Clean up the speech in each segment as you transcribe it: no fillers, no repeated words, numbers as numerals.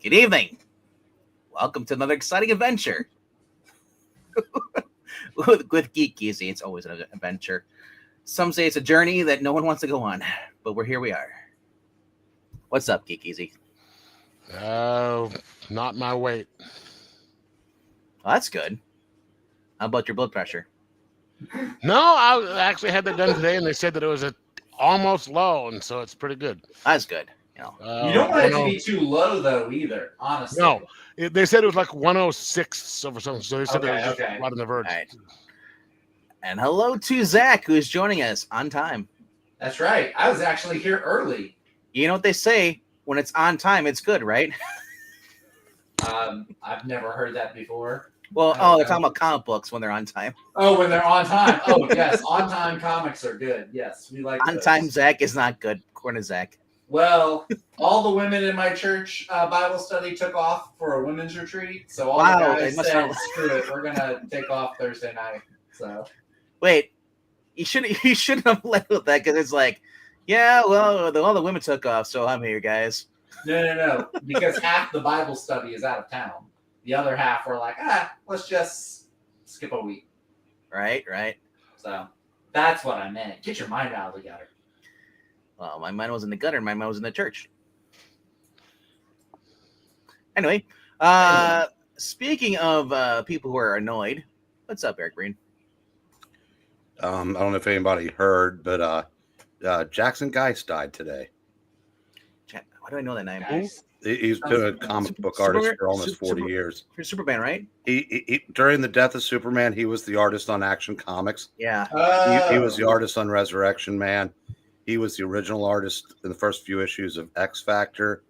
Good evening. Welcome to another exciting adventure with Geekeasy. It's always an adventure. Some say it's a journey that no one wants to go on, but here we are. What's up, Geekeasy? Not my weight. Well, that's good. How about your blood pressure? No, I actually had that done today, and they said that it was almost low, and so it's pretty good. That's good. You don't want it to be too low, though, either, honestly. No, they said it was like 106 or something, so they said it was just Okay. right on the verge. All right. And hello to Zach, who is joining us on time. That's right. I was actually here early. You know what they say? When it's on time, it's good, right? I've never heard that before. Well, they're talking about comic books when they're on time. Oh, when they're on time. Oh, yes. On-time comics are good. Yes, we like On those. time, Zach is not good, according to Zach. Well, all the women in my church Bible study took off for a women's retreat. So all Wow, the they guys must said, have- screw it, we're going to take off Thursday night. So Wait, you shouldn't have led with that because it's like, yeah, well, all the women took off, so I'm here, guys. No. Because half the Bible study is out of town. The other half were like, let's just skip a week. Right. So that's what I meant. Get your mind out of the gutter. Well, my mind was in the gutter. My mind was in the church. Anyway, speaking of people who are annoyed, what's up, Eric Green? I don't know if anybody heard, but Jackson Geist died today. Why do I know that name? Nice. He's been a comic book artist for almost 40 years. For Superman, right? He during the death of Superman, he was the artist on Action Comics. Yeah. He was the artist on Resurrection Man. He was the original artist in the first few issues of X Factor.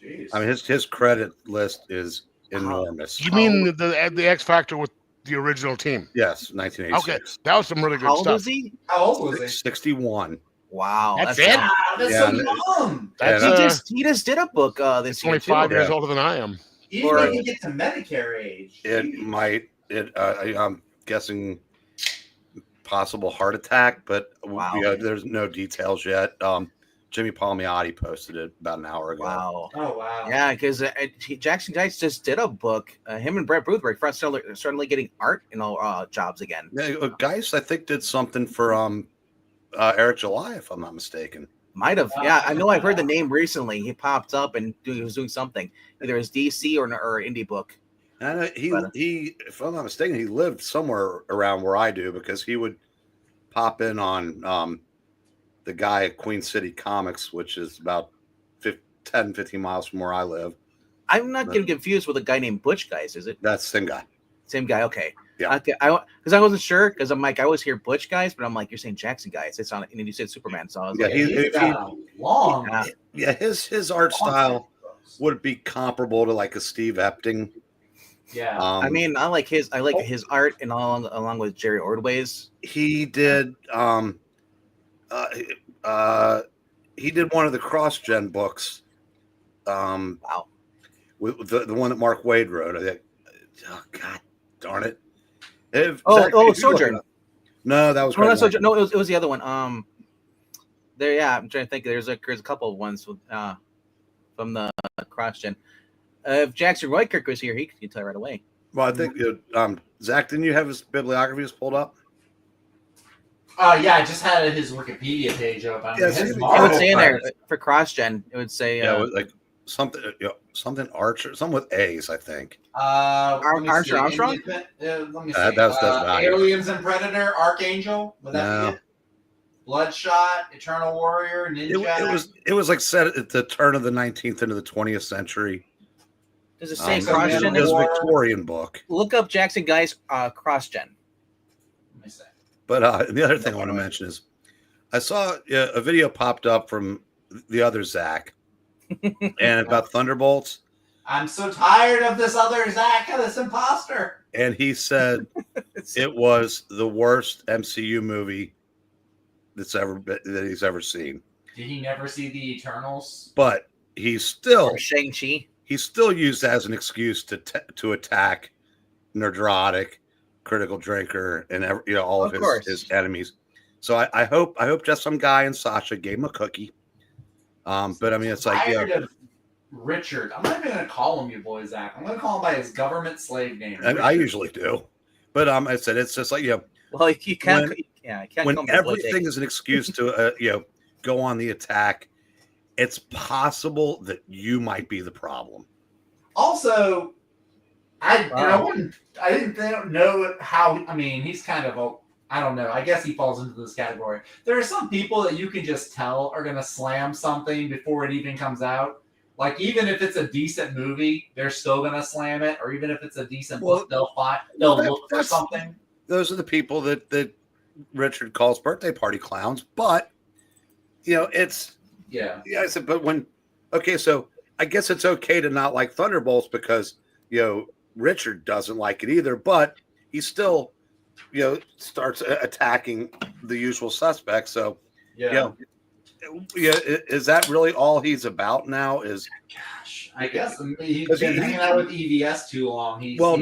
Jeez. I mean, his credit list is enormous. You mean the X Factor with the original team? Yes, 1986. Okay, that was some really good How old stuff. was he? How old was he? 61. Wow. That's it? Wow, that's Yeah, so young. That's He just did a book this year, 25 too. years Yeah. older than I am. You didn't even get to Medicare age. It might. I'm guessing possible heart attack, but Wow. there's no details yet. Jimmy Palmiotti posted it about an hour ago. Wow. Oh, wow. Yeah, because Jackson Geist just did a book. Him and Brett Boothberg suddenly getting art jobs again. Yeah, Geist, I think, did something for Eric July, if I'm not mistaken. Might have. Yeah, I know. I've heard the name recently. He popped up and he was doing something, either his DC or indie book. And he, if I'm not mistaken, he lived somewhere around where I do because he would pop in on the guy at Queen City Comics, which is about 10, 15 miles from where I live. I'm not getting confused with a guy named Butch Geist, is it? That's the same guy. Same guy. Okay. Yeah. Okay. Because I wasn't sure because I'm like I always hear Butch Geist, but I'm like you're saying Jackson Geist. It's on, and then you said Superman, so I was Yeah, like, He's got a long. Yeah. His art style would be comparable to like a Steve Epting. Yeah. I mean, I like his art and along with Jerry Ordway's. He did he did one of the cross-gen books. Wow. With the one that Mark Waid wrote. Oh God darn it. Sojourn. No, that was No, Sojourn. No, it was the other one. I'm trying to think. There's a couple of ones from the cross gen. If Jackson Roykirk was here, he could tell right away. Well, I think Zach, didn't you have his bibliography pulled up? Yeah, I just had his Wikipedia page open. Yeah, His it I would Marvel say in there credits. for cross gen, it would say like something Archer, something with A's, I think. Let me Archer see. Armstrong? Let me see. That's not it. Aliens and Predator, Archangel. Would that No. be it? Bloodshot, Eternal Warrior, Ninja. It was like set at the turn of the 19th into the 20th century. does it say So cross It gen? was a War. Victorian book. Look up Jackson Geist cross gen. Let me see. But the other thing I want to mention is I saw a video popped up from the other Zach and about Thunderbolts. I'm so tired of this other Zach, this imposter. And he said it was the worst MCU movie that he's ever seen. Did he never see the Eternals? But he's still Or Shang-Chi. he's still used as an excuse to attack Nerdrotic, Critical Drinker, and all of his enemies. So I hope just some guy in Sasha gave him a cookie. But I mean, it's like Tired of Richard. I'm not even going to call him you boy, Zach. I'm going to call him by his government slave name. And I usually do, but I said it's just like Well, you can't. When- You can't when call him your boy everything Dick. is an excuse to go on the attack, it's possible that you might be the problem. Also, I Wow. didn't know how. I mean, he's kind of I don't know. I guess he falls into this category. There are some people that you can just tell are going to slam something before it even comes out. Like, even if it's a decent movie, they're still going to slam it. Or even if it's a decent book, they'll look for something. Those are the people that Richard calls birthday party clowns. But, it's... Yeah. Yeah, I said, but so I guess it's okay to not like Thunderbolts because, Richard doesn't like it either. But he still, starts attacking the usual suspects. So, is that really all he's about now? Gosh, I guess he's been hanging out with EVS too long. No,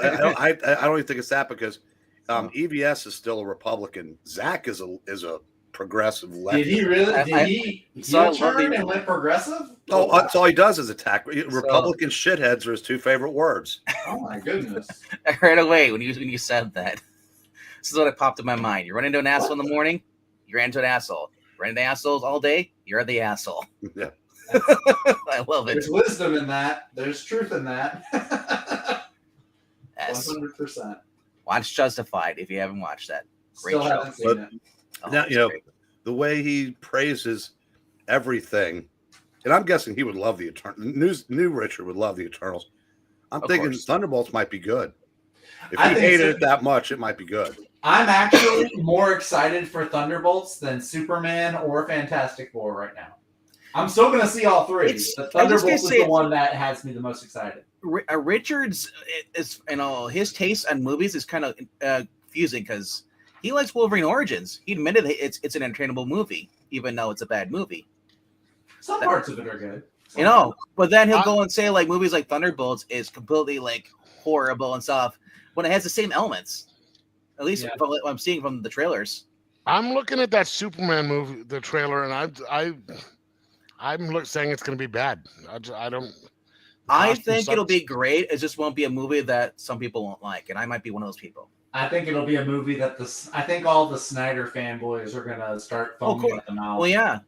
I don't even think it's that because EVS is still a Republican. Zach is a progressive left. Did he really? Did he turn and went progressive? Oh, that's all he does is attack. Republican shitheads are his two favorite words. Oh my goodness! Right away when you said that, this is what popped in my mind. You run into an asshole in the morning, you're into an asshole. You run into assholes all day, you're the asshole. Yeah, I love it. There's wisdom in that. There's truth in that. Yes. 100%. Watch Justified if you haven't watched that. Great Still show. haven't seen it. Oh, now, it's great. the way he praises everything, and I'm guessing he would love the Eternals. New Richard would love the Eternals. I'm Of thinking course. Thunderbolts might be good. If I he think hated so. it that much, it might be good. I'm actually more excited for Thunderbolts than Superman or Fantastic Four right now. I'm still going to see all three. But Thunderbolts is the one that has me the most excited. Richard's is his taste on movies is kind of confusing because he likes Wolverine Origins. He admitted it's an entertainable movie, even though it's a bad movie. Some parts of it are good. But then he'll go and say like movies like Thunderbolts is completely like horrible and stuff when it has the same elements. At least from what I'm seeing from the trailers. I'm looking at that Superman movie, the trailer, and I'm saying it's going to be bad. I don't. I think it'll be great. It just won't be a movie that some people won't like, and I might be one of those people. I think it'll be a movie that I think all the Snyder fanboys are going to start foaming at the mouth. Well, yeah.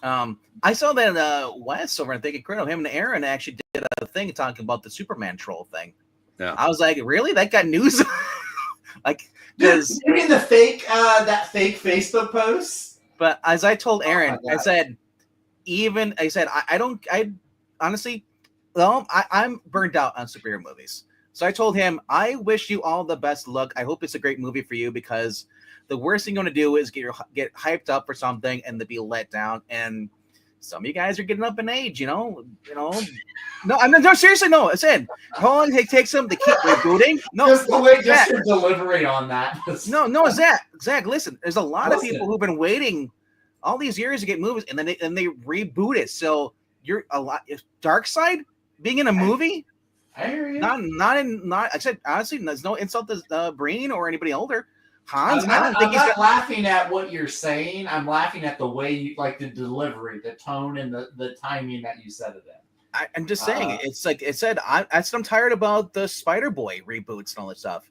I saw that Wes over and thinking, him and Aaron actually did a thing talking about the Superman troll thing. Yeah. I was like, really? That got news? Like, because you mean the fake that fake Facebook post? But as I told Aaron, I said I honestly, well, I'm burned out on superhero movies. So I told him, I wish you all the best luck. I hope it's a great movie for you because the worst thing you're going to do is get hyped up for something and to be let down. And some of you guys are getting up in age, No, no, seriously, no. I said, how long it takes them to keep rebooting? No, just your delivery on that. No, Zach, listen. There's a lot of people who've been waiting all these years to get movies, and then they reboot it. So you're a lot. Dark Side being in a movie. I hear you. Not. I said honestly, there's no insult to Breen or anybody older. Hans, I'm not laughing at what you're saying. I'm laughing at the way you like the delivery, the tone, and the timing that you said it in. I'm just saying, it's like it said. I'm tired about the Spider-Boy reboots and all that stuff.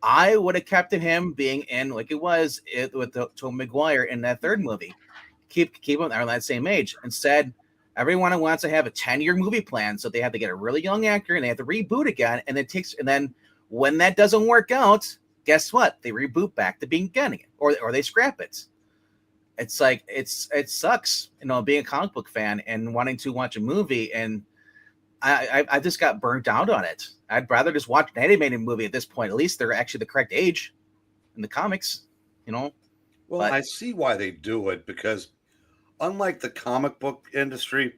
I would have kept him being in like it was with Tobey Maguire in that third movie. Keep them around that same age. Instead, everyone wants to have a 10-year movie plan, so they have to get a really young actor and they have to reboot again. And then when that doesn't work out, guess what? They reboot back to beginning, or they scrap it. It's like it sucks, being a comic book fan and wanting to watch a movie, and I just got burnt out on it. I'd rather just watch an animated movie at this point. At least they're actually the correct age in the comics, Well, I see why they do it because unlike the comic book industry,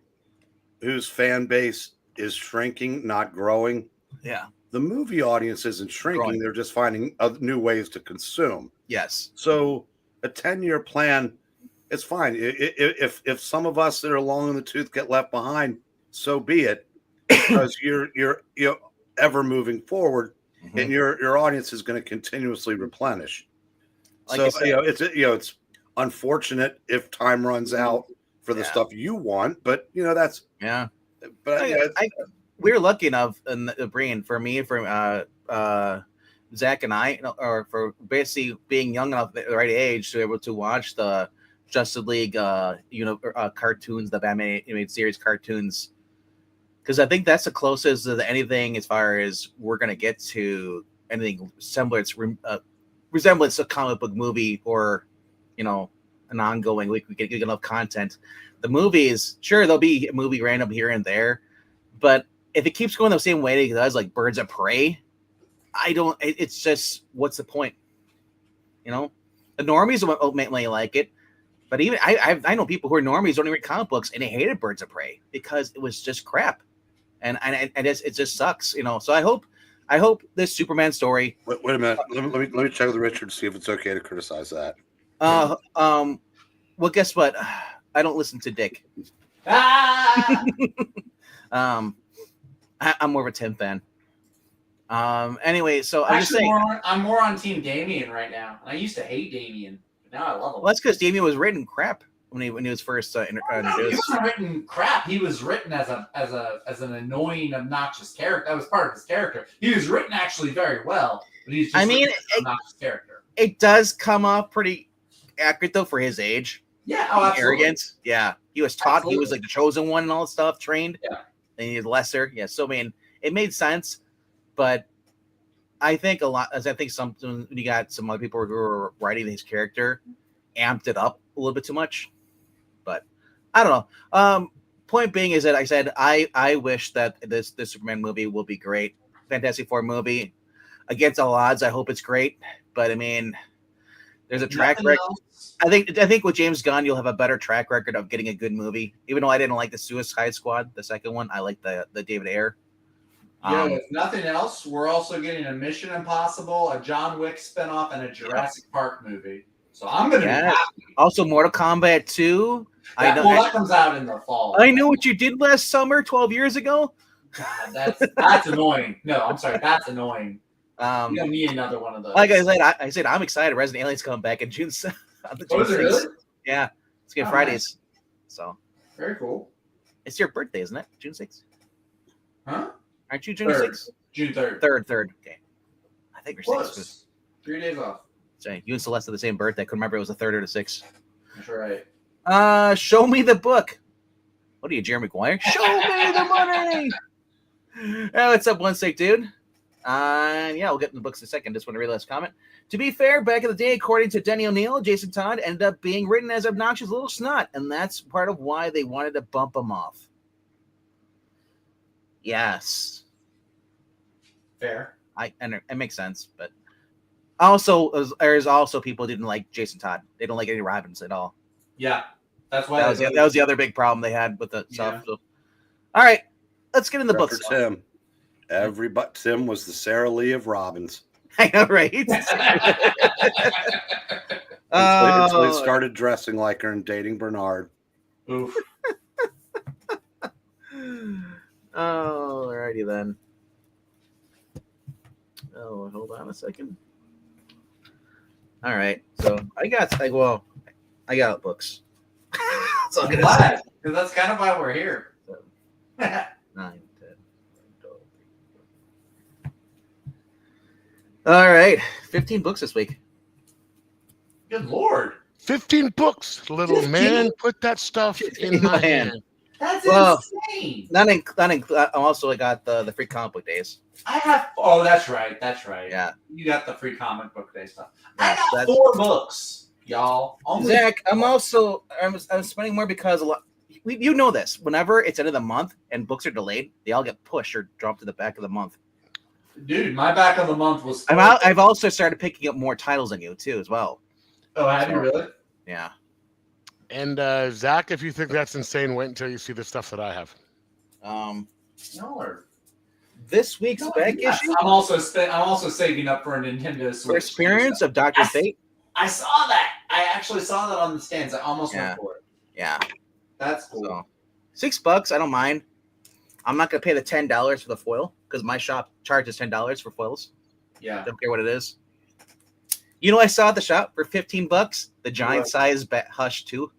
whose fan base is shrinking, not growing. Yeah. The movie audience isn't shrinking. They're just finding new ways to consume. Yes. So a 10-year plan, it's fine. If some of us that are long in the tooth get left behind, so be it. Because you're ever moving forward, and your audience is going to continuously replenish. Like so it's unfortunate if time runs out for the stuff you want, but that's But we were lucky enough in the brain for me, for Zach and I, or for basically being young enough at the right age to be able to watch the Justice League, cartoons, the Batman animated series cartoons, because I think that's the closest to anything as far as we're gonna get to anything resemblance of comic book movie, or an ongoing. We get enough content. The movies, sure, there'll be a movie random here and there, but if it keeps going the same way it does, like Birds of Prey, it's just, what's the point? The normies may like it, but even I know people who are normies don't even read comic books and they hated Birds of Prey because it was just crap, and it just sucks. So I hope this Superman story. Wait a minute. Let me check with Richard to see if it's okay to criticize that. Well, guess what? I don't listen to Dick. I'm more of a Tim fan. Anyway, so I'm just saying. I'm more on Team Damian right now. I used to hate Damian, but now I love him. Well, that's because Damian was written crap when he was first introduced. He wasn't written crap. He was written as an annoying, obnoxious character. That was part of his character. He was written actually very well, but he's just an obnoxious character. It does come off pretty accurate though for his age. Yeah, absolutely. Arrogant. Yeah, he was taught. Absolutely. He was like the chosen one and all that stuff, trained. Yeah, and he's lesser. Yeah, so I mean, it made sense, but I think when you got some other people who were writing his character, amped it up a little bit too much. But I don't know. Point being is that I said I wish that this Superman movie will be great. Fantastic Four movie, against all odds, I hope it's great. But I mean, there's a track record. I think with James Gunn, you'll have a better track record of getting a good movie. Even though I didn't like the Suicide Squad, the second one, I like the David Ayer. If nothing else, we're also getting a Mission Impossible, a John Wick spinoff, and a Jurassic Park movie. So I'm going to be happy. Also, Mortal Kombat 2. That comes out in the fall. I know what you did last summer, 12 years ago. God, that's annoying. No, I'm sorry, that's annoying. You don't need another one of those. Like I said, I'm excited. Resident Alien's coming back in June. Is it really? Yeah, it's good Fridays. Nice. So very cool. It's your birthday, isn't it? June 6th. Huh? Aren't you June 6th? June 3rd. Third. Okay. I think you're 6th. 3 days off. Sorry, you and Celeste have the same birthday. I couldn't remember it was the 3rd or the 6th. That's right. Show me the book. What are you, Jerry Maguire? Show me the money. Oh, what's up, one sec, dude? Yeah, we'll get in the books in a second. Just want to read last comment. To be fair, back in the day, according to Denny O'Neil, Jason Todd ended up being written as obnoxious little snot, and that's part of why they wanted to bump him off. Yes. Fair. And it makes sense, but also there's also people who didn't like Jason Todd. They don't like Eddie Robbins at all. Yeah, that's why that was the other big problem they had with the stuff. So. All right, let's get in the books. Tim. Tim was the Sarah Lee of Robbins. I know, right? Until he started dressing like her and dating Bernard. Oof. Alrighty then. Oh, hold on a second. All right, so I got books. So I'm glad, because that's kind of why we're here. 9, 10, 12. All right, 15 books this week. Good Lord. 15 books, little 15? Man. Put that stuff in my hand. That's insane. I also got the free comic book days. I have. Oh, that's right. Yeah. You got the free comic book day stuff. Yeah, I got 4 books, y'all. Zach, I'm spending more because a lot. You know this. Whenever it's end of the month and books are delayed, they all get pushed or dropped to the back of the month. Dude, my back of the month was. I've also started picking up more titles than you too, as well. Oh, have you really? Yeah. And Zach, if you think that's insane, wait until you see the stuff that I have. This week's back issue. I'm also saving up for a Nintendo Switch. For Experience of Dr. Fate. I saw that. I actually saw that on the stands. I almost went for it. Yeah. That's cool. So, $6, I don't mind. I'm not gonna pay the $10 for the foil because my shop charges $10 for foils. Yeah. Don't care what it is. You know, I saw at the shop for $15. The giant size Hush 2.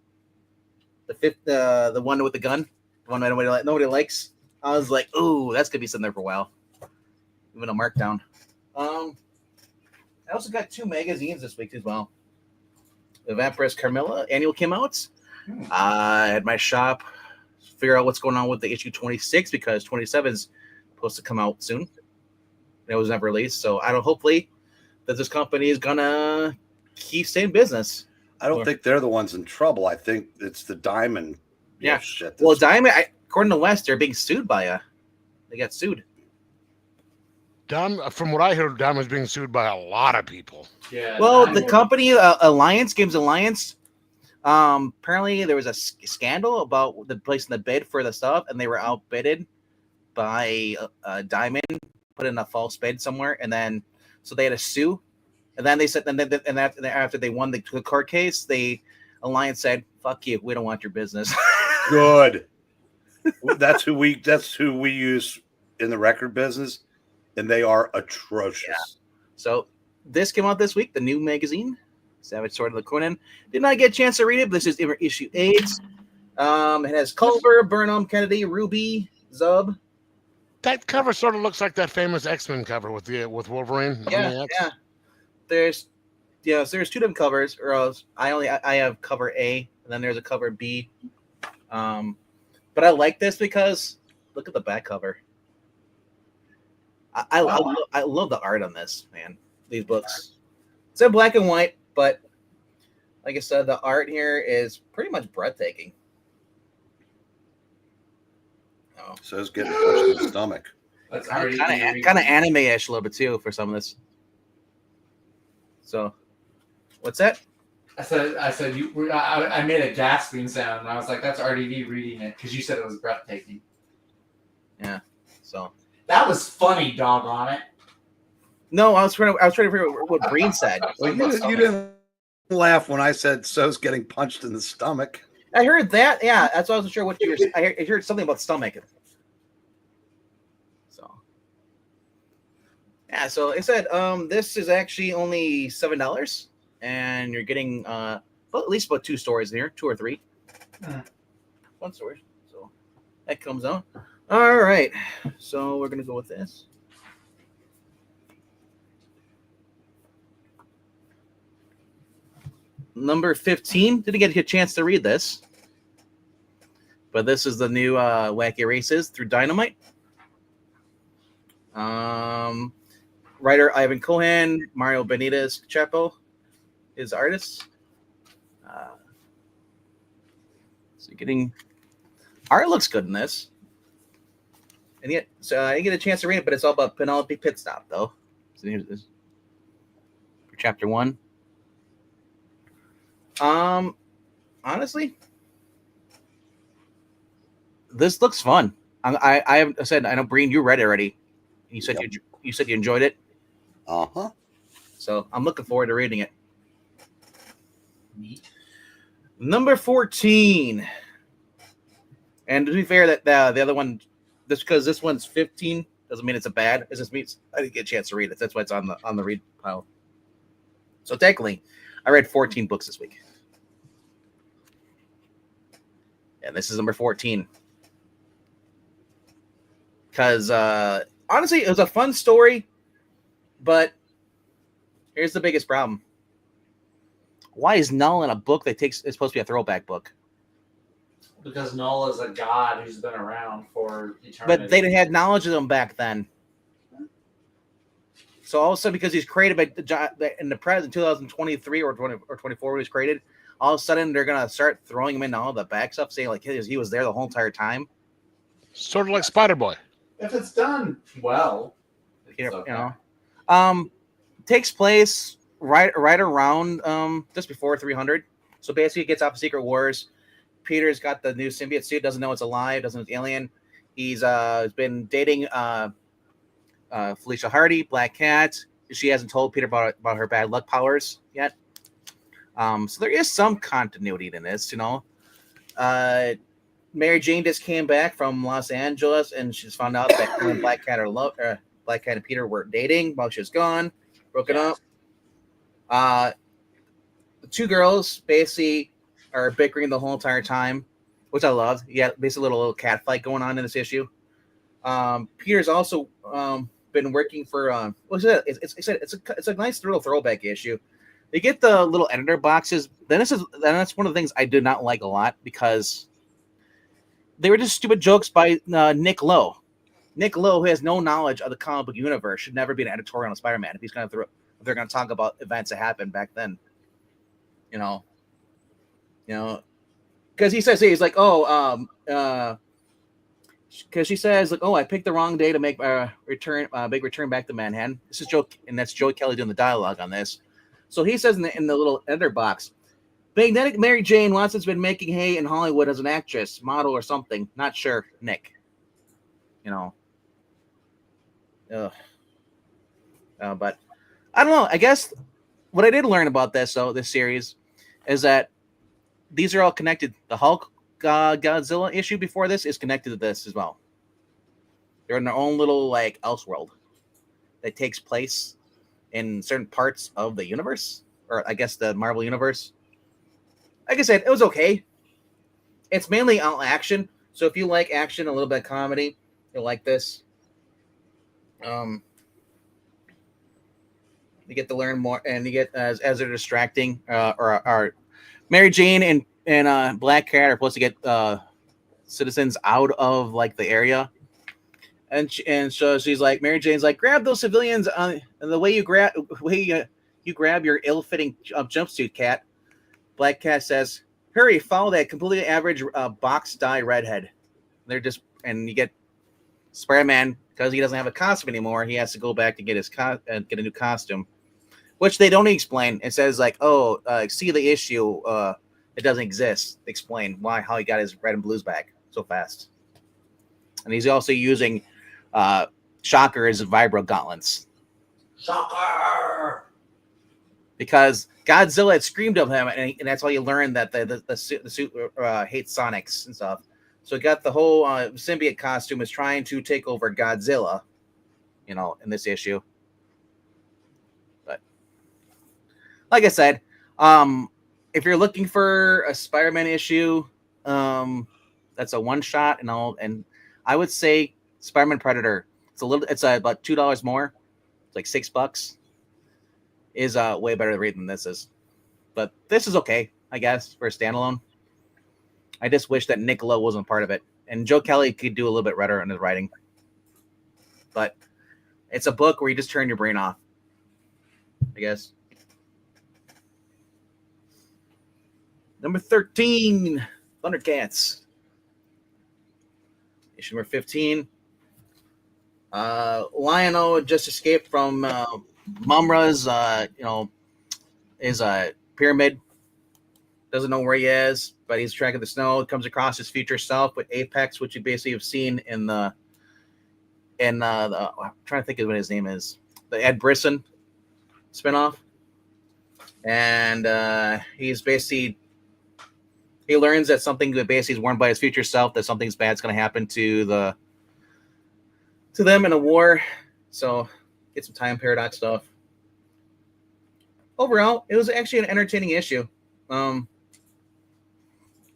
The one with the gun. The one nobody likes. I was like, ooh, that's gonna be sitting there for a while. Even a markdown. I also got 2 magazines this week as well. The Vampiress Carmilla annual came out. At my shop, figure out what's going on with the issue 26 because 27 is supposed to come out soon. It was never released, so I don't. Hopefully, that this company is gonna keep staying business. I don't think they're the ones in trouble. I think it's the Diamond. Yeah. Shit. Well, Diamond, according to West, they're being sued by they got sued. From what I heard, Diamond's being sued by a lot of people. Yeah. Well, the company Alliance Games Alliance. Apparently, there was a scandal about the placing the bid for the stuff, and they were outbidded by Diamond. Put in a false bid somewhere, and then so they had to sue. And then they said, and after they won the court case, the Alliance said, "Fuck you, we don't want your business." Good. That's who we use in the record business, and they are atrocious. Yeah. So this came out this week, the new magazine, Savage Sword of the Conan. Did not get a chance to read it, but this is issue 8. It has Culver, Burnham, Kennedy, Ruby, Zub. That cover sort of looks like that famous X-Men cover with Wolverine. Yeah. There's 2 different covers, or else I have cover A, and then there's a cover B. But I like this because look at the back cover. I love the art on this, man. These books. It's in black and white, but like I said, the art here is pretty much breathtaking. Oh. So it's getting punched in the stomach. That's kind of anime-ish a little bit too for some of this. So, what's that? I said I made a gasping sound, and I was like, "That's RDV reading it," because you said it was breathtaking. Yeah. So that was funny, doggone it. No, I was trying to figure out what Breen said. Well, you didn't laugh when I said So's getting punched in the stomach. I heard that. Yeah, that's why I wasn't sure what you were. I heard something about stomach. So, yeah. So it said, this is actually only $7, and you're getting well, at least about 2 stories in here, 2 or 3. 1 story. So that comes out. All right. So we're gonna go with this. Number 15. Didn't get a chance to read this. But this is the new Wacky Races through Dynamite. Writer Ivan Cohen, Mario Benitez Chapo is artist. So getting art looks good in this. And yet, so I didn't get a chance to read it, but it's all about Penelope Pitstop, though. So here's this for chapter 1. Honestly, this looks fun. I said, I know, Breen, you read it already. You said you said you enjoyed it. Uh-huh. So I'm looking forward to reading it. Neat. Number 14. And to be fair, that the other one, just because this one's 15 doesn't mean it's a bad. It just means I didn't get a chance to read it. That's why it's on the read pile. So technically, I read 14 books this week. And this is number 14. Because honestly, it was a fun story, but here's the biggest problem. Why is Null in a book that is supposed to be a throwback book? Because Null is a god who's been around for eternity. But they didn't have knowledge of him back then. So all of a sudden, because he's created in the present 2023 or 24 when he was created, all of a sudden they're gonna start throwing him in all the back stuff, saying like he was there the whole entire time. Sort of like Spider-Boy. If it's done well, it's okay. You know, takes place right around just before 300. So basically, it gets off of Secret Wars. Peter's got the new symbiote suit, doesn't know it's alive, doesn't know it's alien. He's been dating Felicia Hardy, Black Cat. She hasn't told Peter about her bad luck powers yet. So there is some continuity in this, you know. Mary Jane just came back from Los Angeles, and she's found out that when Black Cat and Peter were dating while she was gone, broken up. The 2 girls basically are bickering the whole entire time, which I love. Yeah, basically a little cat fight going on in this issue. Peter's also been working for what's it? It's a nice little throwback issue. They get the little editor boxes. That's one of the things I did not like a lot because they were just stupid jokes by Nick Lowe. Nick Lowe, who has no knowledge of the comic book universe, should never be an editorial on Spider-Man if if they're going to talk about events that happened back then. Because he's like, because she says like, I picked the wrong day to make big return back to Manhattan. This is Joe, and that's Joey Kelly doing the dialogue on this. So he says in the little editor box, magnetic Mary Jane Watson's been making hay in Hollywood as an actress, model, or something. Not sure, Nick. But I don't know. I guess what I did learn about this series is that these are all connected. The Hulk Godzilla issue before this is connected to this as well. They're in their own little like Elseworld that takes place in certain parts of the universe, or I guess the Marvel universe. Like I said, it was okay. It's mainly all action. So if you like action, a little bit of comedy, you'll like this. You get to learn more, and you get as they're distracting, or Mary Jane and Black Cat are supposed to get citizens out of like the area, and so she's like, Mary Jane's like, grab those civilians and the way you grab your ill-fitting jumpsuit, Cat. Black Cat says, hurry, follow that completely average box dye redhead. And you get Spider-Man, because he doesn't have a costume anymore, he has to go back to get get a new costume, which they don't explain. It says like, see the issue, it doesn't exist. Explain how he got his red and blues back so fast. And he's also using Shocker as vibro gauntlets. Shocker! Because Godzilla had screamed of him, and that's why you learn that the suit hates Sonics and stuff. So got the whole symbiote costume is trying to take over Godzilla, in this issue. But like I said, if you're looking for a Spider-Man issue, that's a one shot, and I would say Spider-Man Predator. It's about $2 more. It's like $6. Is way better to read than this is. But this is okay, I guess, for a standalone. I just wish that Nick Lowe wasn't part of it. And Joe Kelly could do a little bit better in his writing. But it's a book where you just turn your brain off, I guess. Number 13, Thundercats. Issue number 15. Lion-O just escaped from Mumra's, is a pyramid. Doesn't know where he is, but he's tracking the snow. Comes across his future self with Apex, which you basically have seen in the I'm trying to think of what his name is, the Ed Brisson spinoff. And he learns that something that basically is warned by his future self that something's bad's going to happen to them in a war. So get some time paradox stuff. Overall, it was actually an entertaining issue.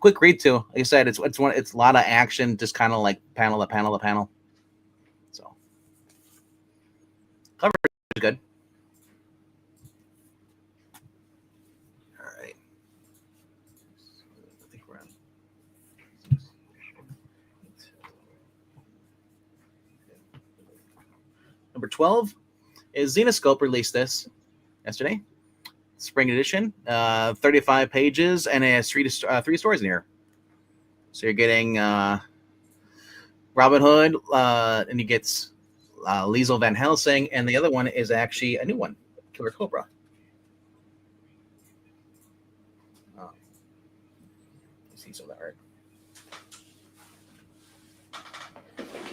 Quick read too. Like I said, it's a lot of action, just kind of like panel to panel to panel. So cover is good. All right. I think we're on number 12 is Xenoscope released this yesterday. Spring edition, 35 pages, and it has three stories in here. So you're getting Robin Hood, and you get Liesel Van Helsing, and the other one is actually a new one, Killer Cobra. Let's see some of that art.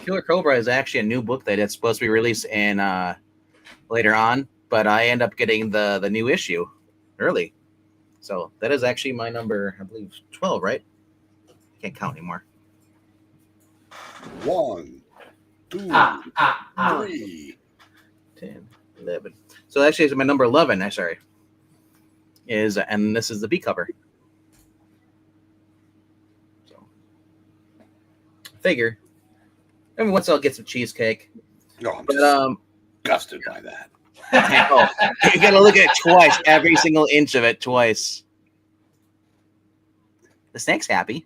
Killer Cobra is actually a new book that it's supposed to be released in later on, but I end up getting the new issue early. So that is actually my number, I believe, 12, right? I can't count anymore. 1, 2, 3, 10, 11. So actually, it's my number 11. I'm sorry. And this is the B cover. So figure Every once in a while, I'll get some cheesecake. No, I'm But disgusted by that. oh, you gotta look at it twice, every single inch of it twice. The snake's happy.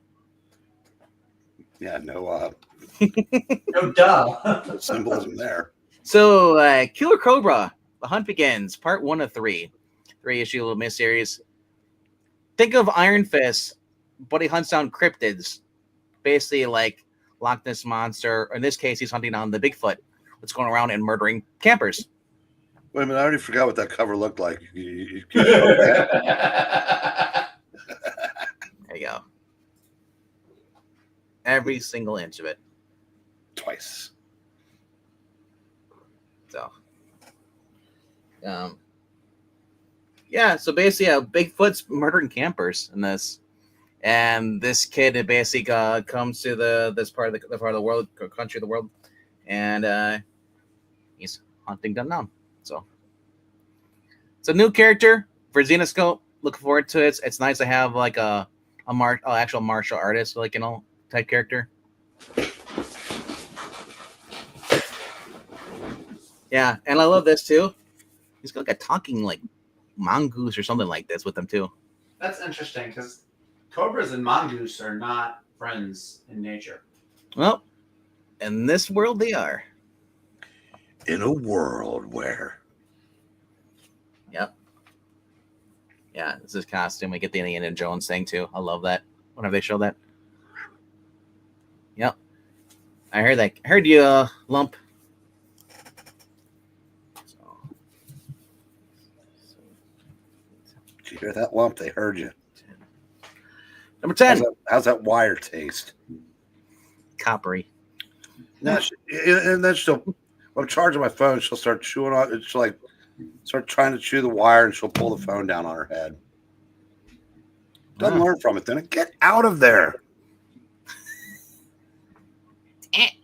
Yeah, no No duh. symbolism there. So, Killer Cobra, The Hunt Begins, part 1 of 3. 3-issue little miniseries. Think of Iron Fist, but he hunts down cryptids. Basically like Loch Ness Monster. Or in this case, he's hunting down the Bigfoot that's going around and murdering campers. Wait a minute, I already forgot what that cover looked like. You show me that? There you go. Every single inch of it. Twice. So, yeah. So basically, Bigfoot's murdering campers in this, and this kid basically comes to this part of the world, country of the world, and he's hunting them down. So, it's a new character for Xenoscope. Looking forward to it. It's nice to have like a actual martial artist, like type character. Yeah, and I love this too. He's got like a talking like mongoose or something like this with him too. That's interesting because cobras and mongoose are not friends in nature. Well, in this world they are. In a world where. Yep. Yeah, this is costume. We get the Indiana Jones thing too. I love that. Whenever they show that. Yep. I heard that. I heard you, Lump. Did you hear that, Lump? They heard you. Number 10. How's that wire taste? Coppery. No, and then when I'm charging my phone, she'll start chewing on it. She'll like start trying to chew the wire, and she'll pull the phone down on her head. Doesn't learn from it. Then get out of there.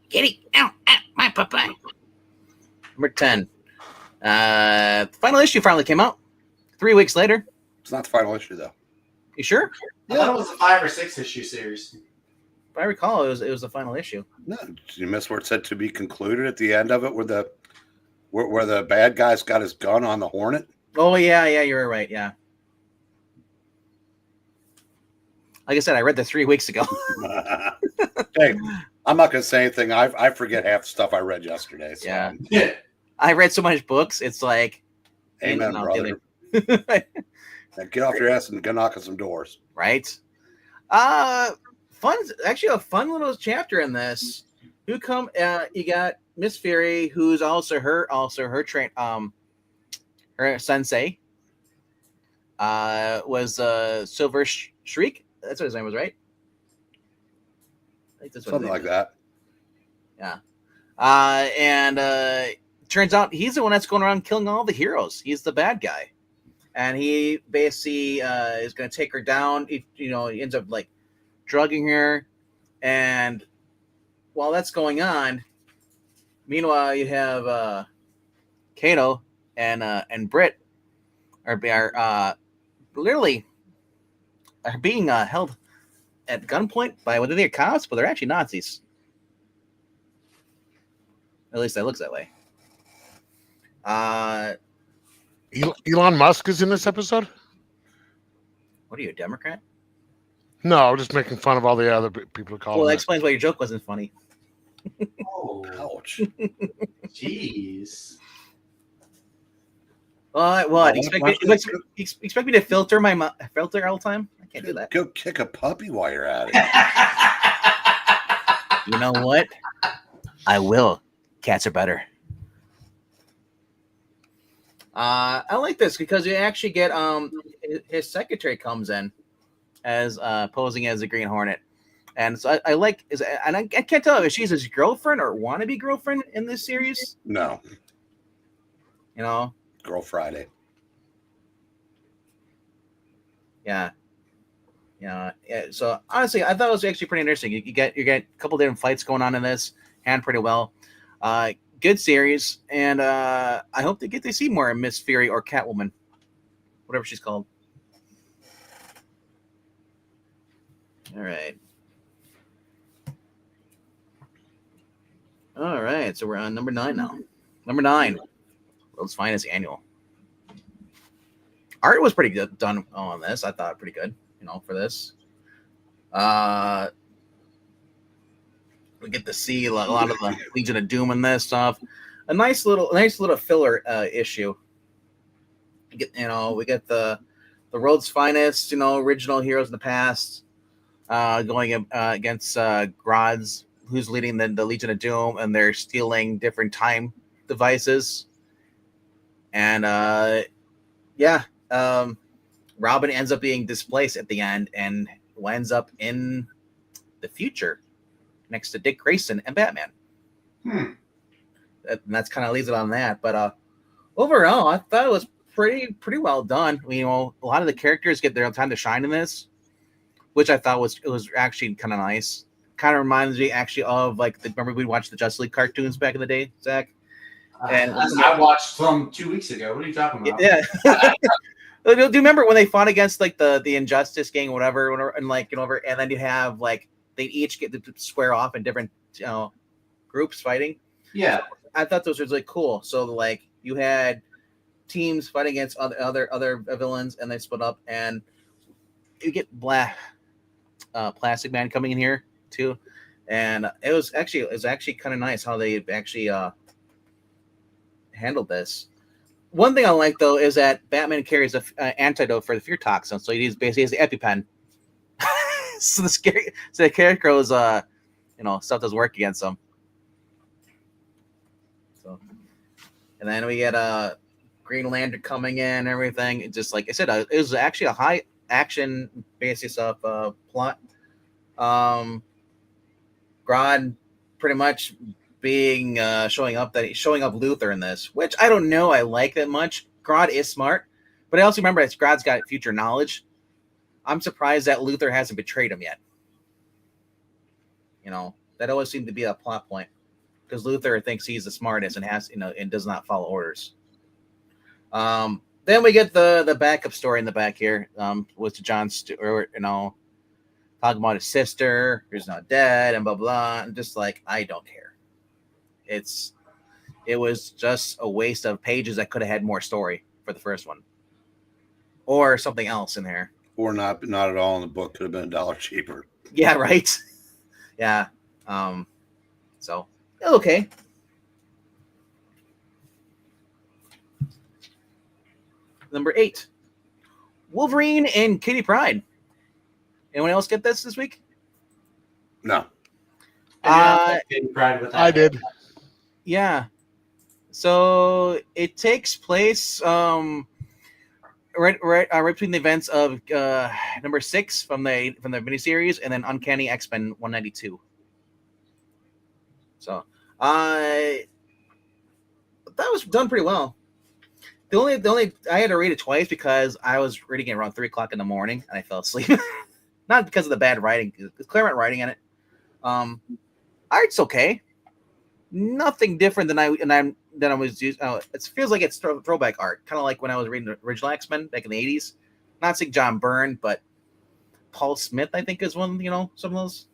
Kitty, out, my papa. Number 10. The final issue finally came out 3 weeks later. It's not the final issue, though. You sure? I thought it was a 5 or 6 issue series. If I recall, it was the final issue. No, did you miss where it said to be concluded at the end of it, where the bad guy's got his gun on the Hornet? Oh yeah, you're right. Yeah. Like I said, I read that 3 weeks ago. Hey, I'm not going to say anything. I forget half the stuff I read yesterday. So. Yeah. I read so much books. It's like, amen, brother. Now get off your ass and go knock on some doors. Right. Fun. Actually, a fun little chapter in this. You got Miss Fury, who's also her her sensei. Was Silver Shriek. That's what his name was, right? I think that's what something like that. Yeah. And turns out he's the one that's going around killing all the heroes. He's the bad guy. And he basically is going to take her down. He ends up like drugging her. And while that's going on, meanwhile, you have Kato and Britt are literally are being held at gunpoint by what are they, cops? But they're actually Nazis. At least that looks that way. Elon Musk is in this episode? What are you, a Democrat? No, just making fun of all the other people who call Well, him that that. explains why your joke wasn't funny. Oh, Ouch. jeez. What? Expect me to filter my filter all the time? I can't do that. Go kick a puppy while you're at it. You know what? I will. Cats are better. I like this because you actually get his secretary comes in as posing as a Green Hornet, and so I like I can't tell if she's his girlfriend or wannabe girlfriend in this series. No. Girl Friday. Yeah. So honestly, I thought it was actually pretty interesting. You get a couple different fights going on in this, hand pretty well. Good series, and I hope they get to see more of Miss Fury or Catwoman, whatever she's called. All right. All right, so we're on number 9 now. Number 9, World's Finest Annual. Art was pretty good done on this. I thought pretty good, for this. We get to see a lot of the Legion of Doom in this stuff. A nice little filler issue. We get the World's Finest, original heroes in the past, going against Grodd's, who's leading the Legion of Doom, and they're stealing different time devices. And Robin ends up being displaced at the end and ends up in the future next to Dick Grayson and Batman. And that's kind of leaves it on that. But overall, I thought it was pretty well done. A lot of the characters get their own time to shine in this, which I thought was actually kind of nice. Kind of reminds me actually of remember we watched the Justice League cartoons back in the day, Zach? And I watched them 2 weeks ago. What are you talking about? Yeah. Do you remember when they fought against the Injustice gang, whatever, and and then you have they each get to square off in different groups fighting? Yeah. I thought those were really cool. So you had teams fighting against other villains, and they split up, and you get Plastic Man coming in here too, and it was actually kind of nice how they actually handled this. One thing I like though is that Batman carries an antidote for the fear toxin, so he basically has the EpiPen. so the Scarecrow's stuff does work against him. So, and then we get Green Lantern coming in and everything. It just like I said, it was actually a high action basis of plot. Grodd pretty much being showing up Luthor in this, which I don't know I like that much. Grodd is smart, but I also remember that Grodd's got future knowledge. I'm surprised that Luthor hasn't betrayed him yet. That always seemed to be a plot point because Luthor thinks he's the smartest and has and does not follow orders. Then we get the backup story in the back here with John Stewart, talking about his sister who's not dead and blah blah, and just I don't care. It was just a waste of pages that could have had more story for the first one, or something else in there, or not at all in the book. Could have been $1 cheaper. Yeah, right. Yeah. So okay. Number 8, Wolverine and Kitty Pryde. Anyone else get this week? No. I did. Yeah. So it takes place right between the events of number 6 from the miniseries and then Uncanny X-Men 192. So that was done pretty well. The only I had to read it twice because I was reading it around 3:00 in the morning and I fell asleep. Not because of the bad writing, the Claremont writing in it. Art's okay. Nothing different than I was used. It feels like it's throwback art, kind of like when I was reading the original X-Men back in the 80s. Not saying John Byrne, but Paul Smith, I think, is one. Some of those.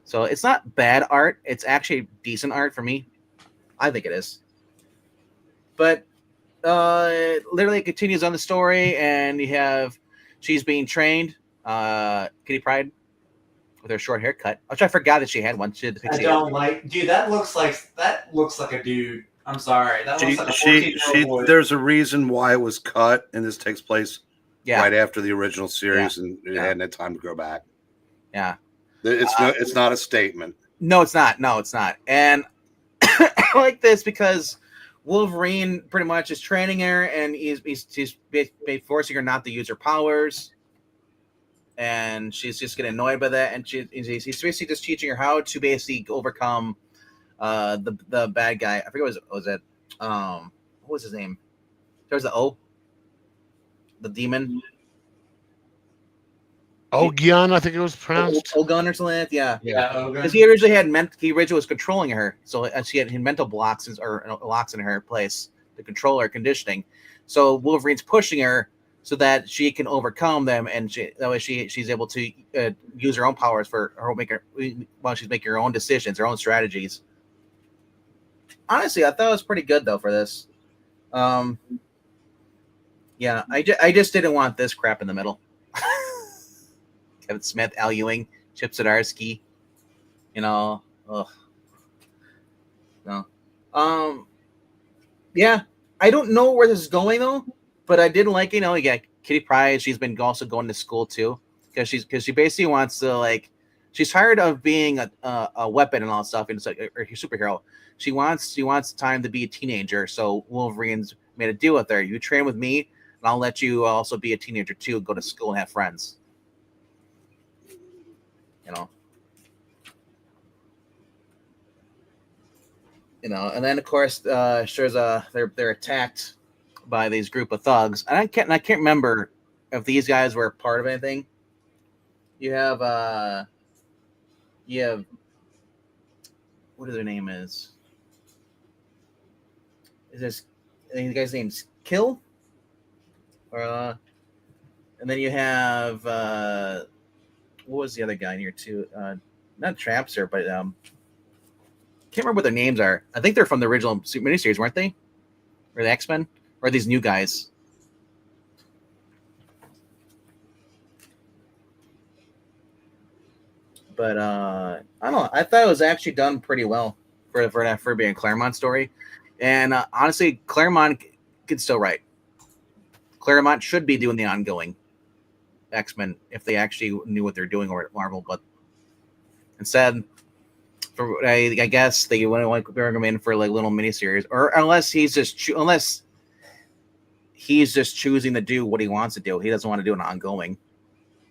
So it's not bad art. It's actually decent art for me. I think it is. But literally it continues on the story, and you have she's being trained, Kitty Pryde, with her short haircut, which I forgot that she had one. She had the pixie. I don't like, dude. That looks like a dude. I'm sorry. That looks like a 14-year-old boy. There's a reason why it was cut, and this takes place right after the original series, and it hadn't had time to go back. Yeah, it's not a statement. No, it's not. And I like this because Wolverine pretty much is training her, and he's forcing her not to use her powers, and she's just getting annoyed by that. And he's basically just teaching her how to basically overcome the bad guy. I forget what was it. What was his name? There's the O. The demon. Ogion, I think it was pronounced. Ogun or something like that. Yeah, Ogun. Because he originally was controlling her, so she had mental blocks or locks in her place to control her conditioning. So Wolverine's pushing her so that she can overcome them, and that way she's able to use her own powers for her while she's making her own decisions, her own strategies. Honestly, I thought it was pretty good though for this. Yeah, I just didn't want this crap in the middle. Kevin Smith, Al Ewing, Chip Zdarsky, ugh. No. Yeah, I don't know where this is going though, but I did like, Kitty Pryde. She's been also going to school too, because she basically wants to she's tired of being a weapon and all that stuff, and it's like a superhero. She wants time to be a teenager. So Wolverine's made a deal with her. You train with me, and I'll let you also be a teenager too, go to school and have friends. And then of course, they're attacked by these group of thugs. And I can't remember if these guys were part of anything. You have what their name is? Is this the guy's name's Kill? Or and then you have what was the other guy in here too? Not Trapster, but can't remember what their names are. I think they're from the original miniseries, weren't they? Or the X-Men? Or these new guys? But I don't know. I thought it was actually done pretty well for being a Claremont story. And honestly, Claremont could still write. Claremont should be doing the ongoing X-Men if they actually knew what they're doing over at Marvel. But instead, I guess they want to bring him in for little miniseries, or unless he's just choosing to do what he wants to do. He doesn't want to do an ongoing,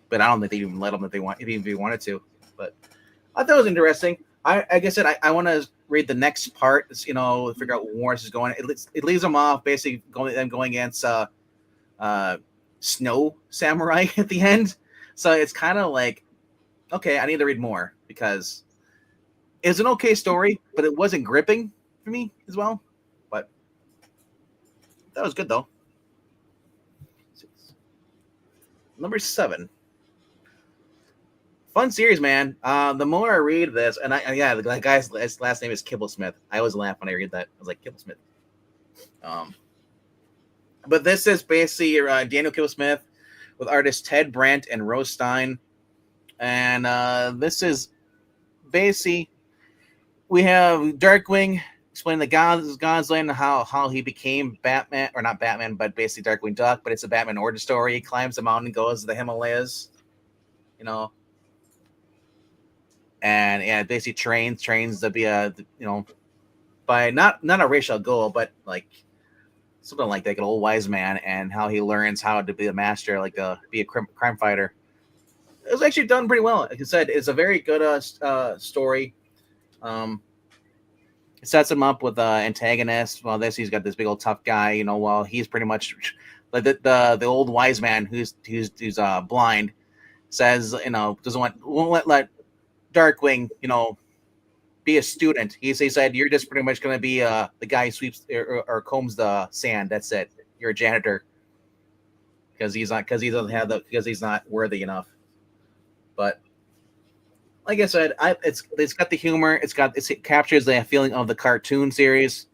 but I don't think they even let him if he wanted to. But I thought it was interesting. Like I said, I want to read the next part. Figure out where Morris is going. It leaves them off basically going against Snow Samurai at the end. So it's kind of like, okay, I need to read more because it's an okay story, but it wasn't gripping for me as well. But that was good though. Number 7. Fun series, man. The more I read this, and the guy's last name is Kibblesmith. I always laugh when I read that. I was like, Kibblesmith. But this is basically Daniel Kibblesmith with artists Ted Brandt and Rose Stein. And this is basically, we have Darkwing explaining the God's Land and how he became Batman, or not Batman, but basically Darkwing Duck, but it's a Batman origin story. He climbs the mountain, goes to the Himalayas, and basically trains to be by not a racial goal, but something like an old wise man, and how he learns how to be a master, be a crime fighter. It was actually done pretty well. Like I said, it's a very good story. It sets him up with antagonist. Well, he's got this big old tough guy. While he's pretty much like the old wise man who's blind, says won't let Darkwing be a student. He said you're just pretty much going to be the guy who sweeps or combs the sand. That's it. You're a janitor because he's not worthy enough. But like I said, it's got the humor. It captures the feeling of the cartoon series.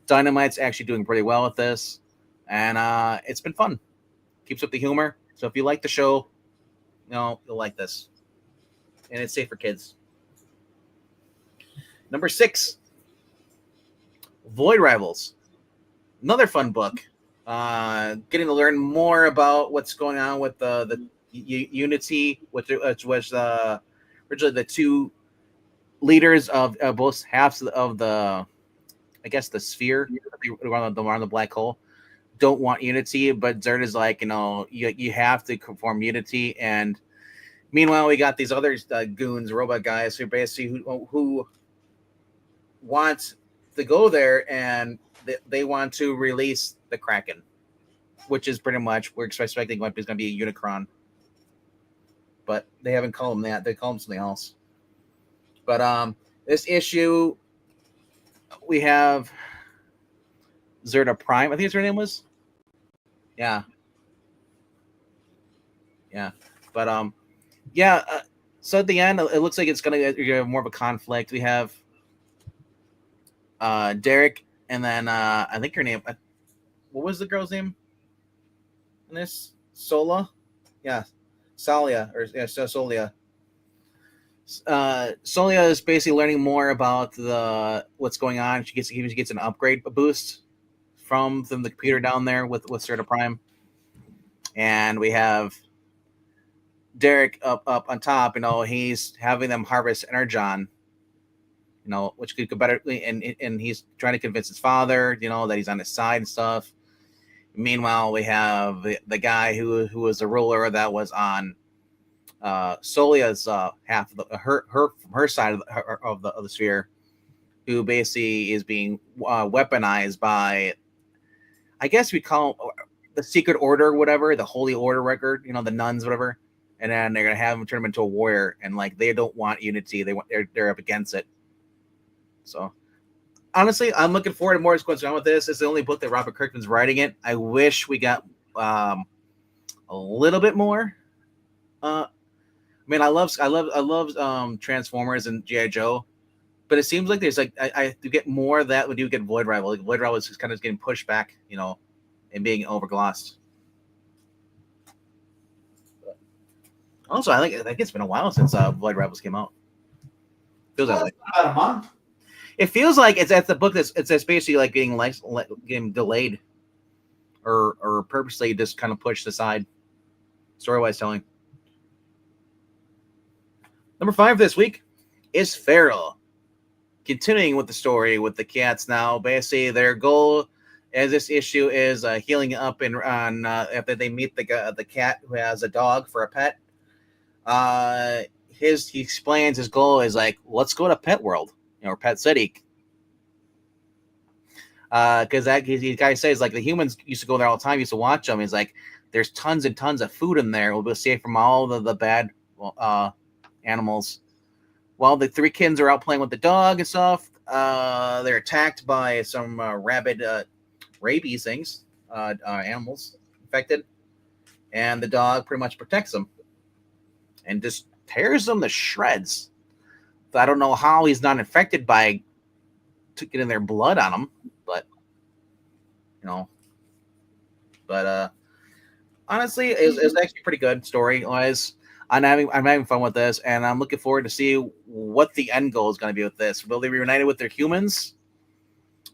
Dynamite's actually doing pretty well with this, and it's been fun. Keeps up the humor. So if you like the show, you'll like this, and it's safe for kids. Number 6, Void Rivals. Another fun book. Getting to learn more about what's going on with the Unity, which was originally the two leaders of both halves of the, I guess, the sphere around the black hole. Don't want Unity, but Zerd is like, you have to form Unity. And meanwhile, we got these other goons, robot guys, who basically who want to go there, and they want to release the Kraken, which is pretty much, we're expecting it's going to be a Unicron. But they haven't called him that. They call him something else. But this issue, we have Zerda Prime. I think her name was. Yeah. Yeah, but yeah. So at the end, it looks like it's gonna get more of a conflict. We have Derek, and then I think her name. What was the girl's name in this? Sola, yeah, Salia or yeah, Solia. Solia is basically learning more about what's going on. She gets an upgrade boost from the computer down there with Certa Prime, and we have Derek up on top. He's having them harvest Energon. Which could go better, and he's trying to convince his father, that he's on his side and stuff. Meanwhile, we have the guy who was the ruler that was on Solia's half of her side of the sphere, who basically is being weaponized by, I guess we call the Secret Order, whatever, the Holy Order record, the nuns, whatever, and then they're gonna have him turn him into a warrior, and like they don't want unity, they're up against it. So honestly, I'm looking forward to more what's going on with this. It's the only book that Robert Kirkman's writing it. I wish we got a little bit more. I I love Transformers and G.I. Joe, but it seems like there's I do get more of that when you get Void Rival. Like Void Rival is just kind of getting pushed back, and being overglossed. Also, I think it's been a while since Void Rivals came out. Feels that way. About a month. It feels like it's the book that's basically like getting delayed, or purposely just kind of pushed aside, story-wise telling. Number 5 this week is Feral. Continuing with the story with the cats now. Basically, their goal as this issue is healing up after they meet the cat who has a dog for a pet. He explains his goal is like, let's go to Pet World, or Pet City. Because the guy says like the humans used to go there all the time, used to watch them. He's like, there's tons and tons of food in there. We'll be safe from all the bad animals. While the 3 kids are out playing with the dog and stuff, they're attacked by some rabid rabies things, animals infected, and the dog pretty much protects them and just tears them to shreds. So I don't know how he's not infected by getting their blood on him, but honestly, it's actually pretty good story-wise. I'm having fun with this, and I'm looking forward to see what the end goal is going to be with this. Will they be reunited with their humans?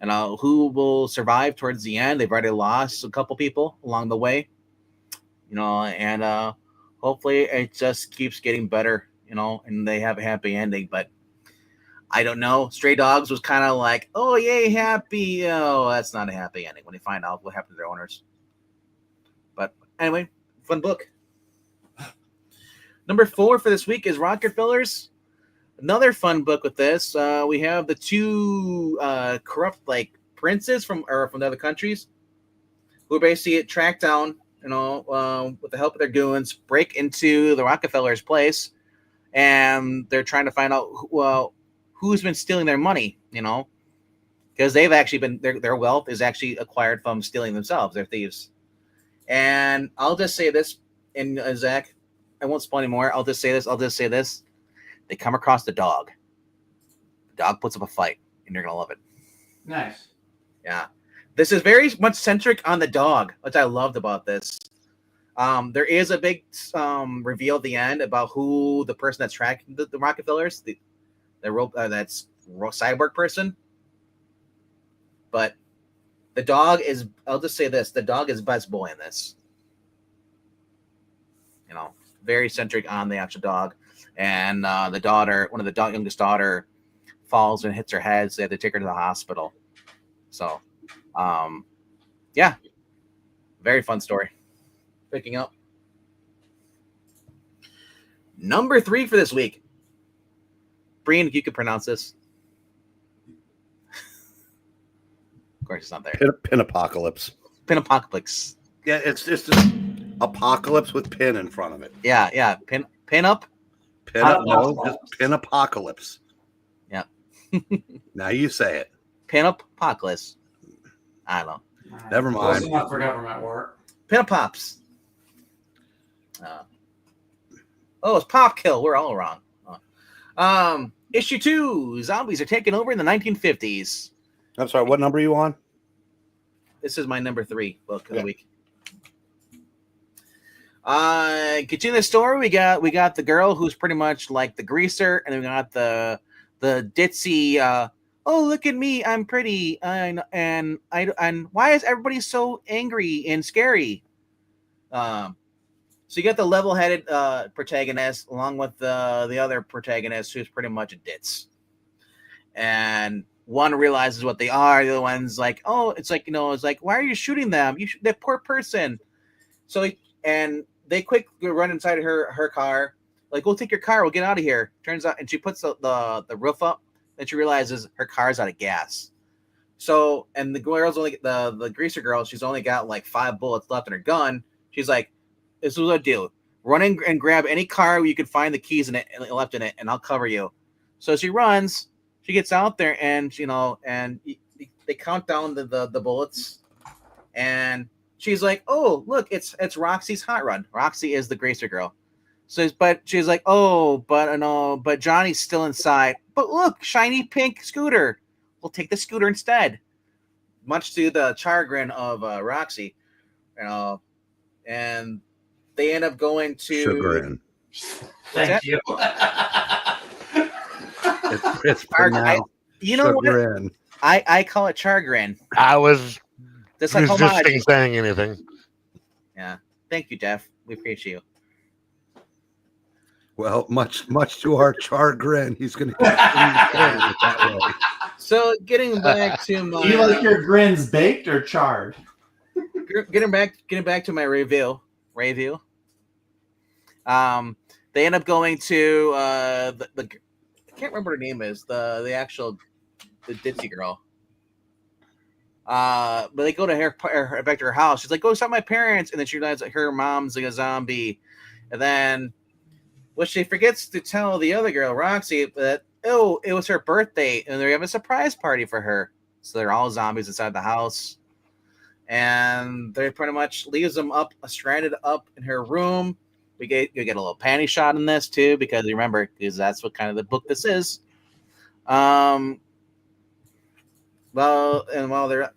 And who will survive towards the end? They've already lost a couple people along the way, and hopefully it just keeps getting better, and they have a happy ending. But I don't know. Stray Dogs was kind of like, oh, yay, happy. Oh, that's not a happy ending when they find out what happened to their owners. But anyway, fun book. Number 4 for this week is Rockefellers. Another fun book with this. We have the 2 corrupt princes from the other countries who basically track down, with the help of their goons, break into the Rockefellers' place, and they're trying to find out who's been stealing their money. Because they've actually been their wealth is actually acquired from stealing themselves. They're thieves. And I'll just say this, and Zach, I won't spoil anymore. I'll just say this. They come across the dog. The dog puts up a fight, and you're going to love it. Nice. Yeah. This is very much centric on the dog, which I loved about this. There is a big reveal at the end about who the person that's tracking the Rockefellers, that's cyborg person. But the dog is, I'll just say this, the dog is best boy in this. Very centric on the actual dog. And the daughter, one of the youngest daughter, falls and hits her head, so they have to take her to the hospital. So, yeah, very fun story. Picking up. Number 3 for this week. Brian, if you could pronounce this. Of course, it's not there. Pinapocalypse. Pinapocalypse. Yeah, it's just apocalypse with pin in front of it. Yeah. Pin up. No, just Pinapocalypse. Yeah. Now you say it. Pinapocalypse. I don't know. Never mind. Close enough for government work. Pinapops. Oh, it's Pop Kill. We're all wrong. Issue 2. Zombies are taking over in the 1950s. I'm sorry. What number are you on? This is my number 3 book of the Yeah. week. Continue the story. We got the girl who's pretty much like the greaser, and then we got the ditzy. Oh, look at me, I'm pretty, and why is everybody so angry and scary? So you got the level-headed protagonist along with the other protagonist who's pretty much a ditz, and one realizes what they are. The other one's like, oh, it's like, it's like, why are you shooting them? That poor person. So they quickly run inside of her car, like, we'll take your car, we'll get out of here. Turns out, and she puts the roof up, and she realizes her car's out of gas. So, and the girl's only the greaser girl, she's only got like 5 bullets left in her gun. She's like, this is what I do. Run in and grab any car where you can find the keys in it and left in it, and I'll cover you. So she runs, she gets out there, and and they count down the bullets, and she's like, oh, look, it's Roxy's hot run. Roxy is the greaser girl. So, but she's like, oh, but Johnny's still inside. But look, shiny pink scooter. We'll take the scooter instead. Much to the chagrin of Roxy, and they end up going to Chagrin. Thank you. It's pronounced you know chagrin. what? I call it chagrin. I was Just like homage. resisting saying anything. Yeah. Thank you, Jeff. We appreciate you. Well, much to our chagrin, he's going to continue saying it that way. So getting back to my Do you like your grins baked or charred? getting back to my review. They end up going to the I can't remember what her name is, the actual the ditzy girl. But they go to her back to her house. She's like, go stop my parents, and then she realizes that her mom's like a zombie, and then she forgets to tell the other girl, Roxy, that it was her birthday, and they have a surprise party for her. So they're all zombies inside the house, and they pretty much leaves them stranded up in her room. You get a little panty shot in this too, because that's what kind of the book this is. Well, and while they're up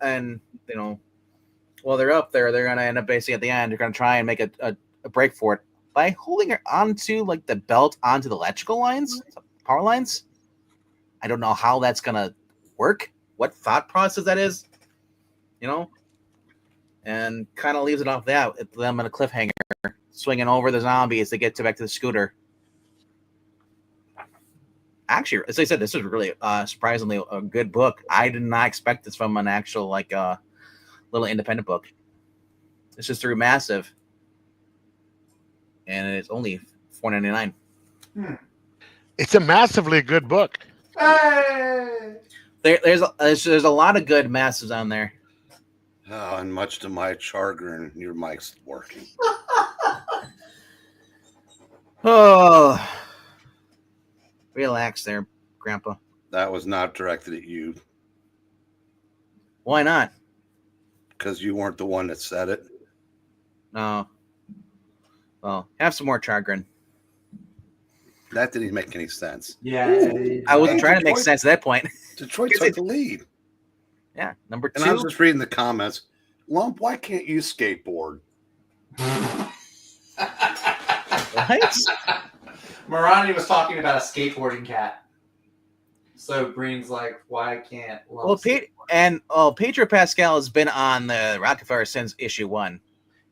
there, they're gonna end up basically at the end. They're gonna try and make a break for it by holding her onto like the belt onto the electrical lines, power lines. I don't know how that's gonna work. What thought process that is, and kind of leaves it off that with them in a cliffhanger, swinging over the zombies to get back to the scooter. Actually, as I said, this is really surprisingly a good book. I did not expect this from an actual little independent book. This is through Massive, and it's only $4.99. It's a massively good book. Hey! There's a lot of good Massives on there. Oh, and much to my chagrin, your mic's working. Oh, relax there, Grandpa. That was not directed at you Why not? because you weren't the one that said it. No. Well, have some more chagrin. That didn't make any sense. Yeah. I wasn't trying to make Detroit- sense at that point. Detroit took the lead. Yeah, number 2. And I was just reading the comments. Lump, why can't you skateboard? What? Marani was talking about a skateboarding cat. So Green's like, why can't Well, Pedro Pascal has been on the Rockefeller since issue 1.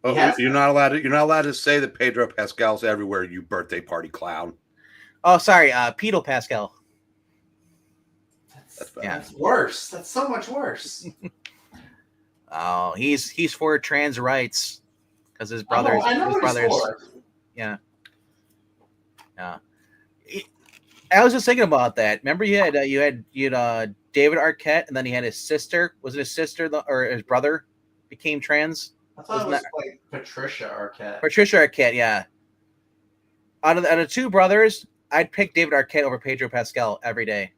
Oh, Yes. you're not allowed to say that Pedro Pascal's everywhere, you birthday party clown. Oh, sorry, Pedro Pascal. That's bad. Yeah. That's worse. That's so much worse. Oh, he's for trans rights because his brothers. I know his what brothers. it's for. Yeah. I was just thinking about that. Remember, you had David Arquette, and then he had his sister. Was it his sister or his brother became trans? I thought it was like Patricia Arquette. Patricia Arquette, yeah. Out of 2 brothers, I'd pick David Arquette over Pedro Pascal every day.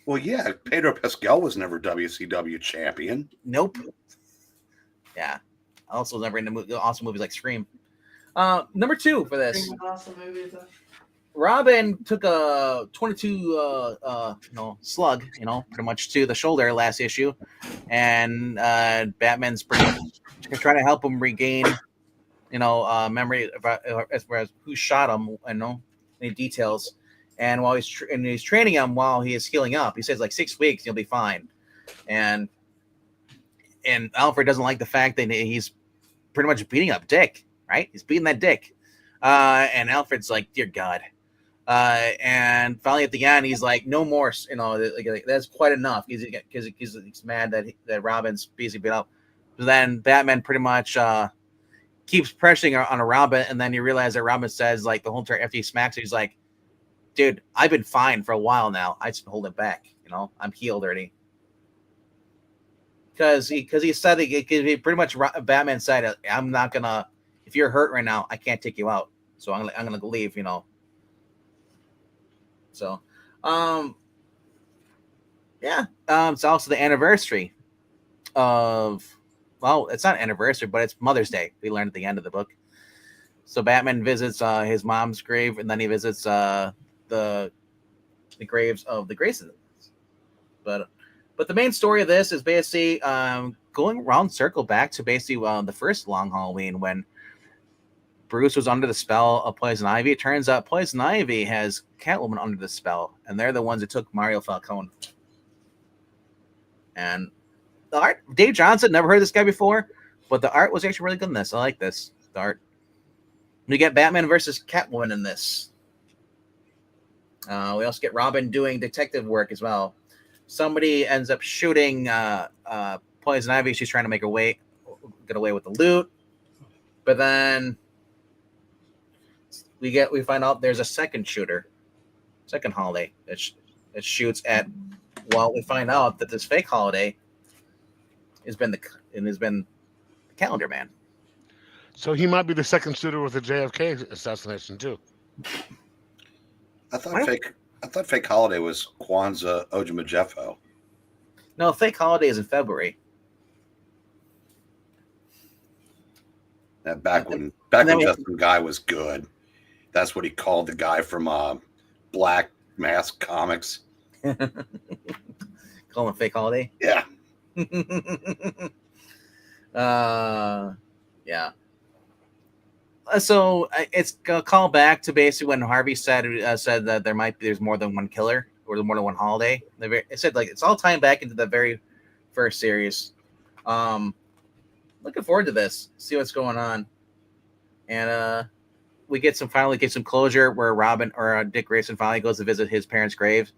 Well, yeah, Pedro Pascal was never WCW champion. Nope. Yeah. Also, never in the awesome movies like Scream. Number 2 for this. Awesome movie, though. Robin took a 22 slug, pretty much to the shoulder last issue, and Batman's trying to help him regain, memory about as far as who shot him, any details. And while he's training him while he is healing up, he says like 6 weeks you'll be fine. And Alfred doesn't like the fact that he's pretty much beating up Dick, right? He's beating that Dick, and Alfred's like, dear God. And finally at the end, he's like, no more, like, that's quite enough. Because he's mad that Robin's basically beat up. So then Batman pretty much keeps pressuring on a Robin, and then you realize that Robin says, like, the whole time after he smacks her, he's like, dude, I've been fine for a while now. I just been holding back. I'm healed already. Because he said he pretty much Batman said, I'm not gonna, if you're hurt right now, I can't take you out. So I'm gonna leave. So, yeah. It's also the anniversary of, well, it's not anniversary, but it's Mother's Day. We learned at the end of the book. So Batman visits his mom's grave, and then he visits the graves of the Graysons. But the main story of this is basically going round circle back to basically the first Long Halloween when Bruce was under the spell of Poison Ivy. It turns out Poison Ivy has Catwoman under the spell, and they're the ones that took Mario Falcone. And the art, Dave Johnson, never heard of this guy before, but the art was actually really good in this. I like this, the art. We get Batman versus Catwoman in this. We also get Robin doing detective work as well. Somebody ends up shooting Poison Ivy. She's trying to get away with the loot, but then we find out there's a second holiday that shoots at. Well, we find out that this fake holiday has been the Calendar Man. So he might be the second shooter with the JFK assassination too. I thought fake holiday was Kwanzaa Ojimajefo. No, fake holiday is in February. Back when Justin Guy was good. That's what he called the guy from Black Mask Comics. Call him fake holiday? Yeah. Yeah. So it's a call back to basically when Harvey said that there's more than one killer or more than one holiday. It said like it's all tying back into the very first series. Looking forward to this. See what's going on, and we finally get some closure where Robin or Dick Grayson finally goes to visit his parents' grave,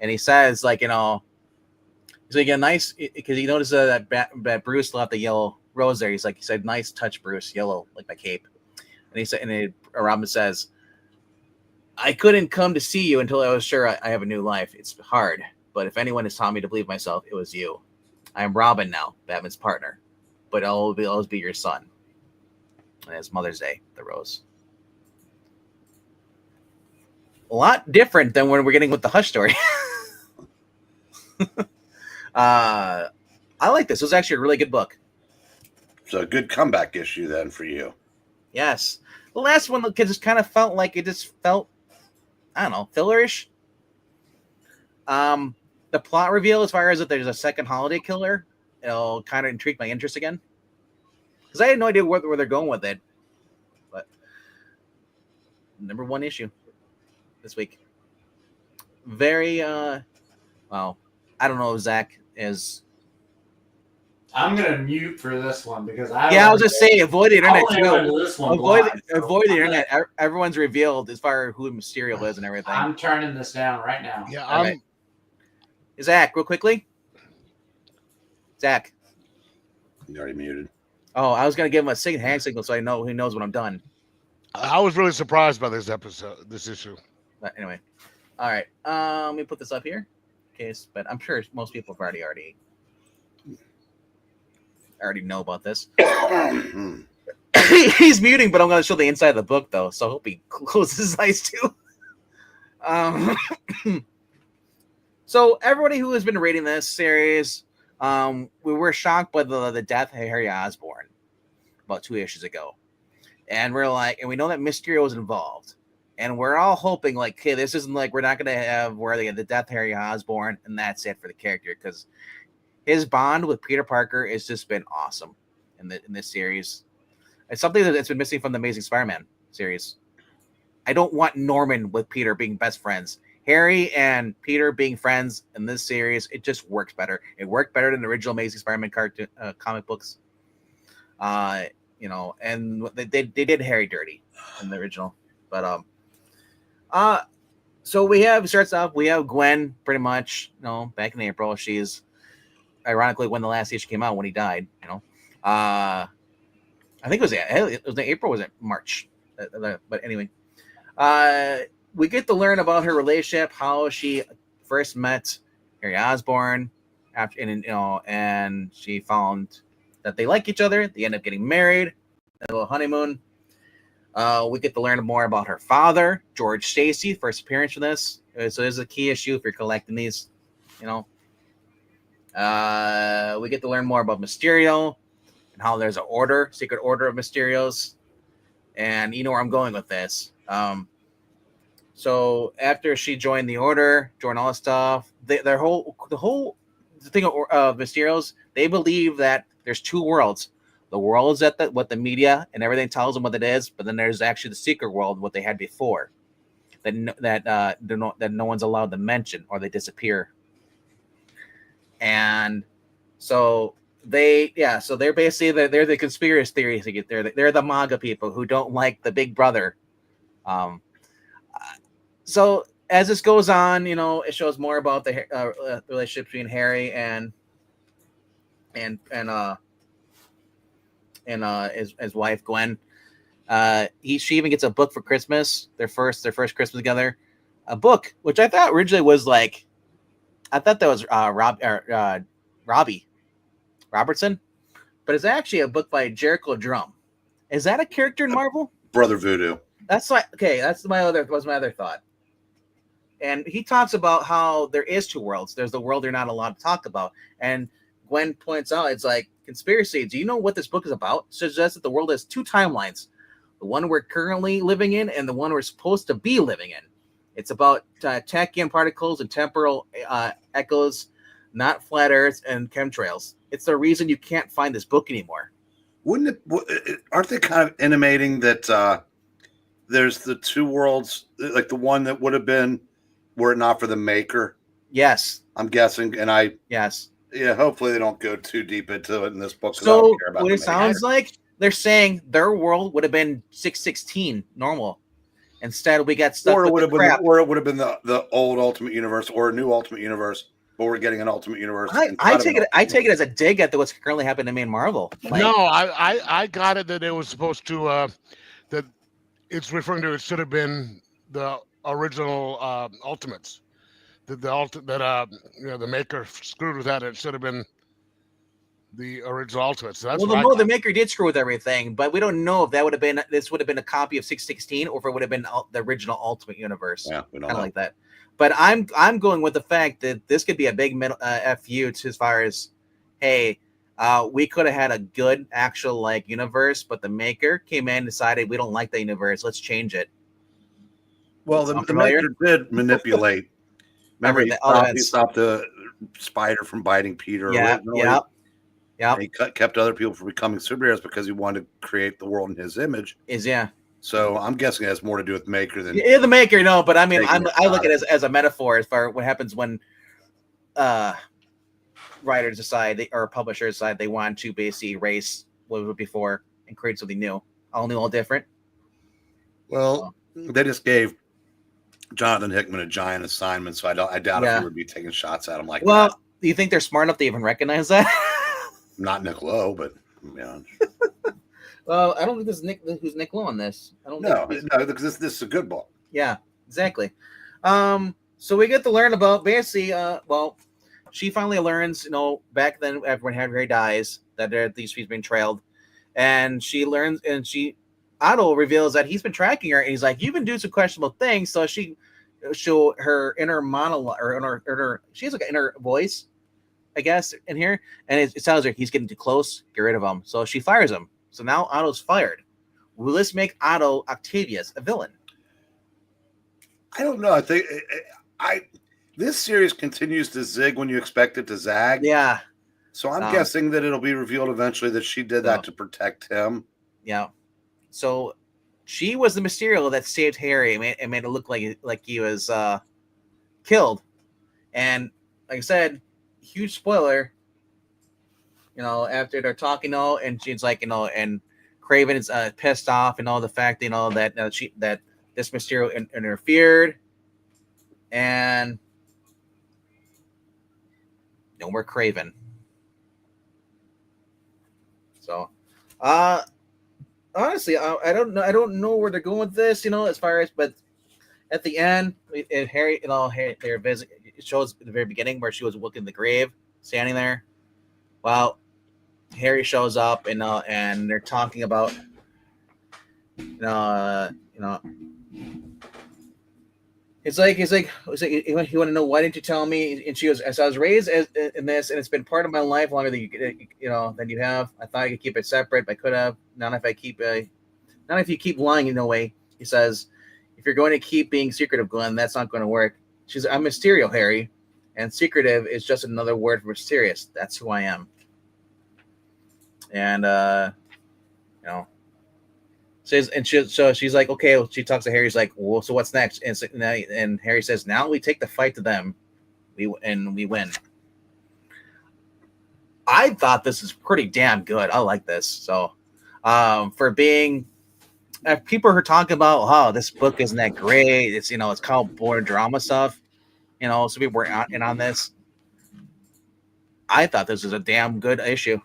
and he says like he's like a nice because he noticed that Bruce left the yellow rose there. He said nice touch, Bruce, yellow like my cape. And he said, Robin says, I couldn't come to see you until I was sure I have a new life. It's hard, but if anyone has taught me to believe myself, it was you. I am Robin now, Batman's partner, but I'll always be your son. And it's Mother's Day, the rose. A lot different than when we're getting with the Hush story. I like this. It was actually a really good book. So a good comeback issue then for you. Yes. The last one just kind of felt like I don't know, fillerish. The plot reveal as far as if there's a second holiday killer, it'll kind of intrigue my interest again. Because I had no idea where they're going with it. But number 1 issue this week. Very well, I don't know if Zach is. I'm gonna mute for this one because I was just saying avoid the internet too. Avoid the internet. Okay. Everyone's revealed as far as who Mysterio is and everything. I'm turning this down right now. Yeah, right. Zach, real quickly. Zach. You already muted. Oh, I was gonna give him a hand signal so I know he knows when I'm done. I was really surprised by this issue. But anyway, all right. Let me put this up here, in case. But I'm sure most people have already know about this. He's muting, but I'm going to show the inside of the book, though, so I hope he closes his eyes, too. So everybody who has been reading this series, we were shocked by the death of Harry Osborn about 2 issues ago. and we're like, and we know that Mysterio is involved, and we're all hoping like, okay, this isn't like we're not gonna have where they get the death Harry Osborn, and that's it for the character because his bond with Peter Parker has just been awesome in this series. It's something that's been missing from the Amazing Spider-Man series. I don't want Norman with Peter being best friends. Harry and Peter being friends in this series, it just works better. It worked better than the original Amazing Spider-Man cartoon comic books. And they did Harry dirty in the original. But so we have Gwen pretty much, back in April. She's ironically when the last issue came out when he died, I think it was in April, was it March? But anyway, we get to learn about her relationship, how she first met Harry Osborn, and she found that they like each other. They end up getting married, a little honeymoon. We get to learn more about her father, George Stacy, first appearance for this. So this is a key issue if you're collecting these, We get to learn more about Mysterio and how there's a secret order of Mysterios. And you know where I'm going with this. So after she joined the order, joined all this stuff, the whole thing of Mysterios, they believe that there's two worlds. The world is what the media and everything tells them what it is, but then there's actually the secret world, what they had before, that no one's allowed to mention, or they disappear. And so they're basically they're the conspiracy theories. They're the MAGA people who don't like the Big Brother. So as this goes on, it shows more about the relationship between Harry and his wife Gwen. She even gets a book for Christmas. Their first Christmas together, a book which I thought originally was like, I thought that was Robbie Robertson, but it's actually a book by Jericho Drum. Is that a character in Marvel? Brother Voodoo. That's my other thought. And he talks about how there is two worlds. There's the world they're not allowed to talk about. And Gwen points out, it's like, conspiracy. Do you know what this book is about? It suggests that the world has two timelines. The one we're currently living in and the one we're supposed to be living in. It's about tachyon particles and temporal echoes, not flat earths and chemtrails. It's the reason you can't find this book anymore. Aren't they kind of intimating that there's the two worlds, like the one that would have been were it not for the Maker? Yes. I'm guessing. Yes. Yeah, hopefully they don't go too deep into it in this book. So what it sounds like, they're saying their world would have been 616 normal. Instead, we got stuck with the crap. Or it would have been the old Ultimate Universe or a new Ultimate Universe, but we're getting an Ultimate Universe. I take it as a dig at what's currently happening to me in Marvel. No, I got it that it was supposed to that it's referring to, it should have been the original Ultimates. The Maker screwed with that. It should have been the original Ultimates. So the Maker did screw with everything, but we don't know if this would have been a copy of 616 or if it would have been the original Ultimate Universe. Yeah, we don't kind of know. like that. But I'm going with the fact that this could be a big FU as far as, hey, we could have had a good actual universe, but the Maker came in and decided we don't like the universe. Let's change it. Well, the Maker did manipulate. Remember, he stopped the spider from biting Peter. Yeah. He kept other people from becoming superheroes because he wanted to create the world in his image. So I'm guessing it has more to do with Maker than the Maker. No, but I mean, I look at it as a metaphor as far as what happens when writers decide or publishers decide they want to basically erase what was before and create something new, all different. Well, they just gave Jonathan Hickman a giant assignment, so I doubt if he would be taking shots at him like that. Well, do you think they're smart enough to even recognize that? Not Nick Lowe, but yeah. Well, I don't think this is who's Nick Lowe on this. I don't know. No, because this is a good book. Yeah, exactly. So we get to learn about basically, she finally learns, back then when Harry dies, that these she's been trailed, and she learns, and Otto reveals that he's been tracking her, and he's like, "You've been doing some questionable things." So she'll her inner monologue or she has like an inner voice, I guess, in here, and it tells her he's getting too close, get rid of him. So she fires him. So now Otto's fired. will this make Otto Octavius a villain? I don't know. I think this series continues to zig when you expect it to zag. Yeah. So I'm guessing that it'll be revealed eventually that she did that to protect him. Yeah. So she was the Mysterio that saved Harry and made it look like he was killed. And like I said, huge spoiler. After they're talking, and she's like, and Craven is pissed off, and all the fact, that this Mysterio interfered, and no more Craven. So, honestly, I don't know. I don't know where they're going with this. As far as, but at the end, Harry, they're visiting. It shows at the very beginning where she was looking in the grave, standing there. Well, Harry shows up, and they're talking about, It's like you want to know, why didn't you tell me? And she goes, as I was raised in this, and it's been part of my life longer than than you have. I thought I could keep it separate, but I could have. Not if you keep lying in a way. He says, if you're going to keep being secretive, Glenn, that's not going to work. She's like, I'm Mysterio, Harry, and secretive is just another word for mysterious. That's who I am. And so she's like, okay. Well, she talks to Harry. She's like, well, so what's next? And Harry says, now we take the fight to them, we win. I thought this is pretty damn good. I like this. So, for being, people are talking about, oh, this book isn't that great. It's it's called board drama stuff. So people were in on this. I thought this was a damn good issue.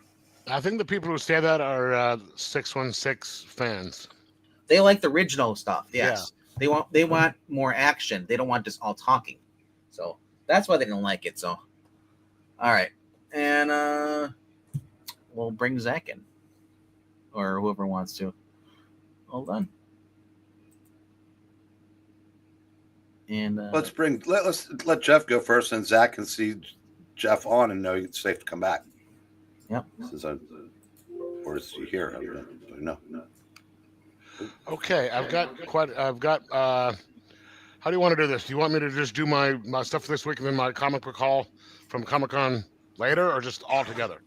I think the people who say that are 616 fans. They like the original stuff. Yes, yeah. They want more action. They don't want just all talking. So that's why they don't like it. So, all right, and we'll bring Zach in, or whoever wants to. Hold on. And let's let Jeff go first, and Zach can see Jeff on and know it's safe to come back. Yep. Or is he here? No. Okay, I've got. How do you want to do this? Do you want me to just do my stuff this week and then my comic book haul from Comic-Con later, or just all together?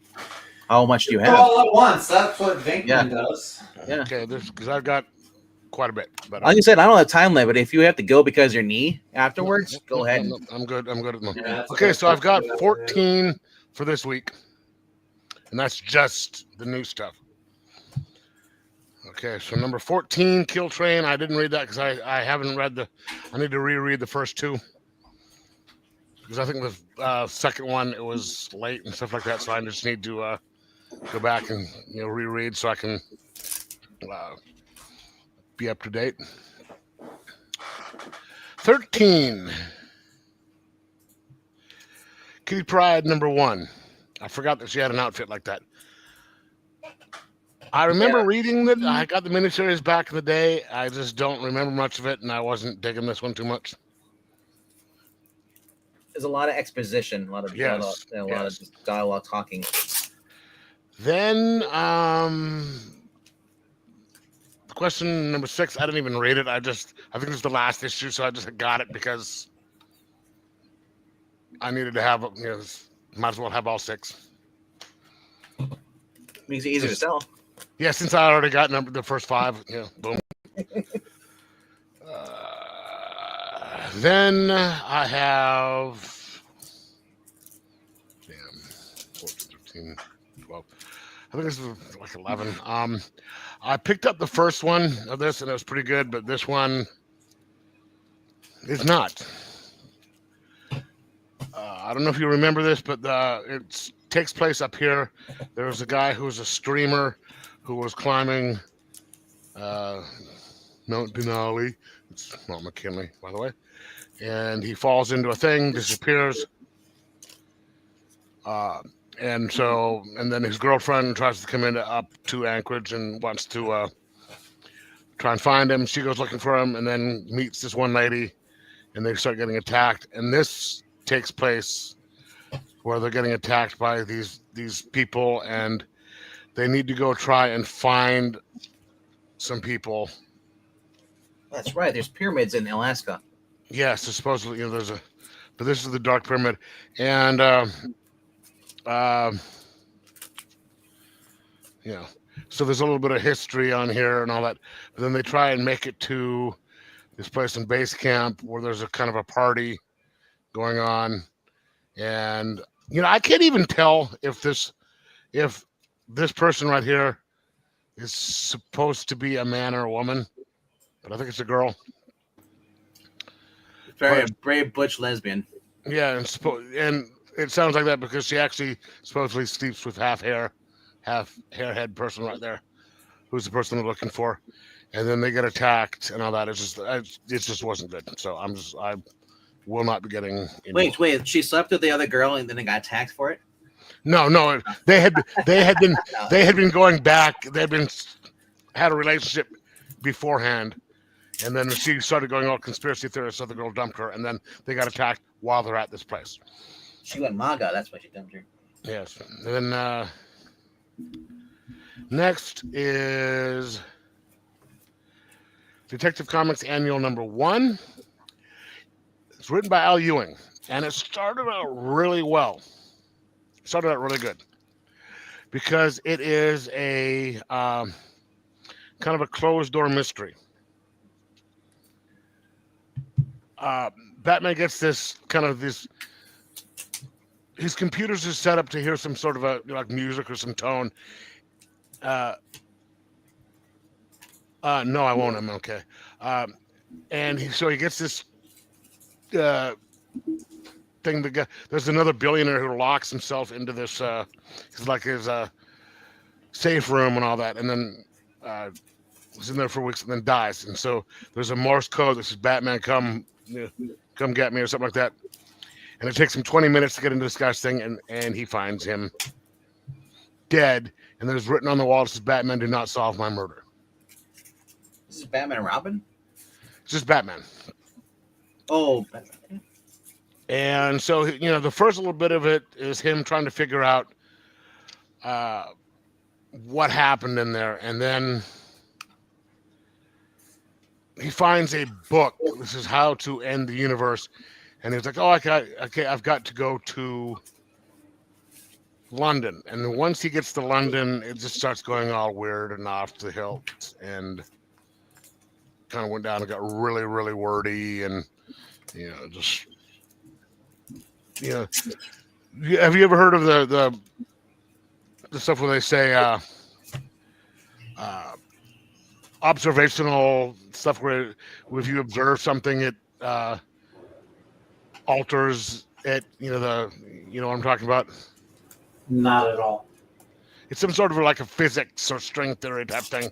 How much do you have? All at once. That's what Vinkman does. Yeah. Okay, because I've got quite a bit. But like I said, I don't have time limit. If you have to go because your knee afterwards, go ahead. I'm good. I'm good at them. Yeah, okay, so I've got 14 for this week. And that's just the new stuff. Okay, so number 14, Kill Train. I didn't read that because I haven't read I need to reread the first two. Because I think the second one, it was late and stuff like that. So I just need to go back and reread so I can be up to date. 13, Kitty Pryde number 1. I forgot that she had an outfit like that. I remember reading that. I got the miniseries back in the day. I just don't remember much of it, and I wasn't digging this one too much. There's a lot of exposition, a lot of dialogue talking. Then question number 6. I didn't even read it. I think it was the last issue, so I just got it because I needed to have might as well have all 6. Makes it easier to sell. Yeah, since I already got the first 5. Yeah, boom. Then I have 14, 13, 12. I think this is like 11. I picked up the first one of this, and it was pretty good, but this one is not. I don't know if you remember this, but it takes place up here. There was a guy who was a streamer who was climbing Mount Denali. It's Mount McKinley, by the way. And he falls into a thing, disappears. And then his girlfriend tries to come up to Anchorage and wants to try and find him. She goes looking for him and then meets this one lady, and they start getting attacked. And this takes place where they're getting attacked by these people, and they need to go try and find some people. That's right. There's pyramids in Alaska. Yes, so supposedly, there's a, but this is the Dark Pyramid, and um, you know, so there's a little bit of history on here and all that. But then they try and make it to this place in base camp where there's a kind of a party going on, and I can't even tell if this person right here is supposed to be a man or a woman, but I think it's a girl. Very, But very butch lesbian. yeah, and it sounds like that because she actually supposedly sleeps with half hairhead person right there, who's the person they're looking for, and then they get attacked and all that. It just wasn't good. So I will not be getting into Wait. She slept with the other girl and then they got attacked for it. No, they had been going back. Had a relationship beforehand, and then she started going all conspiracy theorists. So the girl dumped her, and then they got attacked while they're at this place. She went MAGA. That's why she dumped her. Yes. And then next is Detective Comics Annual #1. It's written by Al Ewing, and it started out really well. Started out really good because it is a kind of a closed door mystery. Batman gets this. His computers is set up to hear some sort of a like music or some tone. No, I won't. I'm okay. And so he gets this thing. There's another billionaire who locks himself into this. His safe room and all that, and then was in there for weeks and then dies. And so there's a Morse code that says "Batman, come get me" or something like that. And it takes him 20 minutes to get into this guy's thing, and he finds him dead. And there's written on the wall, it says, "Batman, do not solve my murder." This is Batman and Robin? It's just Batman. Oh. And so, the first little bit of it is him trying to figure out what happened in there. And then he finds a book. This is How to End the Universe. And he's like, I've got to go to London. And once he gets to London, it just starts going all weird and off the hilt, and kind of went down and got really, really wordy, and just have you ever heard of the stuff where they say observational stuff where if you observe something, it alters it? You know what I'm talking about? Not at all. It's some sort of like a physics or string theory type thing.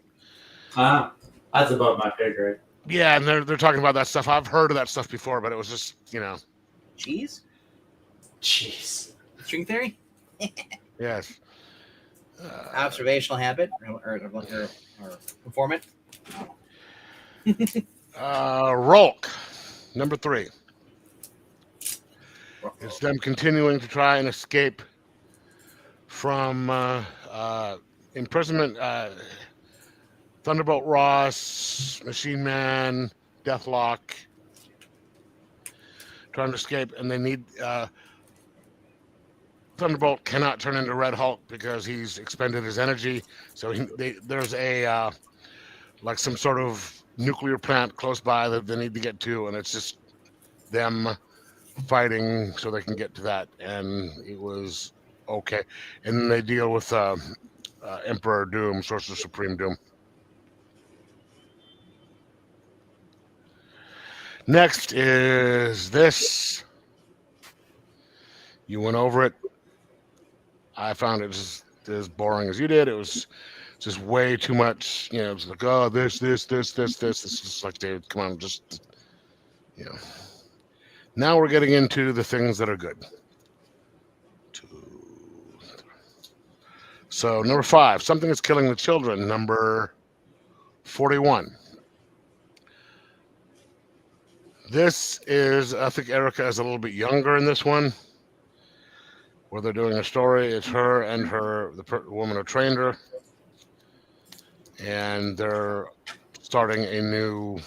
That's above my pay grade. Yeah, and they're talking about that stuff. I've heard of that stuff before, but it was just Cheese? Jeez. String theory? Yes. Observational habit or informant? Rolk, #3. It's them continuing to try and escape from imprisonment. Thunderbolt Ross, Machine Man, Deathlock, trying to escape, and they need Thunderbolt cannot turn into Red Hulk because he's expended his energy. So there's a like some sort of nuclear plant close by that they need to get to, and it's just them fighting so they can get to that. And it was okay. And then they deal with Emperor Doom, Sorcerer Supreme Doom. Next is this. You went over it. I found it just as boring as you did. It was just way too much. It was like, oh, this. It's just like, David, come on, just. Now we're getting into the things that are good. 2, 3. So #5, Something is Killing the Children, #41. This is, I think Erica is a little bit younger in this one, where they're doing a story. It's her and the woman who trained her. and they're starting a new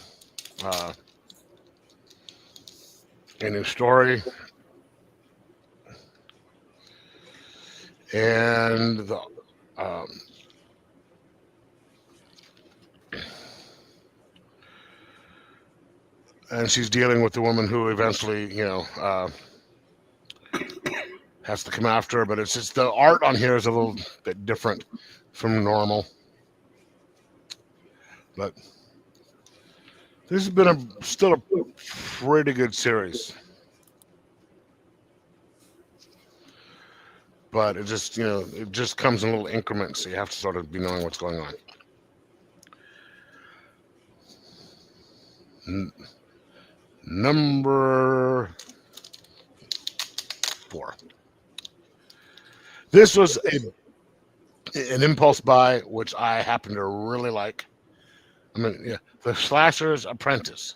story, and the and she's dealing with the woman who eventually, has to come after her. But it's just the art on here is a little bit different from normal. But this has been still a pretty good series. But it just comes in little increments, so you have to sort of be knowing what's going on. Number 4. This was an impulse buy, which I happen to really like. I mean, yeah, The Slasher's Apprentice.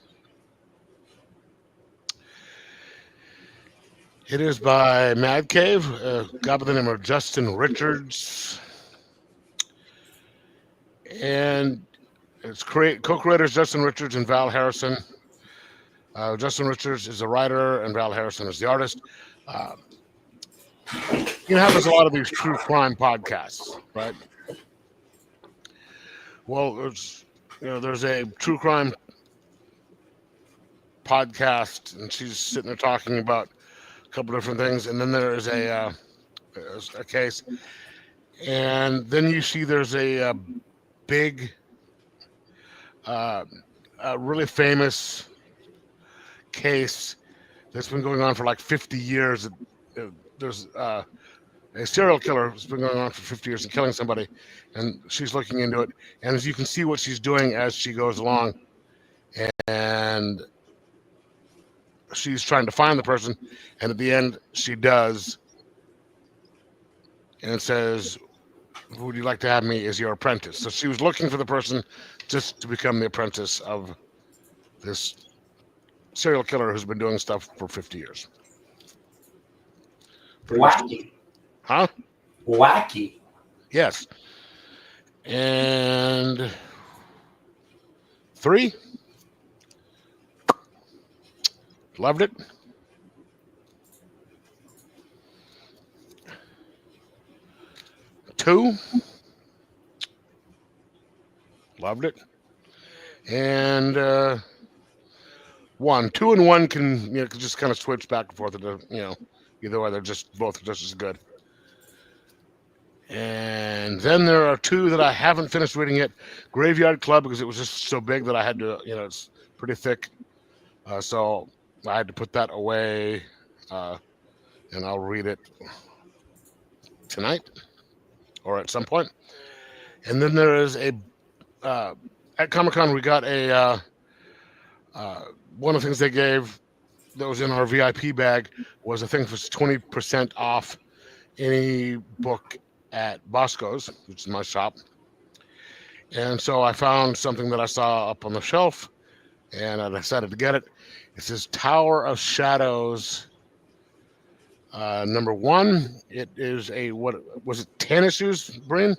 It is by Mad Cave, a guy by the name of Justin Richards. And it's co-creators Justin Richards and Val Harrison. Justin Richards is the writer and Val Harrison is the artist. There's a lot of these true crime podcasts, right? Well, there's a true crime podcast, and she's sitting there talking about a couple different things, and then there is a case, and then you see there's a big, really famous case that's been going on for like 50 years. There's a serial killer who's been going on for 50 years and killing somebody, and she's looking into it. And as you can see what she's doing as she goes along, and she's trying to find the person, and at the end she does, and it says, "Would you like to have me as your apprentice?" So she was looking for the person just to become the apprentice of this serial killer who's been doing stuff for 50 years. Wacky. Huh? Wacky. Yes. And 3. Loved it. 2. Loved it. And 1. 2 and 1 can just kind of switch back and forth. Either way, they're both just as good. And then there are 2 that I haven't finished reading yet. Graveyard Club, because it was just so big that I had to, it's pretty thick. So I had to put that away, and I'll read it tonight or at some point. And then there is at Comic-Con, we got one of the things they gave that was in our VIP bag was a thing for 20% off any book at Bosco's, which is my shop. And so I found something that I saw up on the shelf, and I decided to get it. It says Tower of Shadows, number 1. It is what was it, 10 issues, Bryn?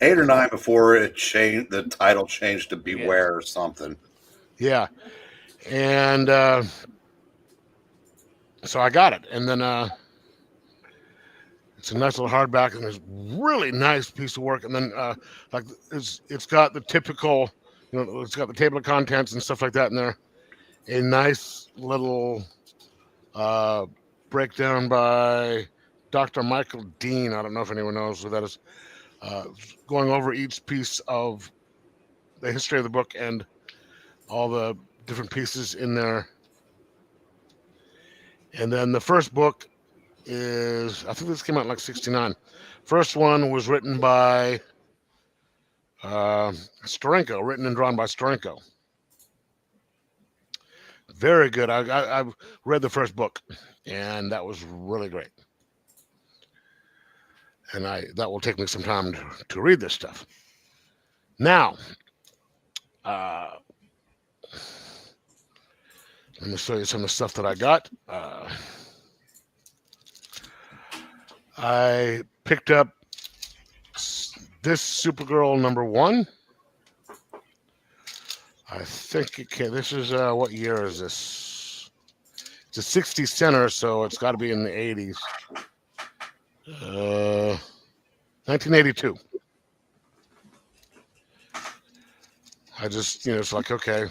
8 or 9 before it changed. The title changed to Beware or something. Yeah. And so I got it. And then it's a nice little hardback, and it's really nice piece of work. And then it's got the typical, it's got the table of contents and stuff like that in there. A nice little breakdown by Dr. Michael Dean. I don't know if anyone knows who that is. Going over each piece of the history of the book and all the different pieces in there. And then the first book is, I think this came out in like 1969. First one was written by Steranko, written and drawn by Steranko. Very good. I've read the first book, and that was really great. And that will take me some time to read this stuff. Now, let me show you some of the stuff that I got. I picked up this Supergirl #1. I think it can. This is what year is this? It's a 60 center, so it's got to be in the 80s. 1982. I just, it's like, okay,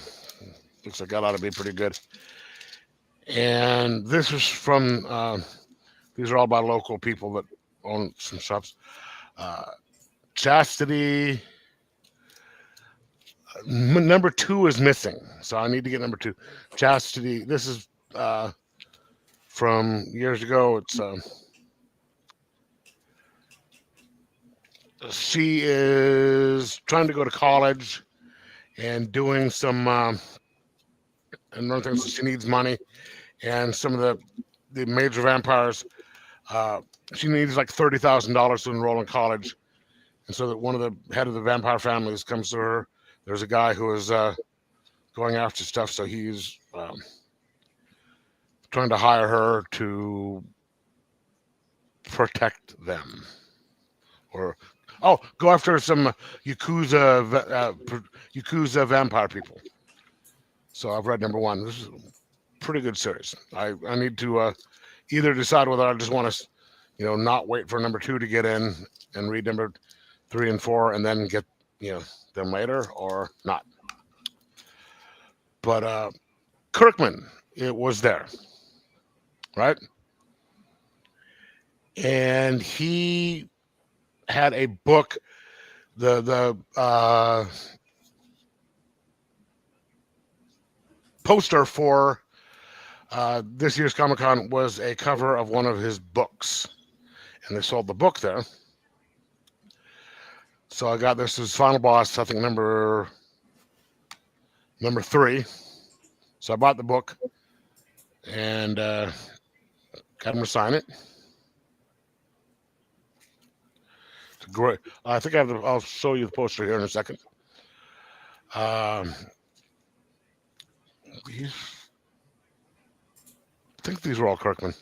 looks like that ought to be pretty good. And this is from, these are all by local people that own some shops. Chastity. #2 is missing, so I need to get #2. Chastity. This is from years ago. It's she is trying to go to college and doing some and one thing is she needs money, and some of the major vampires. She needs like $30,000 to enroll in college, and so that one of the head of the vampire families comes to her. There's a guy who is going after stuff, so he's trying to hire her to protect them, or go after some Yakuza vampire people. So I've read #1. This is a pretty good series. I need to either decide whether I just want to, not wait for #2 to get in and read #3 and 4 and then get, them later, or not. But Kirkman, it was there, right? And he had a book. The poster for this year's Comic-Con was a cover of one of his books, and they sold the book there. So I got this as Final Boss, I think number 3. So I bought the book and got him to sign it. It's great. I think I'll show you the poster here in a second. I think these are all Kirkman,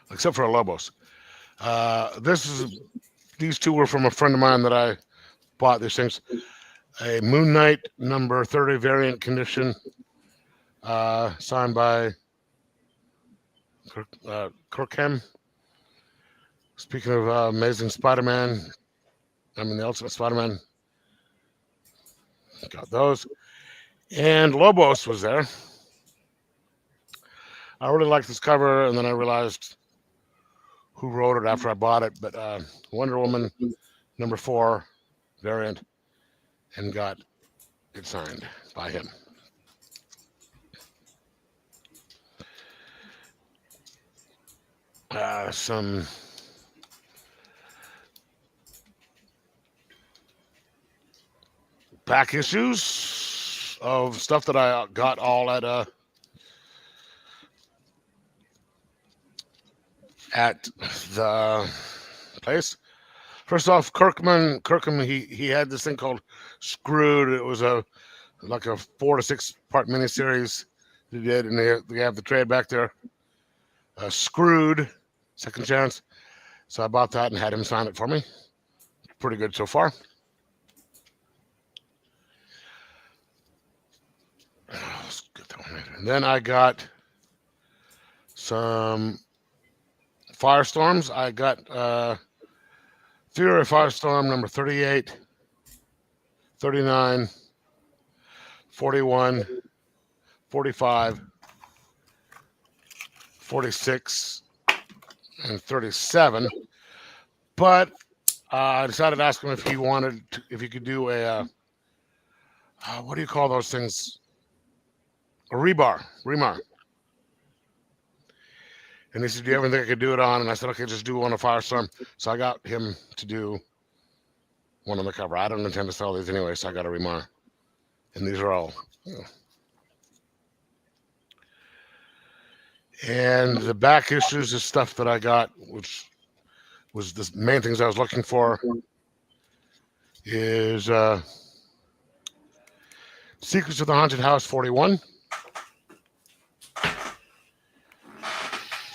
except for Lobos. These two were from a friend of mine that I bought these things. A Moon Knight number 30 variant condition, signed by Kirkham. Speaking of Amazing Spider-Man, the Ultimate Spider-Man, got those. And Lobos was there. I really liked this cover, and then I realized who wrote it after I bought it. But Wonder Woman #4 variant, and got it signed by him. Some back issues of stuff that I got all at the place. First off, Kirkham, he had this thing called Screwed. It was like a 4 to 6 part miniseries they did, and they have the trade back there. Screwed, Second Chance. So I bought that and had him sign it for me. Pretty good so far. Let's get that one later. And then I got some Firestorms. I got Theory of Firestorm number 38, 39, 41, 45, 46, and 37. But I decided to ask him if he could do a what do you call those things? A remar. And he said, "Do you ever think I could do it on?" And I said, "Okay, just do one of Firestorm." So I got him to do one on the cover. I don't intend to sell these anyway, so I got a remar. And these are all. And the back issues is stuff that I got, which was the main things I was looking for, is Secrets of the Haunted House 41.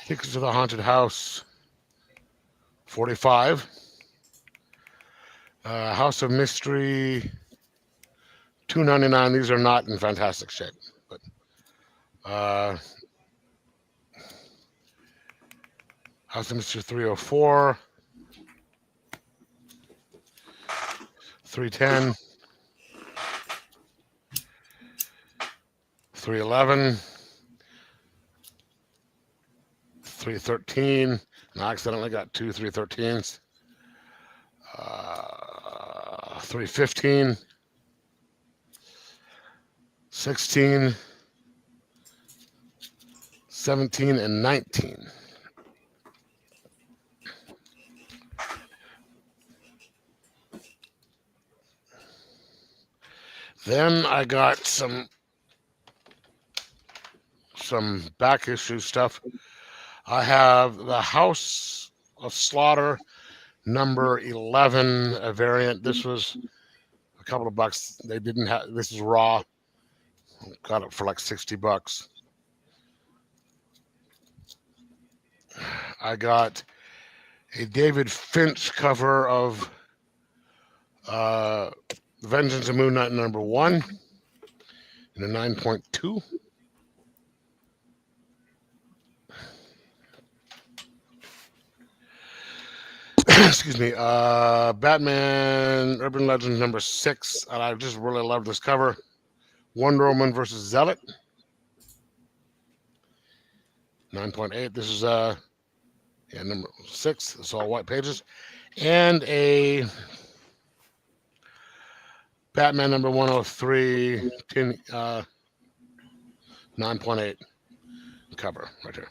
Secrets of the Haunted House 45. House of Mystery, $2.99. These are not in fantastic shape, but House of Mystery 304, 310, 311, 313. And I accidentally got two 313s. 315, 16, 17, and 19. Then I got some back issue stuff. I have the House of Slaughter number 11, a variant. This was a couple of bucks. They didn't have, this is raw. Got it for like $60. I got a David Finch cover of Vengeance of Moon Knight number 1 in a 9.2. Excuse me. Batman Urban Legends number 6. And I just really love this cover. Wonder Woman versus Zealot. 9.8. This is number 6. It's all white pages. And a Batman number 103, 9.8 cover right here.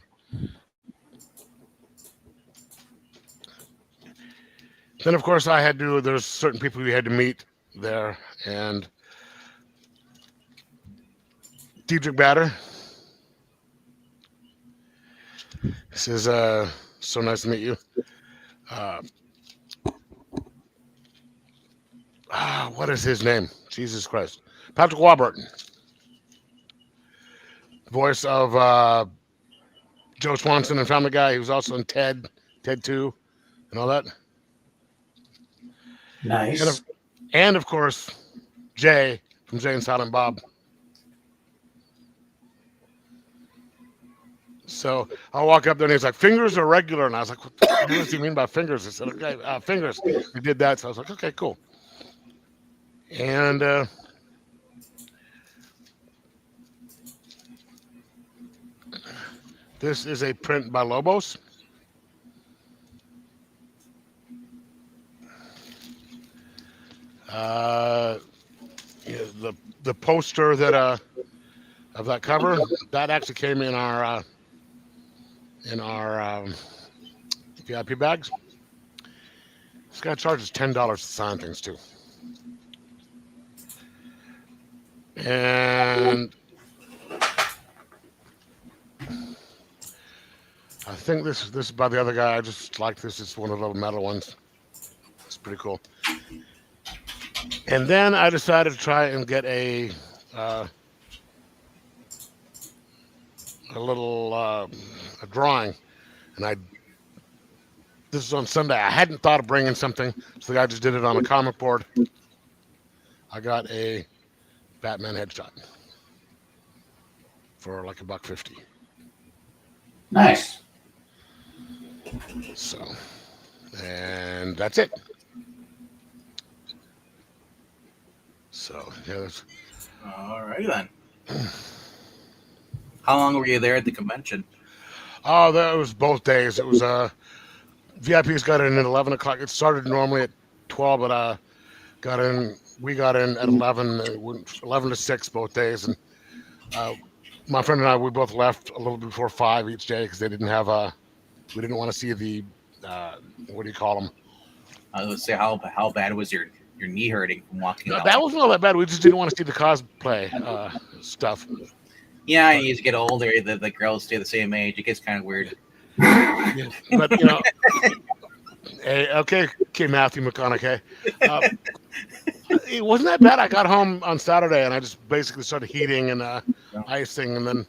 Then, of course, there's certain people we had to meet there. And Diedrich Bader. He says, so nice to meet you. What is his name? Jesus Christ. Patrick Warburton. Voice of Joe Swanson and Family Guy. He was also in Ted 2, and all that. Nice. And of course, Jay from Jay and Silent Bob. So I'll walk up there and he's like, fingers are regular. And I was like, what does he mean by fingers? He said, okay, fingers. We did that. So I was like, okay, cool. And this is a print by Lobos. The poster that of that cover that actually came in our VIP bags. This guy charges $10 to sign things too. And I think this is by the other guy. I just like this. It's one of the little metal ones. It's pretty cool. And then I decided to try and get a little a drawing. And this is on Sunday. I hadn't thought of bringing something, so the guy just did it on a comic board. I got a Batman headshot for like $1.50. Nice. So, and that's it. So, yeah, that's... All right, then. How long were you there at the convention? Oh, that was both days. It was VIPs got in at 11 o'clock. It started normally at 12, but we got in at 11. It went 11 to 6 both days, and my friend and I, we both left a little before 5 each day because they didn't have we didn't want to see the what do you call them? Let's say how bad was your knee hurting from walking? No, that wasn't all that bad. We just didn't want to see the cosplay stuff. Yeah, and as you get older, the girls stay the same age. It gets kind of weird. Yeah, but hey, okay, Matthew McConaughey. It wasn't that bad. I got home on Saturday and I just basically started heating and icing, and then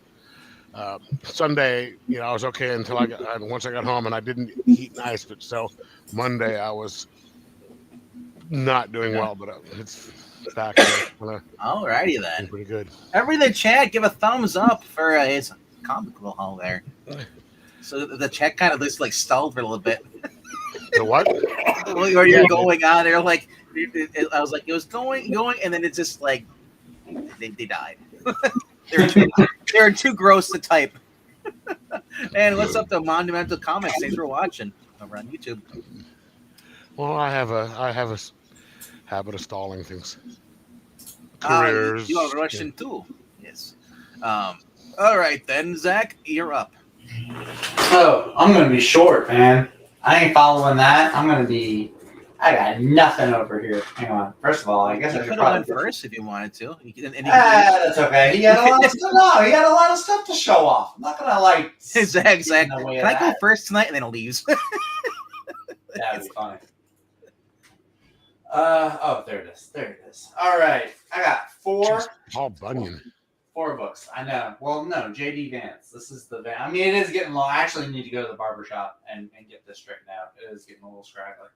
Sunday, I was okay until once I got home, and I didn't heat and ice. But so Monday I was not doing Yeah. well, but it's back there. Alrighty then. Pretty good. Everybody in the chat, give a thumbs up for his comical haul there. So the chat kind of just like stalled for a little bit. The what? Where you're going on, they're like, I was like, it was going, and then it's just like they died. They're too gross to type. And what's up to Monumental Comics? Thanks for watching over on YouTube. Well, I have a habit of stalling things. Careers. You are Russian too. Yes. All right then, Zach, you're up. So I'm gonna be short, man. I ain't following that. I got nothing over here. Hang on. First of all, I guess You I could should have probably went first if you wanted to. that's okay. He had a lot of stuff. No, he had a lot of stuff to show off. I'm not gonna like. Zach, get in the way can of I go that. first tonight? And then it leaves. That'd be funny. There it is. There it is. All right, I got Paul Bunyan. 4 books. I know. Well, no, JD Vance. This is the Van. I mean, it is getting long. I actually need to go to the barbershop and get this straightened out. It is getting a little scraggly.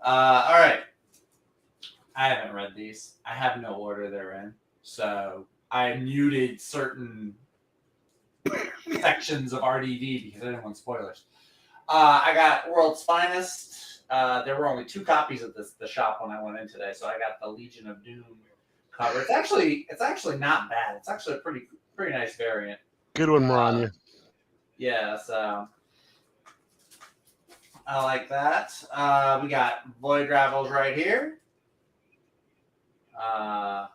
All right. I haven't read these. I have no order they're in. So I muted certain sections of RDD because I didn't want spoilers. I got World's Finest. There were only 2 copies of the shop when I went in today, so I got the Legion of Doom cover. It's actually not bad. It's actually a pretty nice variant. Good one, Maranya. Yeah, so I like that. We got Void Ravels right here. Haven't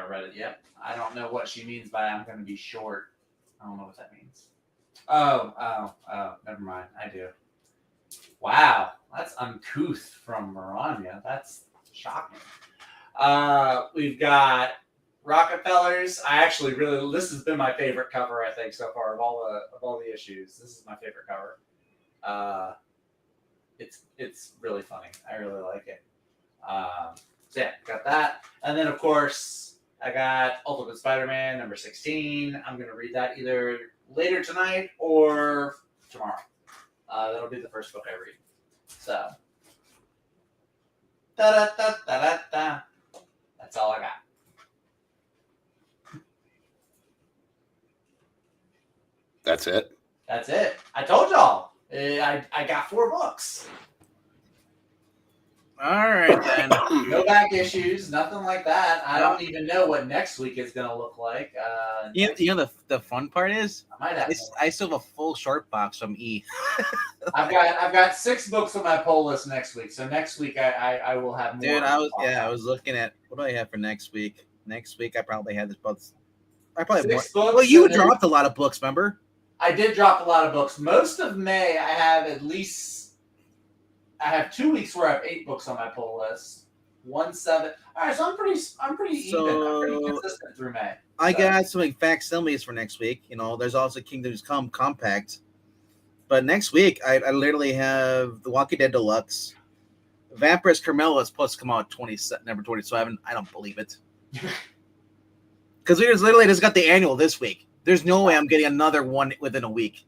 read it yet. I don't know what she means by I'm going to be short. I don't know what that means. Oh, never mind. I do. Wow, that's uncouth from Maranya. That's shocking. We've got Rockefellers. This has been my favorite cover, I think, so far of all the issues. This is my favorite cover. It's really funny. I really like it. So yeah, got that. And then of course I got Ultimate Spider-Man number 16. I'm gonna read that either later tonight or tomorrow. That'll be the first book I read. So da-da-da-da-da-da. That's all I got. That's it. That's it. I told y'all. I got 4 books. All right then. No back issues, nothing like that. I don't even know what next week is going to look like. You know the fun part is I might have I still have a full short box from E. I've got 6 books on my poll list next week. So next week I will have more. Dude, I was looking at what do I have for next week. Next week I probably had this book. I probably have 6 more. books. Well, you dropped a lot of books, remember? I did drop a lot of books. Most of May I have 2 weeks where I have 8 books on my poll list. 1 7. All right, so I'm pretty even. I'm pretty consistent through May. I got some facsimiles for next week. You know, there's also Kingdoms Come Compact. But next week, I literally have The Walking Dead Deluxe. Vampires Carmela is supposed to come out number 27. I don't believe it. Because we just got the annual this week. There's no way I'm getting another one within a week.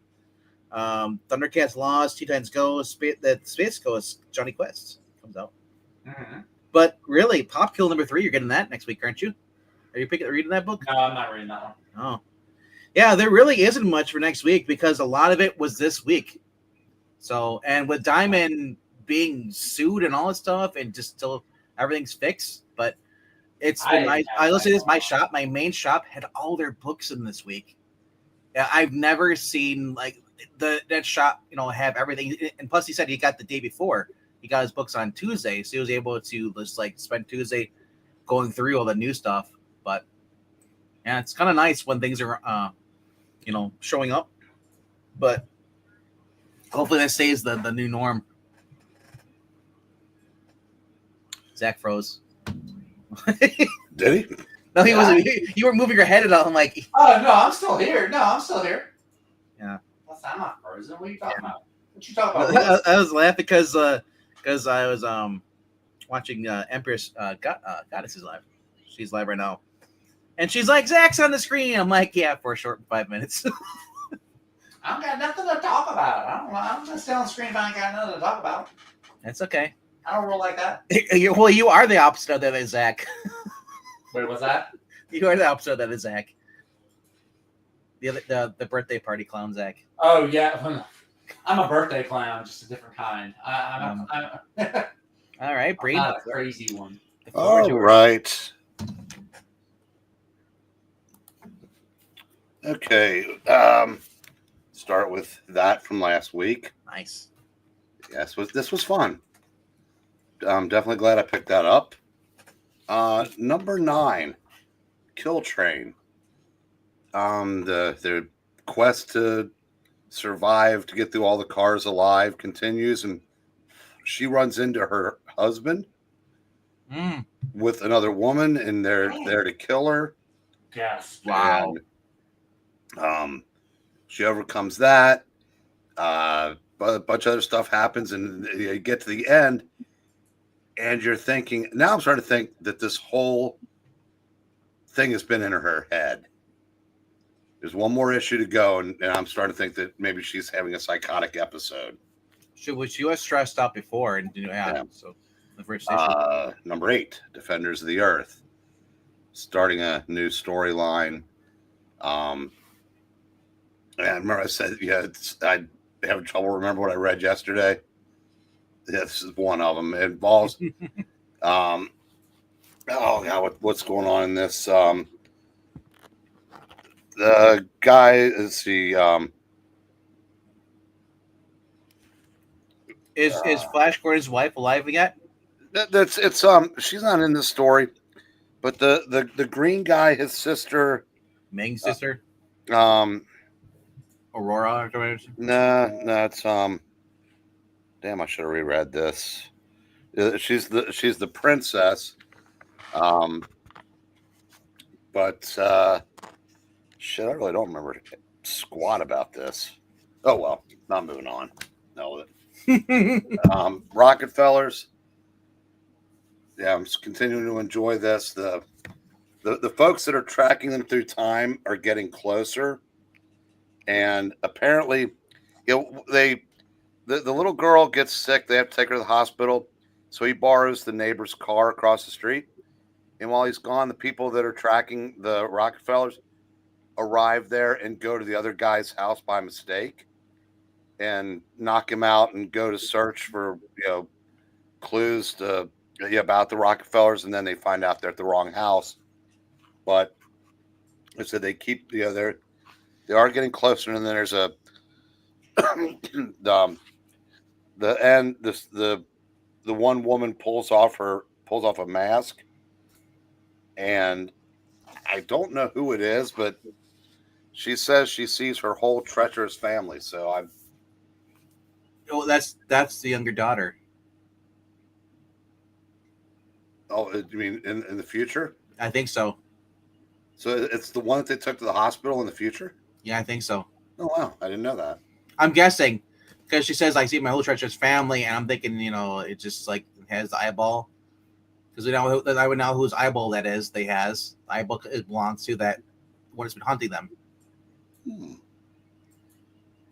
Thundercats Lost, Titans Go, the Space Ghost, Johnny Quest comes out. Mm-hmm. But really, Pop Kill number 3, you're getting that next week, aren't you? Are you reading that book? No, I'm not reading that one. Oh. Yeah, there really isn't much for next week because a lot of it was this week. So, and with Diamond being sued and all that stuff and just still everything's fixed, but it's been nice. I listen to this, my main shop had all their books in this week. Yeah, I've never seen like that shop, have everything. And plus he said he got the day before. He got his books on Tuesday, so he was able to just like spend Tuesday going through all the new stuff. But yeah, it's kind of nice when things are showing up. But hopefully that stays the new norm. Zach froze. Did he? No, he wasn't. You were moving your head at all. I'm like, oh no, I'm still here. Yeah. I'm not frozen. What are you talking about? What you talking about? I was laughing because I was watching Empress Goddesses live. She's live right now, and she's like, Zach's on the screen. I'm like, yeah, for a short 5 minutes. I don't got nothing to talk about. I'm gonna stay on the screen if I ain't got nothing to talk about. That's okay. I don't roll like that. Well, you are the opposite of that is Zach. Wait, what's that? You are the opposite of that is Zach. The birthday party clown Zach. Oh yeah, I'm a birthday clown, just a different kind. I'm All right, Bree. not a crazy one. The floor is All yours. right. Okay. Start with that from last week. Nice. Yes, this was fun. I'm definitely glad I picked that up. Number 9, Kill Train. The quest to survive to get through all the cars alive continues, and she runs into her husband with another woman, and they're there to kill her. Yes. Wow. And, she overcomes that. But a bunch of other stuff happens, and you get to the end, and you're thinking. Now I'm starting to think that this whole thing has been in her head. There's one more issue to go, and I'm starting to think that maybe she's having a psychotic episode. She was stressed out before, and Yeah. So the first issue. Number 8, Defenders of the Earth, starting a new storyline. And I remember I said, I have trouble remember what I read yesterday. Yeah, this is one of them. It involves, oh God, what's going on in this? The guy is Is Flash Gordon's wife alive yet? she's not in this story, but the green guy, his sister, Ming's sister, Aurora. or whatever. No, it's damn, I should have reread this. She's the princess, but shit, I really don't remember squat about this. Oh well, not moving on. No, Rockefellers. Yeah, I'm just continuing to enjoy this. The folks that are tracking them through time are getting closer, and apparently, the little girl gets sick. They have to take her to the hospital, so he borrows the neighbor's car across the street. And while he's gone, the people that are tracking the Rockefellers arrive there and go to the other guy's house by mistake and knock him out and go to search for clues to about the Rockefellers, and then they find out they're at the wrong house. But so they keep they are getting closer, and then there's a the end the one woman pulls off a mask, and I don't know who it is, but she says she sees her whole treacherous family. So that's the younger daughter. Oh, you mean in the future? I think so. So it's the one that they took to the hospital in the future? Yeah, I think so. Oh wow, I didn't know that. I'm guessing because she says I see my whole treacherous family, and I'm thinking it just like has the eyeball because I would know whose eyeball that is. The eyeball it belongs to that one has been hunting them.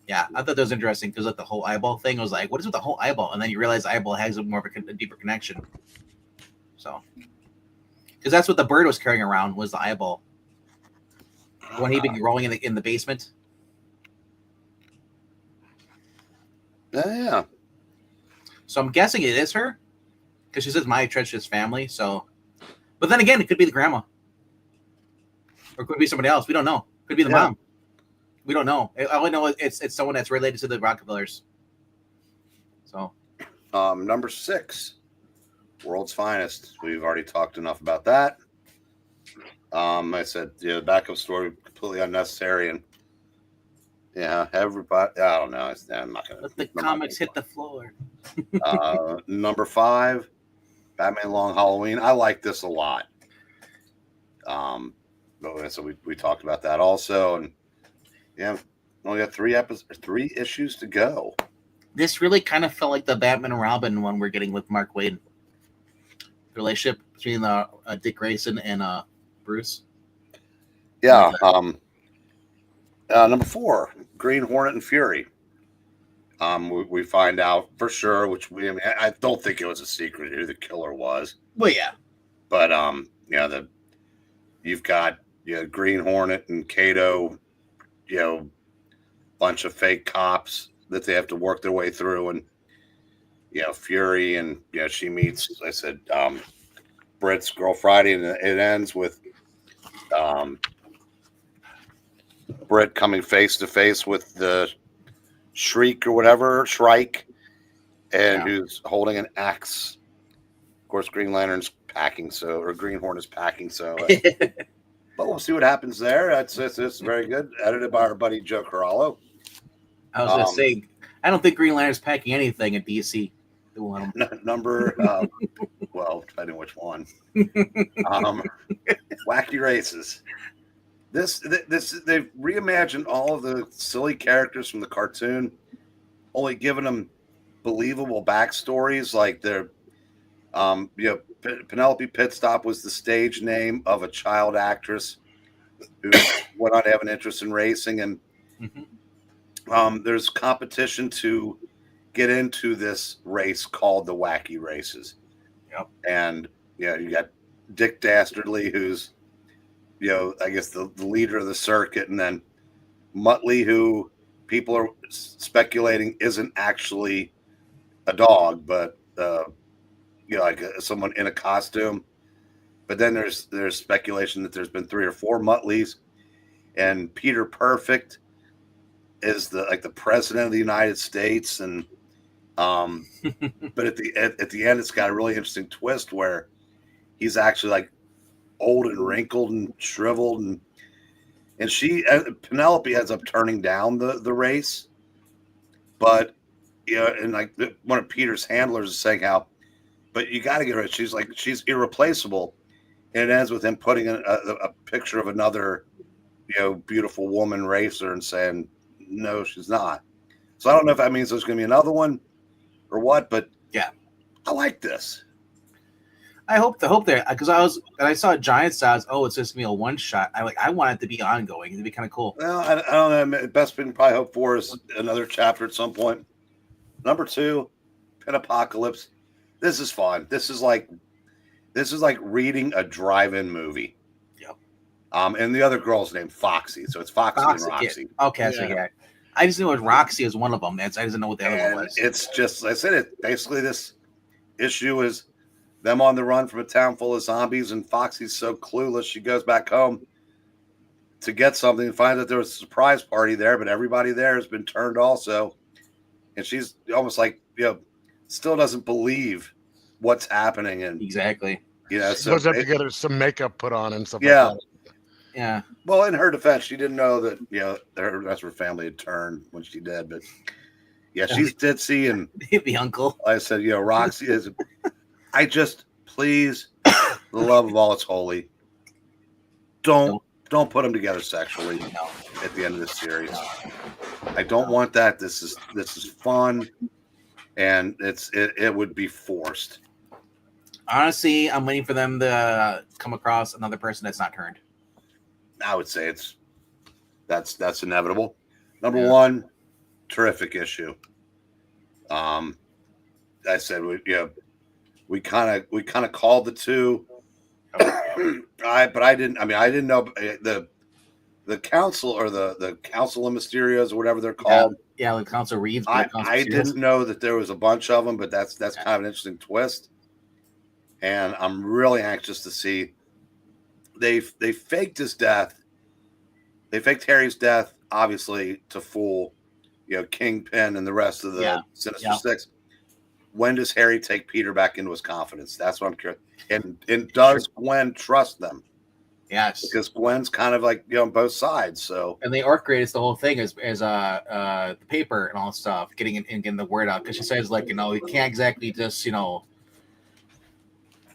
Yeah, I thought that was interesting because like the whole eyeball thing was like, what is with the whole eyeball? And then you realize the eyeball has more of a deeper connection. So, because that's what the bird was carrying around was the eyeball when he'd been growing in the basement. Yeah. So I'm guessing it is her because she says my treacherous family. So, but then again, it could be the grandma, or it could be somebody else. We don't know. Could be the mom. We don't know. I only know it's someone that's related to the Rockefellers. So, number 6, World's Finest. We've already talked enough about that. I said the backup story completely unnecessary, and everybody. I don't know. I'm not gonna let the comics hit the floor. Number 5, Batman Long Halloween. I like this a lot. So we talked about that also, and only got 3 issues to go. This really kind of felt like the Batman and Robin one we're getting with Mark Waid. The relationship between Dick Grayson and Bruce. Yeah. Number 4, Green Hornet and Fury. We find out for sure, I don't think it was a secret who the killer was. Well, yeah. But you've got Green Hornet and Kato, bunch of fake cops that they have to work their way through, and Fury, and she meets, as I said, Britt's Girl Friday, and it ends with Britt coming face to face with the Shrike, and who's holding an axe. Of course, Green Hornet is packing, but we'll see what happens there. It's very good. Edited by our buddy Joe Corallo. I was going to say, I don't think Green Lantern's packing anything at DC. Number, well, depending which one. Wacky Races. This they've reimagined all of the silly characters from the cartoon, only giving them believable backstories. Like Penelope Pitstop was the stage name of a child actress who went on to have an interest in racing, and there's competition to get into this race called the Wacky Races. Yep. And you got Dick Dastardly, who's I guess the leader of the circuit, and then Muttley, who people are speculating isn't actually a dog, but like someone in a costume. But then there's speculation that there's been 3 or 4 Muttleys, and Peter Perfect is the president of the United States, and but at the end it's got a really interesting twist where he's actually like old and wrinkled and shriveled, and Penelope ends up turning down the race, but and like one of Peter's handlers is saying but you got to get her. She's irreplaceable, and it ends with him putting a picture of another beautiful woman racer and saying no, she's not. So I don't know if that means there's going to be another one or what, but yeah, I like this. I hope there, because I saw Giant Size. Oh, it's just me a one shot. I want it to be ongoing. It'd be kind of cool. Well, I don't know. The best thing probably hope for is another chapter at some point. Number 2, Pin Apocalypse. This is fun. This is like reading a drive-in movie. Yep. And the other girl's named Foxy, so it's Foxy and Roxy. Okay, so yeah. I just knew it was Roxy as one of them. I didn't know what the other one was. It's just, I said it. Basically, this issue is them on the run from a town full of zombies, and Foxy's so clueless, she goes back home to get something and finds that there was a surprise party there, but everybody there has been turned also. And she's almost like, still doesn't believe what's happening. And exactly. So she goes up to get her some makeup put on and stuff like that. Yeah. Well, in her defense, she didn't know that, the rest of her family had turned when she did, but yeah, she's ditzy. And the uncle. I said, Roxy is, I just, please, the love of all that's holy, don't put them together sexually at the end of the series. I don't want that. This is fun, and it would be forced. Honestly, I'm waiting for them to come across another person that's not turned. I would say that's inevitable. Number 1, terrific issue. I said we kind of called the 2. But I didn't know the council or the council of Mysterios or whatever they're called. Yeah, the council reads. I didn't know that there was a bunch of them, but that's kind of an interesting twist. And I'm really anxious to see. They faked his death. They faked Harry's death, obviously, to fool, Kingpin and the rest of the Sinister Six. When does Harry take Peter back into his confidence? That's what I'm curious. And does Gwen trust them? Yes, because Gwen's kind of like on both sides. So and they orchestrated the whole thing as the paper and all that stuff, getting the word out, because she says we can't exactly just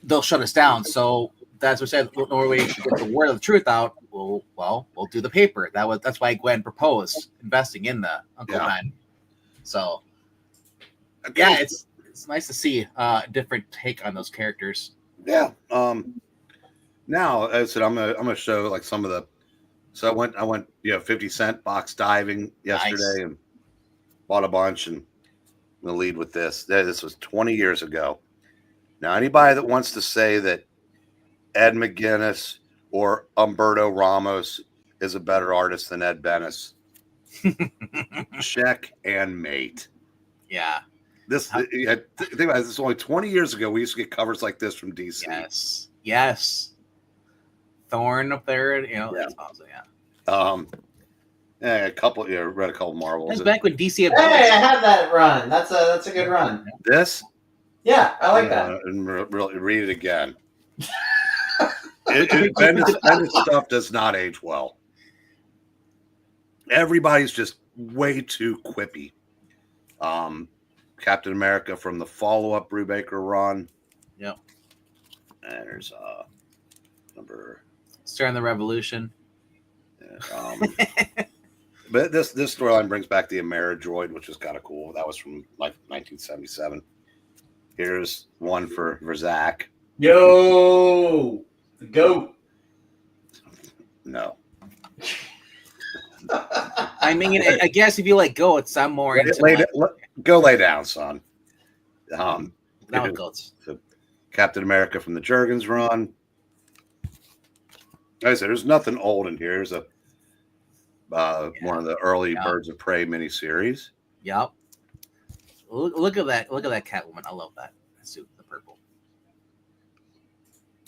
they'll shut us down. So that's what said. No way to get the word of the truth out. We'll do the paper. That's why Gwen proposed investing in the Uncle Ben. So it's nice to see a different take on those characters. Yeah. Now, as I said, I'm gonna show some of the. So I went 50 cent box diving yesterday and bought a bunch, and going to lead with this. This was 20 years ago. Now, anybody that wants to say that Ed McGuinness or Humberto Ramos is a better artist than Ed Bennis, check and mate. Yeah. Think about it. This is only 20 years ago. We used to get covers like this from DC. Yes. Thorn up there, Yeah. That's awesome. Yeah. A couple. Read a couple Marvels. That's back when DC had. Hey, I had that run. That's a good run. This. Yeah, I like that. And really read it again. Bendis stuff does not age well. Everybody's just way too quippy. Captain America from the follow-up Brubaker run. Yep. And there's number Starting the Revolution. But this storyline brings back the Ameridroid, which is kind of cool. That was from like 1977. Here's one for Zach. Yo, the GOAT. No. I mean, I guess if you like goats, I'm more into go lay down, son. Now with goats. So Captain America from the Jurgens run. Like I said, there's nothing old in here. There's one of the early Birds of Prey miniseries. Yep. Look at that! Look at that Catwoman. I love that suit, the purple.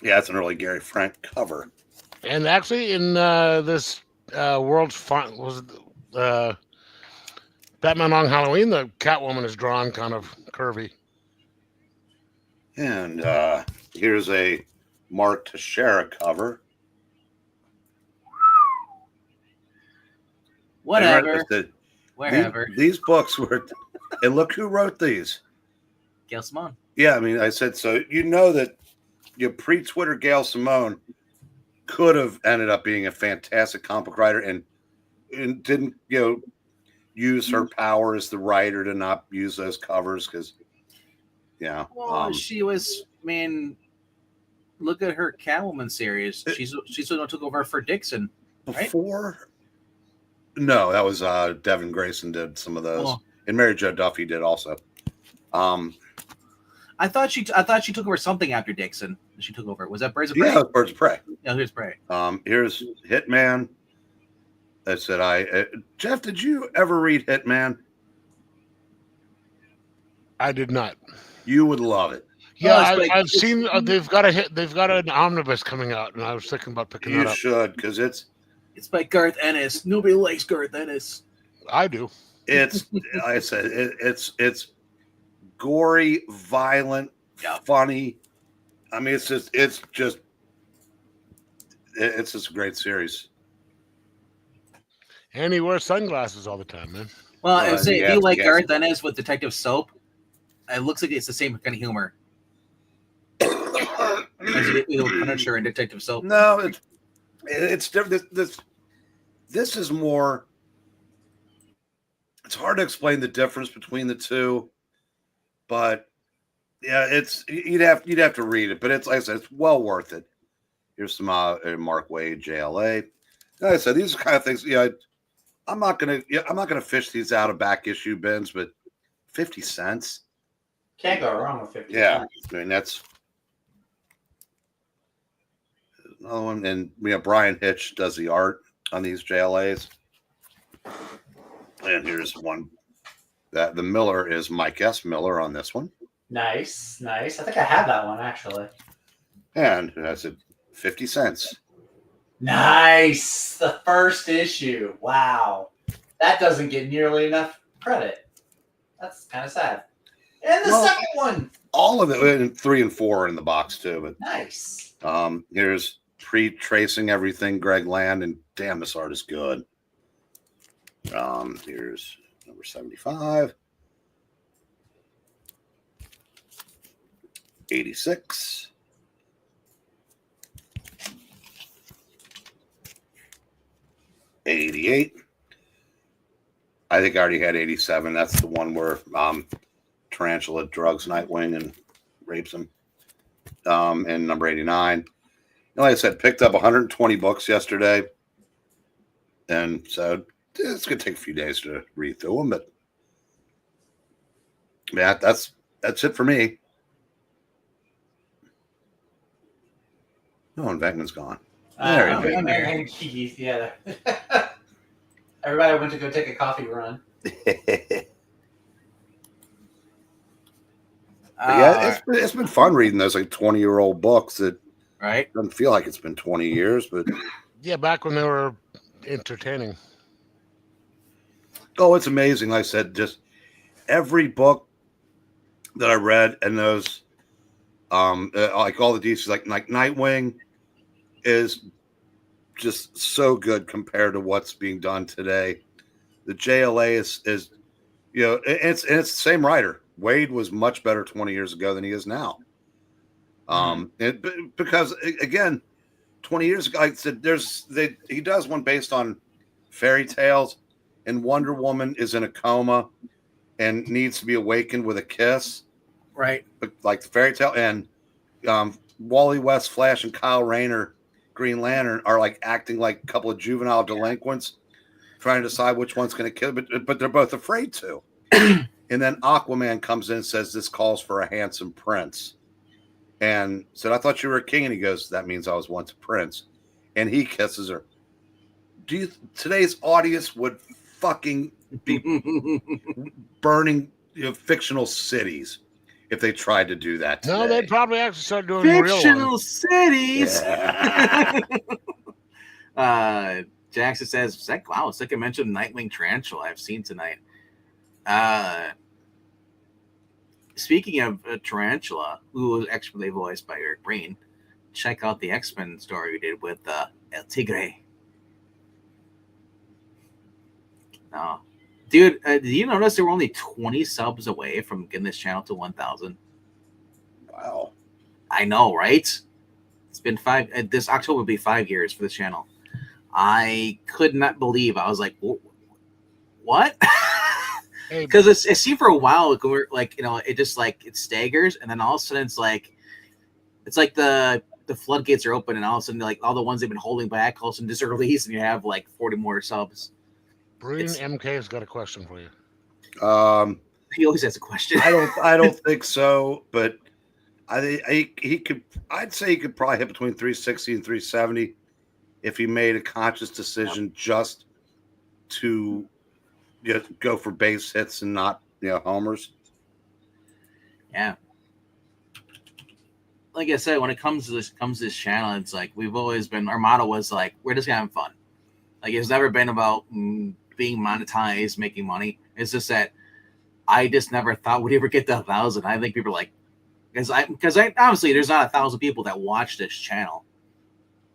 Yeah, it's an early Gary Frank cover. And actually, in this World's Fun was Batman Long Halloween, the Catwoman is drawn kind of curvy. And here's a Mark Teixeira cover. Whatever. Wherever. These books were, and look who wrote these. Gail Simone. Yeah, I mean, I said so. That your pre-Twitter Gail Simone could have ended up being a fantastic comic writer, and didn't use her power as the writer to not use those covers because Well, she was. I mean, look at her Catwoman series. She's the one who took over for Dixon. Before. Right? No, that was Devin Grayson did some of those, and Mary Jo Duffy did also. I thought she took over something after Dixon. She took over. Was that Birds of Prey? Yeah, it was Birds of Prey. Yeah, here's Prey. Here's Hitman. I said, Jeff, did you ever read Hitman? I did not. You would love it. Yeah, I've seen they've got an omnibus coming out, and I was thinking about picking that up. You should, because it's by Garth Ennis. Nobody likes Garth Ennis. I do. It's like I said, it's gory, violent, funny. I mean, it's just a great series. And he wears sunglasses all the time, man. Well, I would say if you like Garth Ennis with Detective Soap, it looks like it's the same kind of humor as you get with Punisher and Detective Soap. No, it's different. This is more. It's hard to explain the difference between the two, but yeah, you'd have to read it. But it's like I said, it's well worth it. Here's some Mark Waid JLA. Like I said, these are kind of things. Yeah, I'm not gonna fish these out of back issue bins, but 50 cents. Can't go wrong with 50 Yeah, cents. I mean that's another one. And Brian Hitch does the art on these JLAs. And here's one that the Miller is Mike S. Miller on this one. Nice. I think I have that one actually. And that's at 50 cents. Nice. The first issue. Wow. That doesn't get nearly enough credit. That's kind of sad. And the second one. All of it, and 3 and 4 are in the box too. But nice. Here's pre-tracing everything, Greg Land, and damn, this art is good. Here's number 75. 86. 88. I think I already had 87. That's the one where Tarantula drugs Nightwing and rapes him. And number 89. Like I said, picked up 120 books yesterday. And so it's going to take a few days to read through them. But Yeah, that's it for me. No, and Venkman's gone. There you go. And Geeky, yeah. Everybody went to go take a coffee run. Yeah, it's been fun reading those like 20-year-old books that right. Doesn't feel like it's been 20 years, but Yeah, back when they were entertaining. oh, it's amazing. Like I said, just every book that I read and those like all the DCs, like Nightwing is just so good compared to what's being done today. The JLA is you know, it's the same writer. Wade was much better 20 years ago than he is now. Because again, 20 years ago, like I said, he does one based on fairy tales, and Wonder Woman is in a coma and needs to be awakened with a kiss, right? But like the fairy tale, and Wally West, Flash, and Kyle Rayner, Green Lantern, are like acting like a couple of juvenile delinquents, trying to decide which one's going to kill, but they're both afraid to. And then Aquaman comes in and says, "This calls for a handsome prince." And said, "I thought you were a king." And he goes, "That means I was once a prince." And he kisses her. Today's audience would fucking be burning fictional cities if they tried to do that today. No, they'd probably actually start doing fictional real ones. cities. Yeah. Jackson says, "Wow, second mention of Nightwing Tarantula I've seen tonight." Speaking of Tarantula, who was expertly voiced by Eric Breen, check out the X-Men story we did with El Tigre. No. Dude, did you notice there were only 20 subs away from getting this channel to 1,000? Wow. I know, right? It's been this October will be 5 years for this channel. I could not believe. I was like, what? Because it seemed for a while like, we're like, it just like it staggers, and then all of a sudden it's like the floodgates are open, and all of a sudden like all the ones they've been holding back all of a sudden just release, and you have like 40 more subs. Breen MK's got a question for you. He always has a question. I don't think so, but he could. I'd say he could probably hit between 360 and 370 if he made a conscious decision just to go for base hits and not homers. Yeah. Like I said, when it comes to this channel, it's like we've always been. Our motto was like, we're just having fun. Like it's never been about being monetized, making money. It's just that I just never thought we'd ever get to 1,000. I think people are like, because I obviously there's not 1,000 people that watch this channel.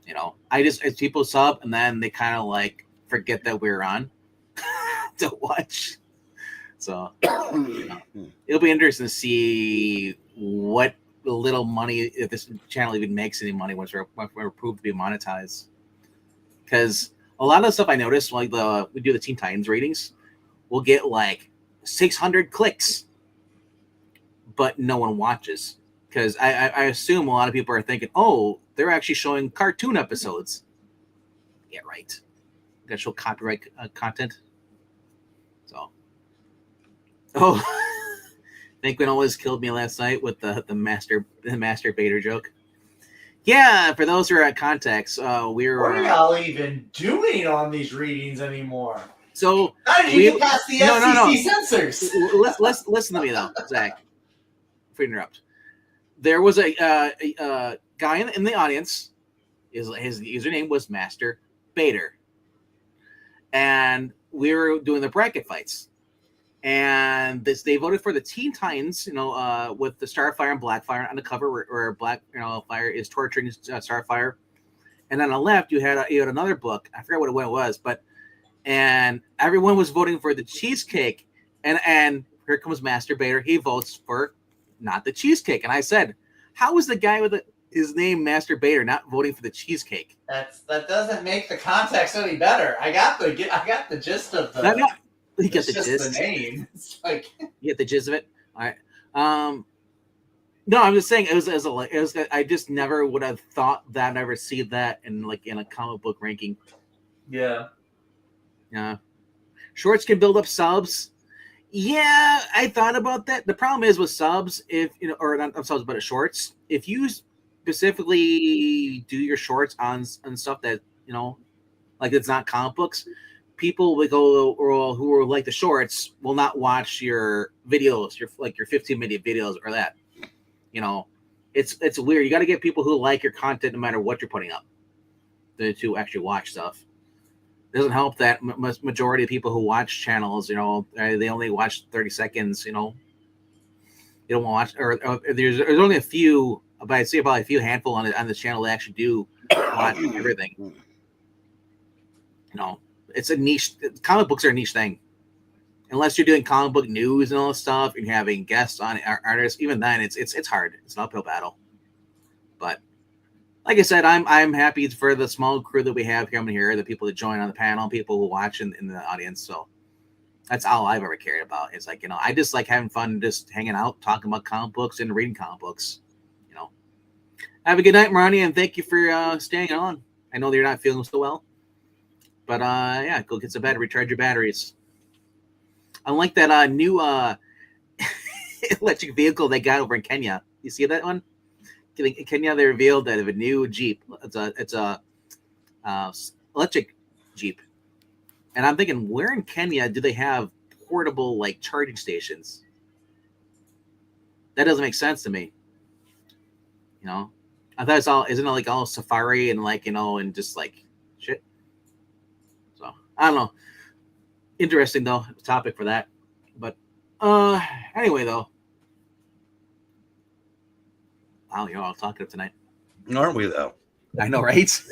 It's people sub and then they kind of like forget that we're on to watch. So it'll be interesting to see what little money, if this channel even makes any money once we're proved to be monetized. Because a lot of the stuff I noticed, like we do the Teen Titans ratings, we'll get like 600 clicks, but no one watches. Because I assume a lot of people are thinking, oh, they're actually showing cartoon episodes. Yeah, right. Got to show copyright content. So, Thinkman always killed me last night with the masturbator joke. Yeah, for those who are at context, we're. What are y'all even doing on these readings anymore? So how did you get past the FCC censors? Let's listen to me though, Zach. If we interrupt, there was a guy in the audience. His username was Master Bader, and we were doing the bracket fights. And they voted for the Teen Titans, with the Starfire and Blackfire on the cover, where Black, Fire is torturing Starfire, and on the left you had another book. I forgot what it was, and everyone was voting for the cheesecake, and here comes Masturbator. He votes for not the cheesecake, and I said, how is the guy with his name Masturbator not voting for the cheesecake? That doesn't make the context any better. I got the gist of the. You get the gist. The name. It's like you get the gist of it. All right. No, I'm just saying it was. I just never would have thought that I'd ever see that in a comic book ranking. Yeah. Yeah. Shorts can build up subs. Yeah, I thought about that. The problem is with subs, if you know, or not subs, but shorts. If you specifically do your shorts on stuff that like it's not comic books, people will go or who are like the shorts will not watch your videos, your 15-minute videos or that. You know, it's weird. You got to get people who like your content no matter what you're putting up to actually watch stuff. It doesn't help that majority of people who watch channels, they only watch 30 seconds. They don't want to watch, or there's only a few, but I see about a few handful on this channel that actually do watch everything. It's a niche. Comic books are a niche thing. Unless you're doing comic book news and all this stuff, and having guests on artists, even then it's hard. It's an uphill battle. But like I said, I'm happy for the small crew that we have coming here, the people that join on the panel, people who watch in the audience. So that's all I've ever cared about. It's like, I just like having fun, just hanging out, talking about comic books and reading comic books. Have a good night, Marnie, and thank you for staying on. I know that you're not feeling so well, but yeah, go get some bed, recharge your batteries. Unlike that new electric vehicle they got over in Kenya. You see that one? In Kenya, they revealed that they have a new Jeep. It's a electric Jeep, and I'm thinking, where in Kenya do they have portable like charging stations? That doesn't make sense to me. I thought isn't it like all safari and like and just like shit. So I don't know. Interesting though, topic for that. But anyway though. Wow, you're all talkative tonight. Aren't we though? I know, right?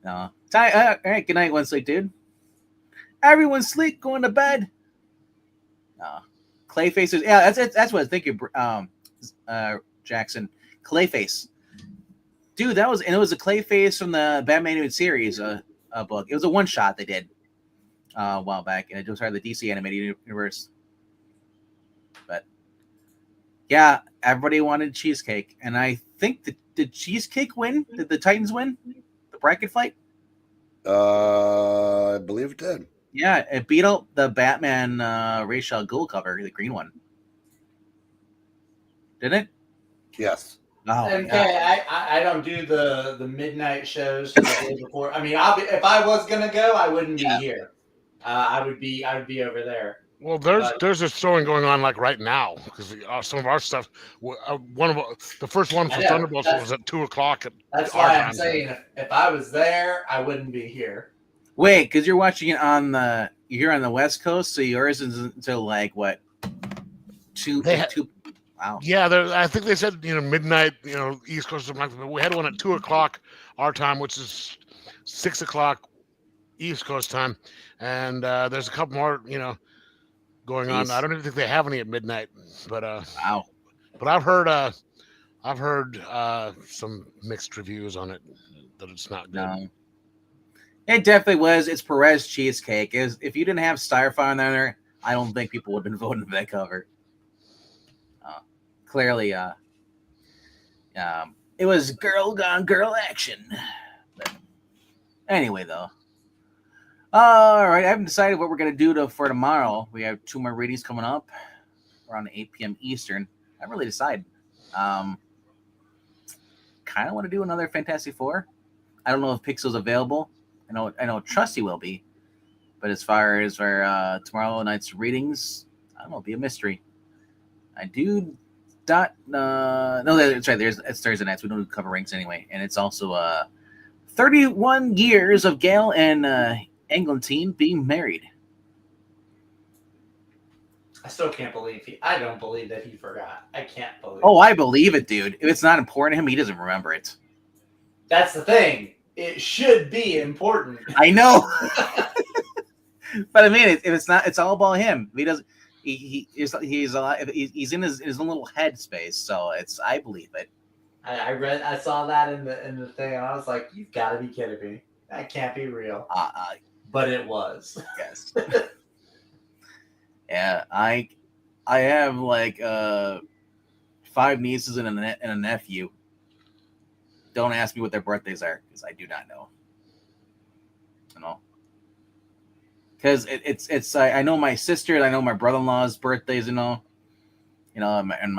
All right, good night, one sleep, dude. Everyone sleep, going to bed. Clayface. Yeah, that's what I was thinking. Jackson, Clayface. Dude, it was a Clayface from the Batman animated series book. It was a one shot they did a while back, and it was part of the DC animated universe. But yeah, everybody wanted Cheesecake, and I think did Cheesecake win? Did the Titans win the bracket fight? I believe it did. Yeah, it beat out the Batman Ra's al Ghul cover, the green one. Didn't it? Yes. Oh, Okay, yeah. I don't do the midnight shows for the day before. I mean, if I was gonna go, I wouldn't be here. I would be over there. Well, there's a showing going on like right now because some of our stuff. The first one for Thunderbolts was at 2:00. That's why I'm saying if I was there, I wouldn't be here. Wait, because you're watching it you're here on the West Coast, so yours is until like what? Two. Wow. Yeah, I think they said midnight, East Coast or something like that. But we had one at 2:00 our time, which is 6:00 East Coast time, and there's a couple more going on. I don't even think they have any at midnight, but wow. But I've heard some mixed reviews on it that it's not good. No. It definitely was. It's Perez Cheesecake. If you didn't have Styrofoam on there, I don't think people would have been voting for that cover. Clearly, it was girl gone girl action. But anyway, though. All right, I haven't decided what we're gonna do for tomorrow. We have 2 more readings coming up around 8 p.m. Eastern. I haven't really decided. Kind of want to do another Fantastic Four. I don't know if Pixel's available. I know Trusty will be, but as far as our tomorrow night's readings, I don't know. It'll be a mystery. I do. No, that's right. It's Thursday nights. We don't cover ranks anyway, and it's also 31 years of Gail and Eglantine being married. I still can't believe I don't believe that he forgot. I can't believe. Oh, I believe it, dude. If it's not important to him, he doesn't remember it. That's the thing. It should be important. I know, but I mean, if it's not, it's all about him. He doesn't. He's in his own little head space, so I believe it. I saw that in the thing, and I was like, "You've got to be kidding me! That can't be real." But it was. Yes. Yeah, I have like 5 nieces and a nephew. Don't ask me what their birthdays are because I do not know. because it's I know my sister and I know my brother-in-law's birthdays, and my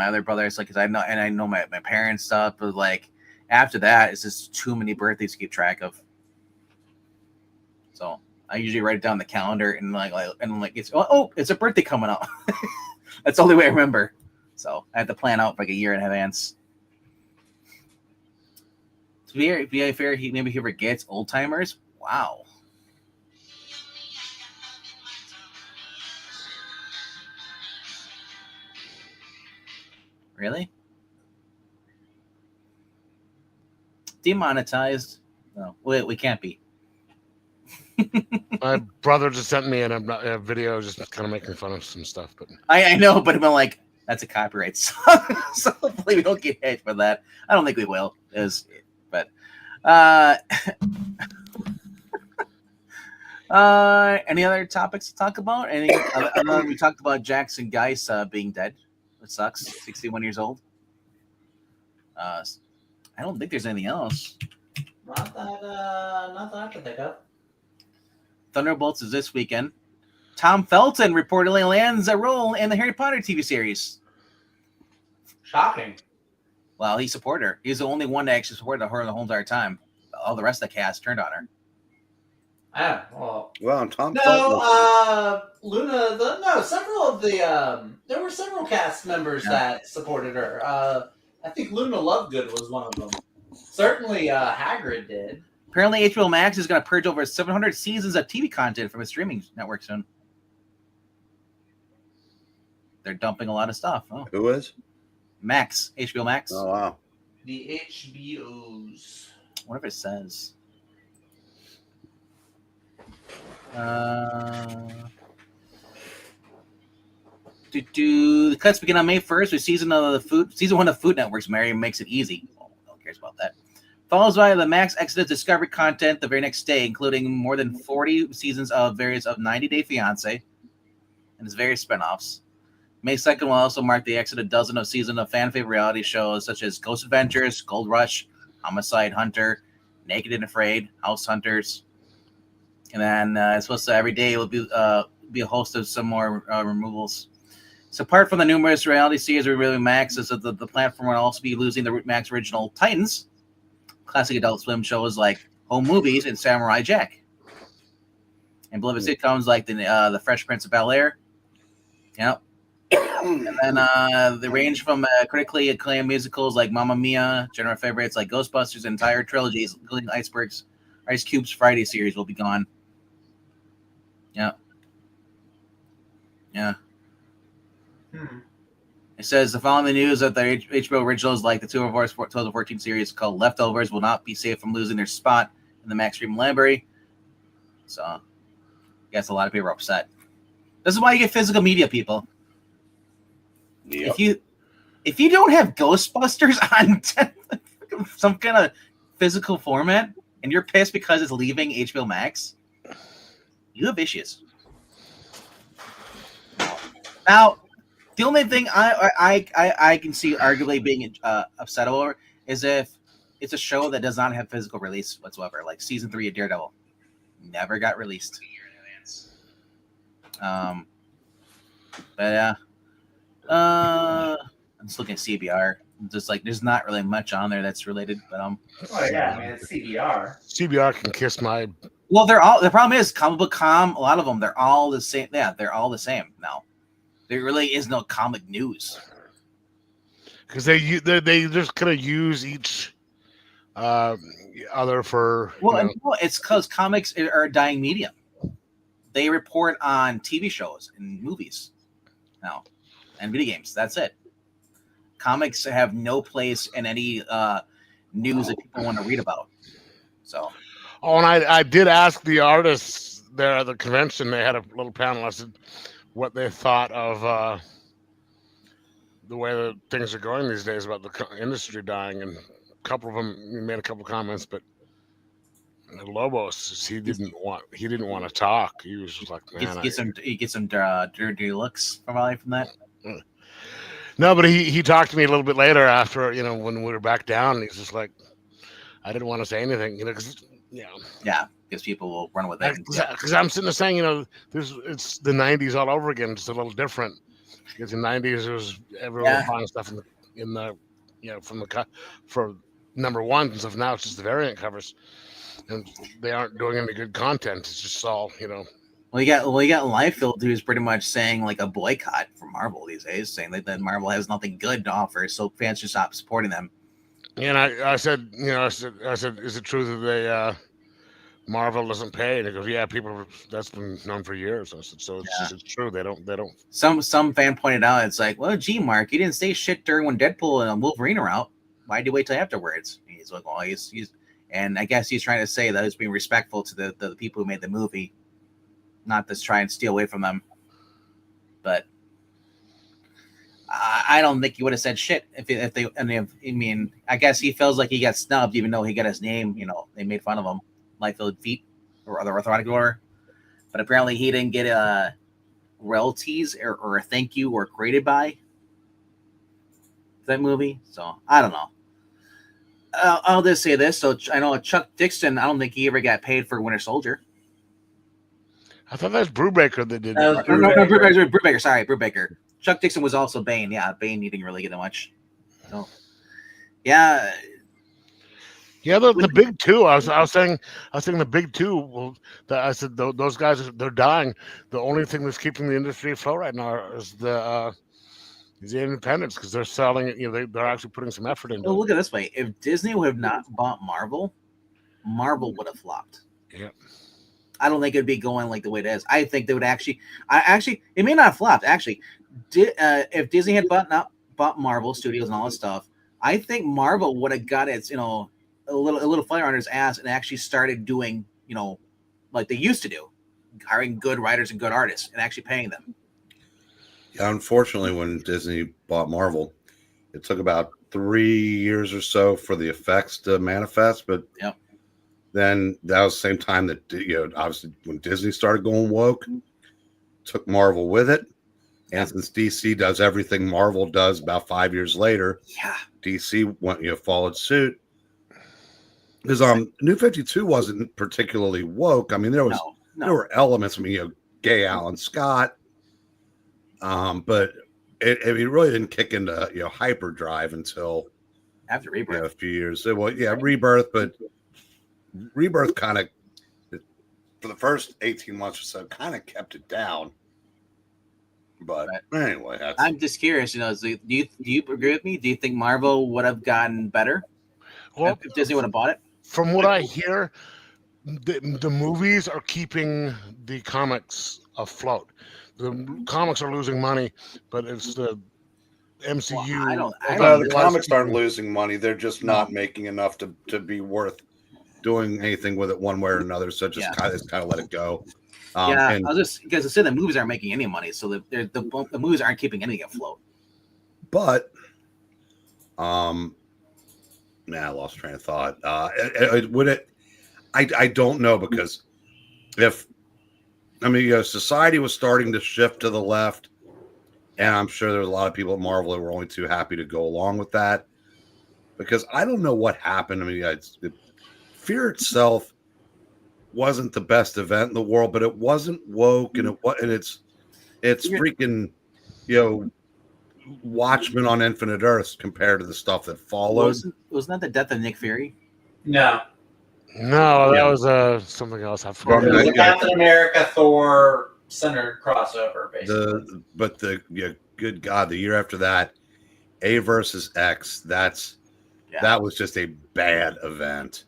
other brothers, like, because I know my parents' stuff, but like after that, it's just too many birthdays to keep track of. So I usually write it down on the calendar and it's a birthday coming up. That's the only way I remember. So I have to plan out like a year in advance. To be fair, maybe he forgets old timers. Wow. Really? Demonetized? No, we can't be. My brother just sent me a video just kind of making fun of some stuff, but I know, but I'm like, that's a copyright song, so hopefully we don't get hit for that. I don't think we will, any other topics to talk about? We talked about Jackson Geis being dead. It sucks. 61 years old. I don't think there's anything else. Not that I can think of. Thunderbolts is this weekend. Tom Felton reportedly lands a role in the Harry Potter TV series. Shocking. Well, he supported her. He's the only one that actually supported her the whole entire time. All the rest of the cast turned on her. Yeah, Well, and Tom. Luna. Several of the there were several cast members that supported her. I think Luna Lovegood was one of them. Certainly, Hagrid did. Apparently, HBO Max is going to purge over 700 seasons of TV content from its streaming network soon. They're dumping a lot of stuff. Oh. Who is? Max. HBO Max. Oh, wow. The HBOs. Whatever it says. The cuts begin on May 1st with season 1 of Food Network's Mary Makes It Easy. Oh, no one cares about that. Follows by the Max Exodus Discovery content the very next day, including more than 40 seasons of various of 90 Day Fiancé and its various spinoffs. May 2nd will also mark the exit of a dozen of seasons of fan favorite reality shows such as Ghost Adventures, Gold Rush, Homicide Hunter, Naked and Afraid, House Hunters. And then it's supposed to every day will be a host of some more removals. So apart from the numerous reality series revealing Max, is that the platform will also be losing the Max original Titans, classic Adult Swim shows like Home Movies and Samurai Jack, and beloved sitcoms like the Fresh Prince of Bel-Air. Yep. And then they range from critically acclaimed musicals like Mamma Mia, general favorites like Ghostbusters, entire trilogies, including Ice Cube's Friday series will be gone. Yeah. Yeah. It says the following news that the HBO originals like the 2014 series called Leftovers will not be safe from losing their spot in the Max Stream library. So, I guess a lot of people are upset. This is why you get physical media, people. Yep. If you don't have Ghostbusters on some kind of physical format, and you're pissed because it's leaving HBO Max, you have issues. Now, the only thing I can see arguably being upset over is if it's a show that does not have physical release whatsoever, like season 3 of Daredevil, never got released. But yeah, I'm just looking at CBR. Just like there's not really much on there that's related, but Oh yeah, man, it's CBR. CBR can kiss my. Well, the problem is Comic Book Com. A lot of them, they're all the same. Yeah, they're all the same now. There really is no comic news because they just kind of use each other for. Well, it's because comics are a dying medium. They report on TV shows and movies now, and video games. That's it. Comics have no place in any news that people want to read about. So. Oh, and I did ask the artists there at the convention. They had a little panel. I said what they thought of the way that things are going these days about the industry dying, and a couple of them made a couple of comments, but Lobos, he didn't want to talk. He was just like, man, he gets some dirty looks from that. No, but he talked to me a little bit later after, when we were back down, and he's just like, I didn't want to say anything, because Yeah. because people will run with it. Because I'm sitting there saying, it's the '90s all over again. It's a little different because in the '90s it was everyone was buying stuff in the from the for number one and stuff. Now it's just the variant covers, and they aren't doing any good content. It's just all Well, you got Liefeld, who's pretty much saying like a boycott for Marvel these days, saying that Marvel has nothing good to offer, so fans should stop supporting them. And I said, is it true that they Marvel doesn't pay? And he goes, yeah, that's been known for years. I said, so it's true. They don't. Some fan pointed out, it's like, well, gee, Mark, you didn't say shit during when Deadpool and Wolverine are out. Why'd you wait till afterwards? And he's like, well, he's, and I guess he's trying to say that he's being respectful to the people who made the movie, not to try and steal away from them. But I don't think he would have said shit I guess he feels like he got snubbed, even though he got his name. They made fun of him, Liefeld feet or other orthotic order. But apparently he didn't get royalties or a thank you or created by that movie. So I don't know. I'll just say this. So I know Chuck Dixon, I don't think he ever got paid for Winter Soldier. I thought that was Brubaker that did. No, Brubaker. Sorry, Brubaker. Chuck Dixon was also Bane. Yeah, Bane didn't really get that much. So, yeah. Yeah, the big two. I was saying the big two. Well, I said those guys, they're dying. The only thing that's keeping the industry afloat right now is the independents, because they're selling it. They're actually putting some effort into it. Look at it this way: if Disney would have not bought Marvel, Marvel would have flopped. Yeah. I don't think it'd be going like the way it is. I think they would actually, it may not have flopped. Actually, if Disney had bought Marvel Studios and all this stuff, I think Marvel would have got its, a little fire under its ass and actually started doing, like they used to do, hiring good writers and good artists and actually paying them. Yeah, unfortunately, when Disney bought Marvel, it took about 3 years or so for the effects to manifest, but yep. Then that was the same time that, obviously when Disney started going woke, took Marvel with it. And since DC does everything Marvel does about 5 years later, DC went, followed suit. Because New 52 wasn't particularly woke. I mean, there were elements. I mean, gay Alan Scott. But it really didn't kick into, hyperdrive until after Rebirth. A few years. Rebirth, but Rebirth kind of, for the first 18 months or so, kind of kept it down. But anyway, I'm just curious. Do you agree with me? Do you think Marvel would have gotten better if Disney would have bought it? From what I hear, the movies are keeping the comics afloat. The comics are losing money, but it's the MCU. The comics aren't losing money. They're just not making enough to be worth doing anything with it one way or another. So just kind of let it go. I was just because I said the movies aren't making any money, so the movies aren't keeping anything afloat. But, I lost train of thought. Would it? I don't know, because society was starting to shift to the left, and I'm sure there's a lot of people at Marvel that were only too happy to go along with that, because I don't know what happened. I mean, Fear itself wasn't the best event in the world, but it wasn't woke, and it's freaking, Watchmen on Infinite Earths compared to the stuff that followed. Wasn't that the death of Nick Fury? No, that was something else. I forgot. It was a Captain America Thor centered crossover, basically. Good God, the year after that, A versus X. That was just a bad event.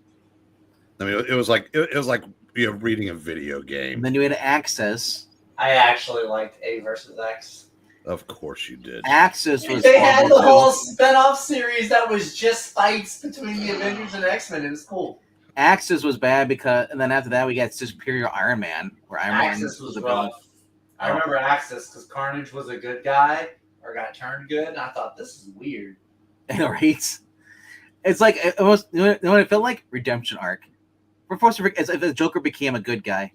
I mean, it was like reading a video game. And then you had Axis. I actually liked A versus X. Of course you did. Axis was. They had the whole spin-off series that was just fights between the Avengers and X-Men. It was cool. Axis was bad and then after that we got Superior Iron Man, where Axis was the villain. I remember Axis because Carnage was a good guy or got turned good, and I thought, this is weird. Right? It's like it was. You know what it felt like? Redemption arc. We're supposed to, as if the Joker became a good guy.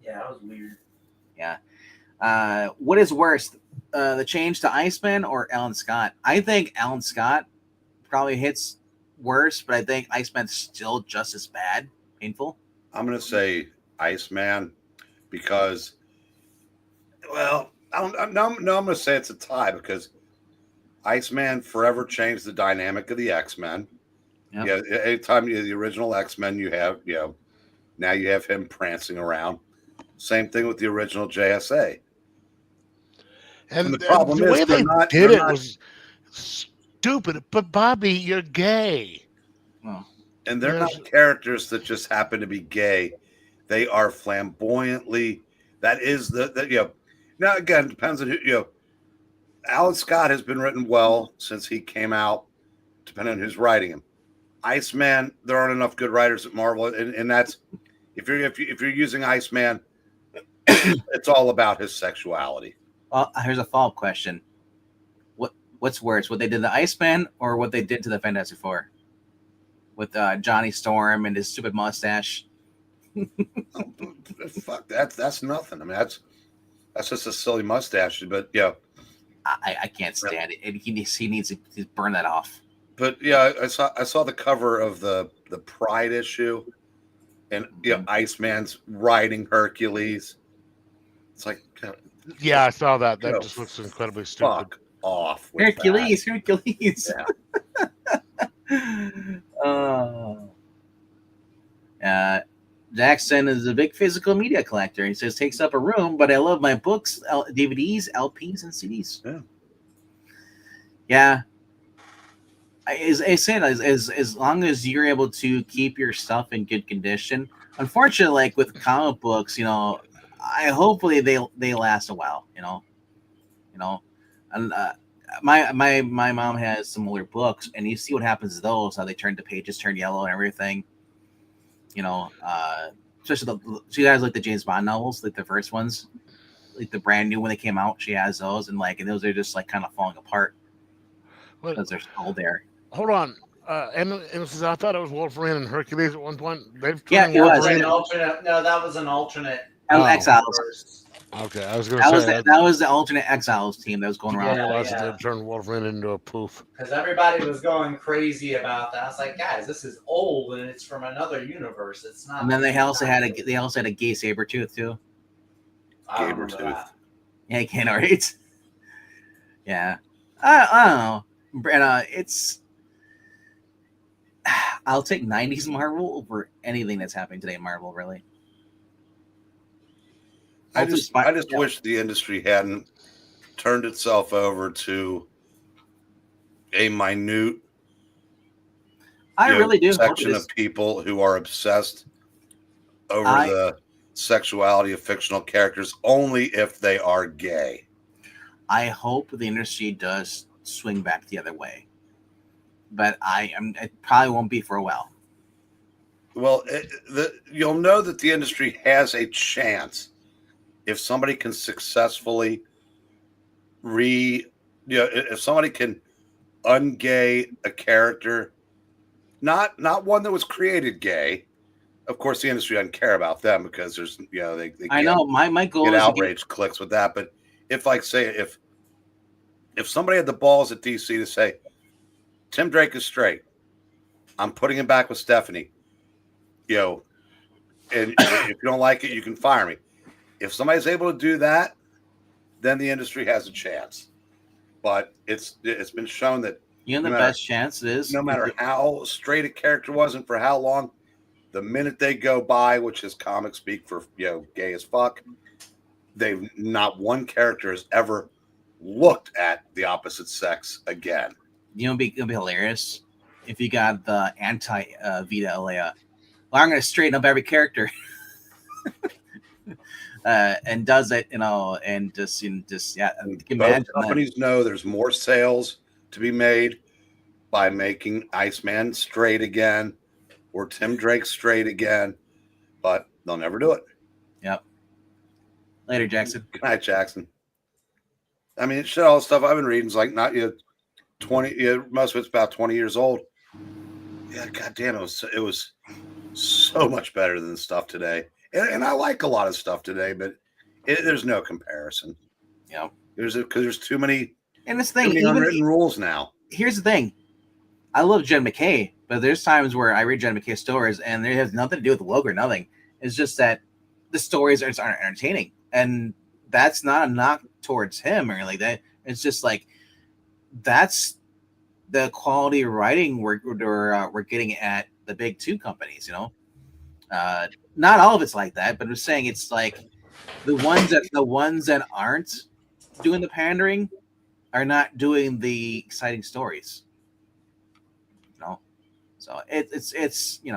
Yeah, that was weird. Yeah. What is worse, the change to Iceman or Alan Scott? I think Alan Scott probably hits worse, but I think Iceman's still just as bad, painful. I'm going to say Iceman because, well, I'm going to say it's a tie because Iceman forever changed the dynamic of the X-Men. Yep. Yeah, anytime the original X-Men, you have, now you have him prancing around. Same thing with the original JSA. And the problem the is way they did it was stupid. But Bobby, you're gay. Oh. And they're not characters that just happen to be gay. They are flamboyantly. That is the. Now again, it depends on who. Alan Scott has been written well since he came out, depending on who's writing him. Iceman, there aren't enough good writers at Marvel, and that's if you're using Iceman, it's all about his sexuality. Well, here's a follow-up question. What's worse, what they did to Iceman or what they did to the Fantastic Four? With Johnny Storm and his stupid mustache. Fuck, that's nothing. I mean, that's just a silly mustache. But yeah, I can't stand it. And he needs to burn that off. But yeah, I saw the cover of the Pride issue, and Iceman's riding Hercules. It's like, yeah, I saw that. That just looks incredibly stupid. Fuck off, Hercules. Yeah. Jackson is a big physical media collector. He says takes up a room, but I love my books, DVDs, LPs, and CDs. Yeah. As I said, as long as you're able to keep your stuff in good condition. Unfortunately, like with comic books, hopefully they last a while. And my mom has some older books, and you see what happens to those. How the pages turn yellow and everything. Especially so you guys like the James Bond novels, like the first ones, like the brand new when they came out. She has those, and those are just kind of falling apart because they're still there. Hold on, and I thought it was Wolverine and Hercules at one point. It was an alternate. No, that was an alternate. Exiles. Okay, I was going to say that was the alternate Exiles team that was going around. They turned Wolverine into a poof because everybody was going crazy about that. I was like, guys, this is old and it's from another universe. It's not. And then they also had a gay Sabretooth too. Sabretooth. Yeah, you can, right? Yeah, I don't know, and it's. I'll take 90s Marvel over anything that's happening today in Marvel, really. I just wish the industry hadn't turned itself over to a minute really do section of people who are obsessed over the sexuality of fictional characters only if they are gay. I hope the industry does swing back the other way, but it probably won't be for a while. Well, you'll know that the industry has a chance if somebody can successfully if somebody can ungay a character, not one that was created gay. Of course, the industry doesn't care about them because there's they I know my goal get is outrage clicks with that. But if somebody had the balls at DC to say Tim Drake is straight, I'm putting him back with Stephanie, and if you don't like it, you can fire me. If somebody's able to do that, then the industry has a chance. But it's been shown that the best chance is no matter how straight a character was and for how long, the minute they go by, which is comic speak for gay as fuck, not one character has ever looked at the opposite sex again. It'd be hilarious if you got the anti Vita Alea. Well, I'm going to straighten up every character. And does it, and just Both companies know there's more sales to be made by making Iceman straight again or Tim Drake straight again, but they'll never do it. Yep. Later, Jackson. Good night, Jackson. I mean, shit, all the stuff I've been reading is like not 20. Most of it's about 20 years old. Yeah, goddamn, it was so much better than the stuff today. And I like a lot of stuff today, but there's no comparison. Yeah, there's too many. And this thing, unwritten rules now. Here's the thing: I love Jen McKay, but there's times where I read Jen McKay stories, and it has nothing to do with the woke or nothing. It's just that the stories aren't entertaining, and that's not a knock towards him or anything like that. It's just like that's the quality of writing we're getting at the big two companies. Not all of it's like that, but I'm saying it's like the ones that aren't doing the pandering are not doing the exciting stories. So it's you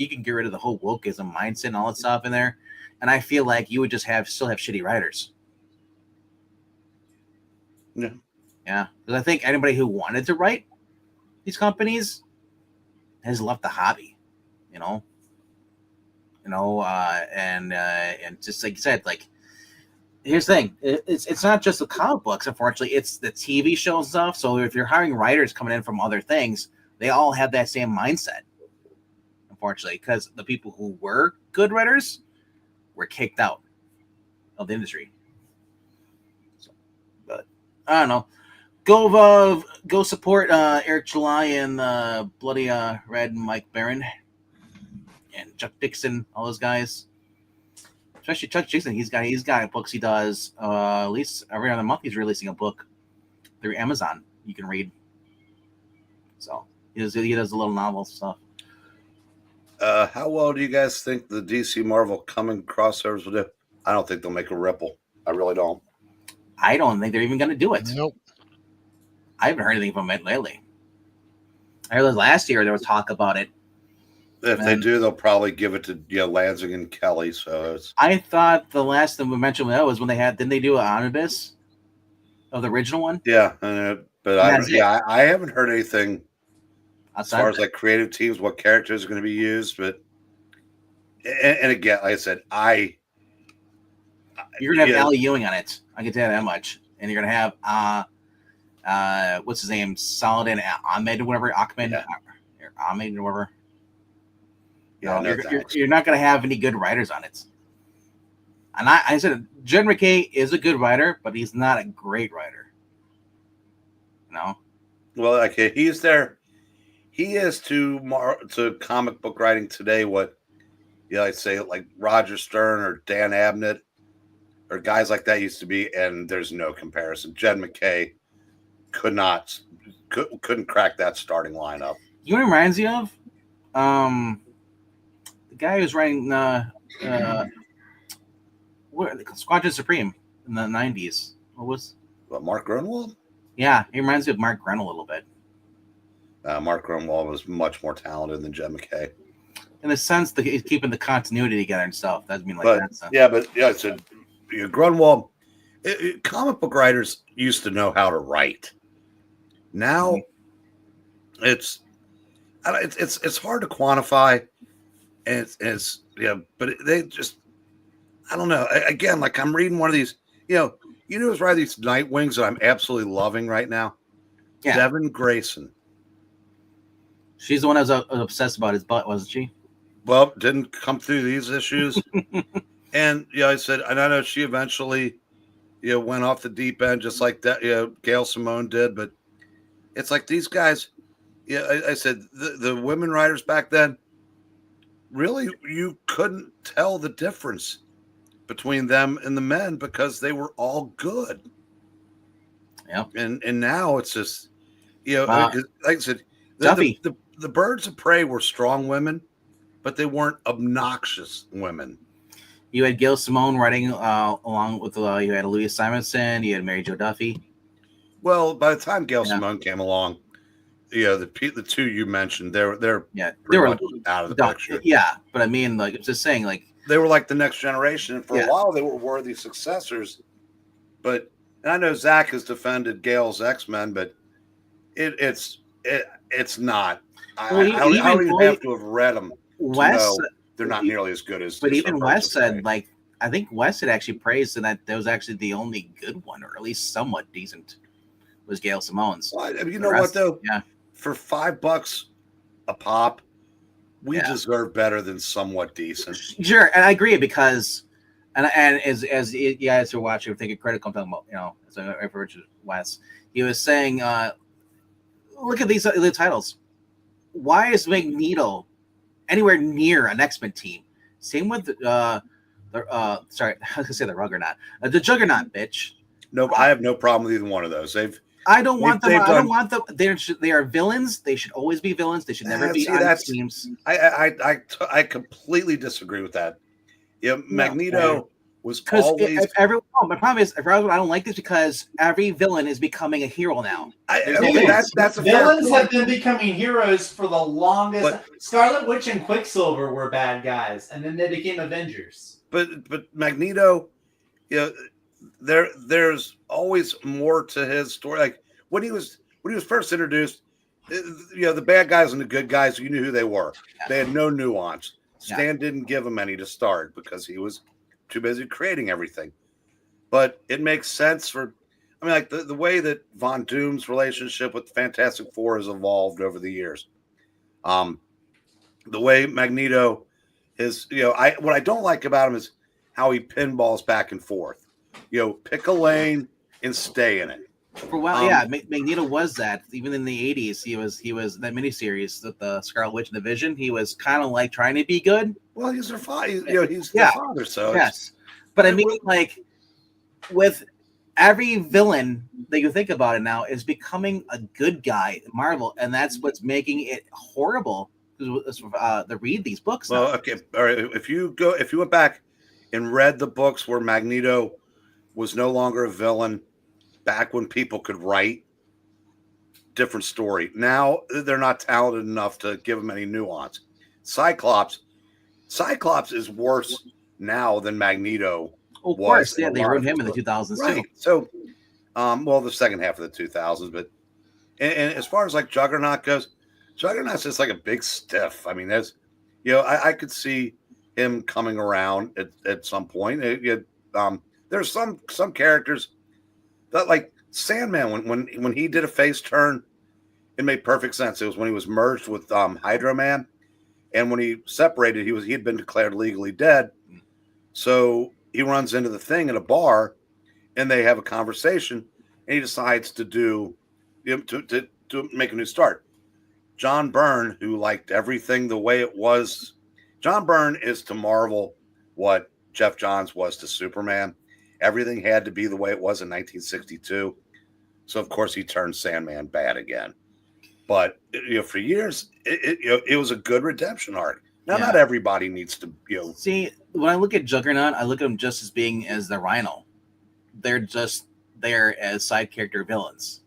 can get rid of the whole wokeism mindset and all that stuff in there, and I feel like you would just still have shitty writers. Yeah. Yeah, because I think anybody who wanted to write these companies has left the hobby, and just like you said, like here's the thing, it's not just the comic books, unfortunately, it's the TV shows stuff. So if you're hiring writers coming in from other things, they all have that same mindset, unfortunately, because the people who were good writers were kicked out of the industry. But I don't know. Go support Eric July and Bloody Red and Mike Barron and Chuck Dixon, all those guys. Especially Chuck Dixon, he's got books he does. At least every other month he's releasing a book through Amazon you can read. So he does a little novel stuff. How well do you guys think the DC Marvel coming crossovers will do? I don't think they'll make a ripple. I really don't. I don't think they're even going to do it. Nope. I haven't heard anything from it lately. I heard last year there was talk about it. If they do, they'll probably give it to Lansing and Kelly. So I thought the last thing we mentioned was when didn't they do an omnibus of the original one? Yeah, but I haven't heard anything outside as far as like creative teams, what characters are going to be used. But and again, like I said, you're gonna have Al Ewing on it. I can tell you that much. And you're gonna have what's his name, Saladin Ahmed or whatever, Ahmed or whatever. You're not going to have any good writers on it. And I said, Jed McKay is a good writer, but he's not a great writer. Well, okay, he's there. He is to comic book writing today what, I'd say like Roger Stern or Dan Abnett or guys like that used to be, and there's no comparison. Jed McKay couldn't crack that starting lineup. You know what it reminds you of? The guy who's writing Squadron Supreme in the 90s. Mark Grunwald? Yeah, he reminds me of Mark Grunwald a little bit. Mark Grunwald was much more talented than Jed McKay. In the sense that he's keeping the continuity together and stuff. That mean like that. So. Yeah, so Grunwald, comic book writers used to know how to write. Now, it's hard to quantify. And it's but they just, I don't know. Again, like I'm reading one of these, who's writing these Nightwings that I'm absolutely loving right now? Yeah. Devin Grayson. She's the one I was obsessed about his butt, wasn't she? Well, didn't come through these issues. And I said, and I know she eventually, went off the deep end just like that, Gail Simone did. But it's like these guys, I said the women writers back then, really, you couldn't tell the difference between them and the men because they were all good. Yeah. And now it's just, like I said, the Birds of Prey were strong women, but they weren't obnoxious women. You had Gail Simone writing along with you had Louise Simonson, you had Mary Jo Duffy. Well, by the time Gail Simone came along, the two you mentioned, they were out of the picture. Yeah, but I mean, like, it's just saying, like, they were like the next generation, and for a while they were worthy successors. But and I know Zach has defended Gail's X-Men, but it's not. I don't even have to have read them. Wes, they're not nearly as good as. But even Wes said, like, I think Wes had actually praised that was actually the only good one, or at least somewhat decent, was Gail Simone's. Well, you know what though? Yeah. For $5 a pop, we deserve better than somewhat decent. Sure, and I agree because, and as you guys are watching, thinking critical, I'm talking about, as I referred to Wes, he was saying, look at these titles. Why is Magneto anywhere near an X-Men team? Same with sorry, I was gonna say the Ruggernaut, the Juggernaut, bitch. No, I have no problem with either one of those. I don't want them. they've I done- don't want them. They are villains. They should always be villains. They should never be see, on that's- teams. I completely disagree with that. Yeah, Magneto was Because always. my problem is, I don't like this because every villain is becoming a hero now. That's a villains fair have been becoming heroes for the longest. But- Scarlet Witch and Quicksilver were bad guys, and then they became Avengers. But Magneto, you know, there's always more to his story. Like when he was first introduced, you know, the bad guys and the good guys, you knew who they were. Yeah. They had no nuance. Yeah. Stan didn't give him any to start because he was too busy creating everything. But it makes sense for, I mean, like the way that Von Doom's relationship with the Fantastic Four has evolved over the years. The way Magneto is, you know, what I don't like about him is how he pinballs back and forth. You know, pick a lane and stay in it. For a while, yeah, Magneto was that. Even in the 80s, he was that miniseries with the Scarlet Witch and the Vision. He was kind of like trying to be good. Well, he's their father. You know, he's their father. So yes, but I mean, like with every villain that you think about it now is becoming a good guy in Marvel, and that's what's making it horrible to read these books. Well, now. okay, all right. If you went back and read the books where Magneto was no longer a villain, back when people could write, different story. Now they're not talented enough to give him any nuance. Cyclops is worse now than Magneto. Of course, yeah, they wrote him in the 2000s right. too. So, well, the second half of the 2000s, but and as far as like Juggernaut goes, Juggernaut's just like a big stiff. I mean, there's, you know, I could see him coming around at some point. There's some characters that, like Sandman, when he did a face turn, it made perfect sense. It was when he was merged with Hydro Man, and when he separated, he had been declared legally dead. So he runs into the Thing in a bar, and they have a conversation, and he decides to do, you know, to make a new start. John Byrne, who liked everything the way it was, John Byrne is to Marvel what Jeff Johns was to Superman. Everything had to be the way it was in 1962. So, of course, he turned Sandman bad again. But, you know, for years, it was a good redemption arc. Now, not everybody needs to, you know. See, when I look at Juggernaut, I look at him just as being as the Rhino. They're just there as side character villains.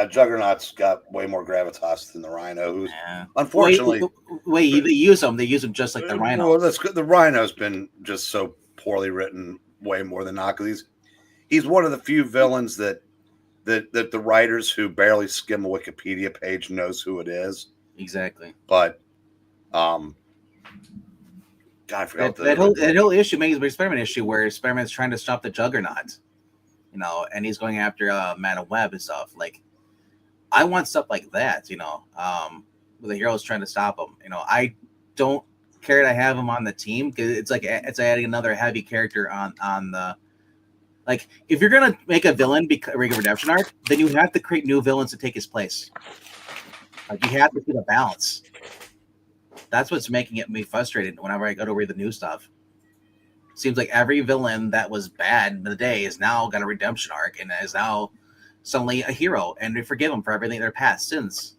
Juggernaut's got way more gravitas than the Rhino, who's unfortunately. They use him just like the Rhino. Well, that's good. The Rhino's been just so poorly written, way more than not. Because he's one of the few villains that the writers who barely skim a Wikipedia page knows who it is. Exactly. But, God, I forgot that whole issue, maybe the Spider-Man issue, where Spider-Man's trying to stop the Juggernaut, you know, and he's going after Madam Web and stuff. Like, I want stuff like that, you know, where the hero's trying to stop him. You know, I don't care to have him on the team because it's adding another heavy character on the. Like, if you're gonna make a villain a redemption arc, then you have to create new villains to take his place. Like, you have to keep a balance. That's what's making me frustrated whenever I go to read the new stuff. Seems like every villain that was bad in the day is now got a redemption arc and is now suddenly a hero, and we forgive them for everything their past sins.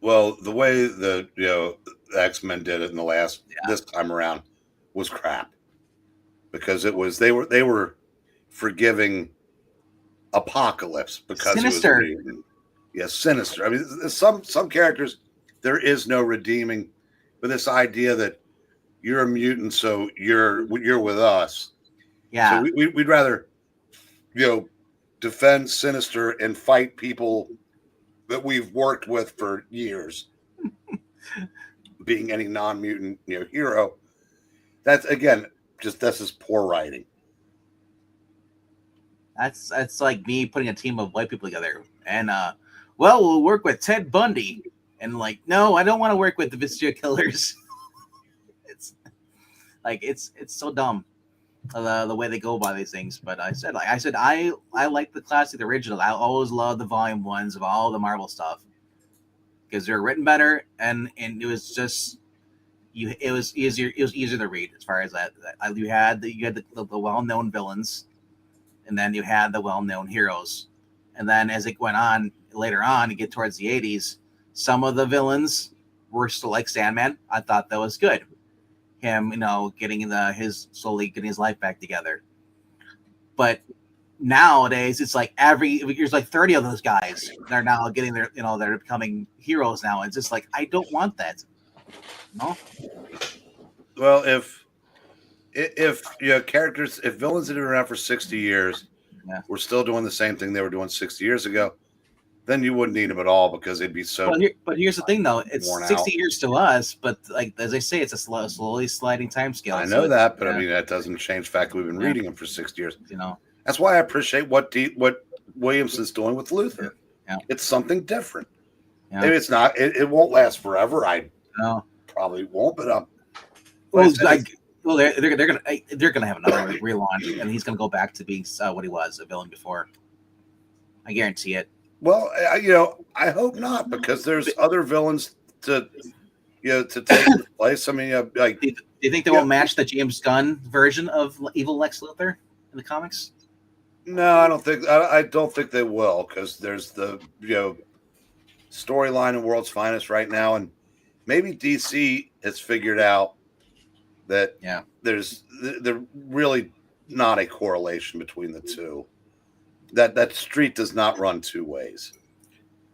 Well, the way the X-Men did it in the this time around was crap, because it was they were forgiving Apocalypse because Sinister. Sinister. I mean, some characters there is no redeeming, but this idea that you're a mutant, so you're with us. Yeah. So we'd rather, you know, defend Sinister and fight people that we've worked with for years. Being any non-mutant, you know, hero. That's just poor writing. That's like me putting a team of white people together, and we'll work with Ted Bundy, and like, no, I don't want to work with the serial killers. It's so dumb, the way they go by these things. But I said I like the classic, the original. I always loved the volume ones of all the Marvel stuff because they're written better, and it was just it was easier to read as far as that. You had the well known villains, and then you had the well known heroes, and then as it went on later on to get towards the 80s, some of the villains were still like Sandman. I thought that was good. Him, getting slowly getting his life back together. But nowadays, it's like there's like 30 of those guys. They're now getting they're becoming heroes now. It's just like, I don't want that. No. Well, if characters, if villains had been around for 60 years, were still doing the same thing they were doing 60 years ago, then you wouldn't need them at all because they'd be so. But here's the thing, though. It's 60 years to us, but like as I say, it's a slowly sliding time scale. I know that, but I mean that doesn't change the fact that we've been reading them for 60 years. That's why I appreciate what Williamson's doing with Luther. Yeah. It's something different. Yeah. Maybe it's not. It won't last forever. I probably won't, but they're gonna have another relaunch, and he's gonna go back to being what he was, a villain before. I guarantee it. Well, I hope not, because there's other villains to take his place. I mean, like, do you think they will match the James Gunn version of evil Lex Luthor in the comics? No, I don't think. I don't think they will, because there's the storyline in World's Finest right now, and maybe DC has figured out that there's really not a correlation between the two. That street does not run two ways.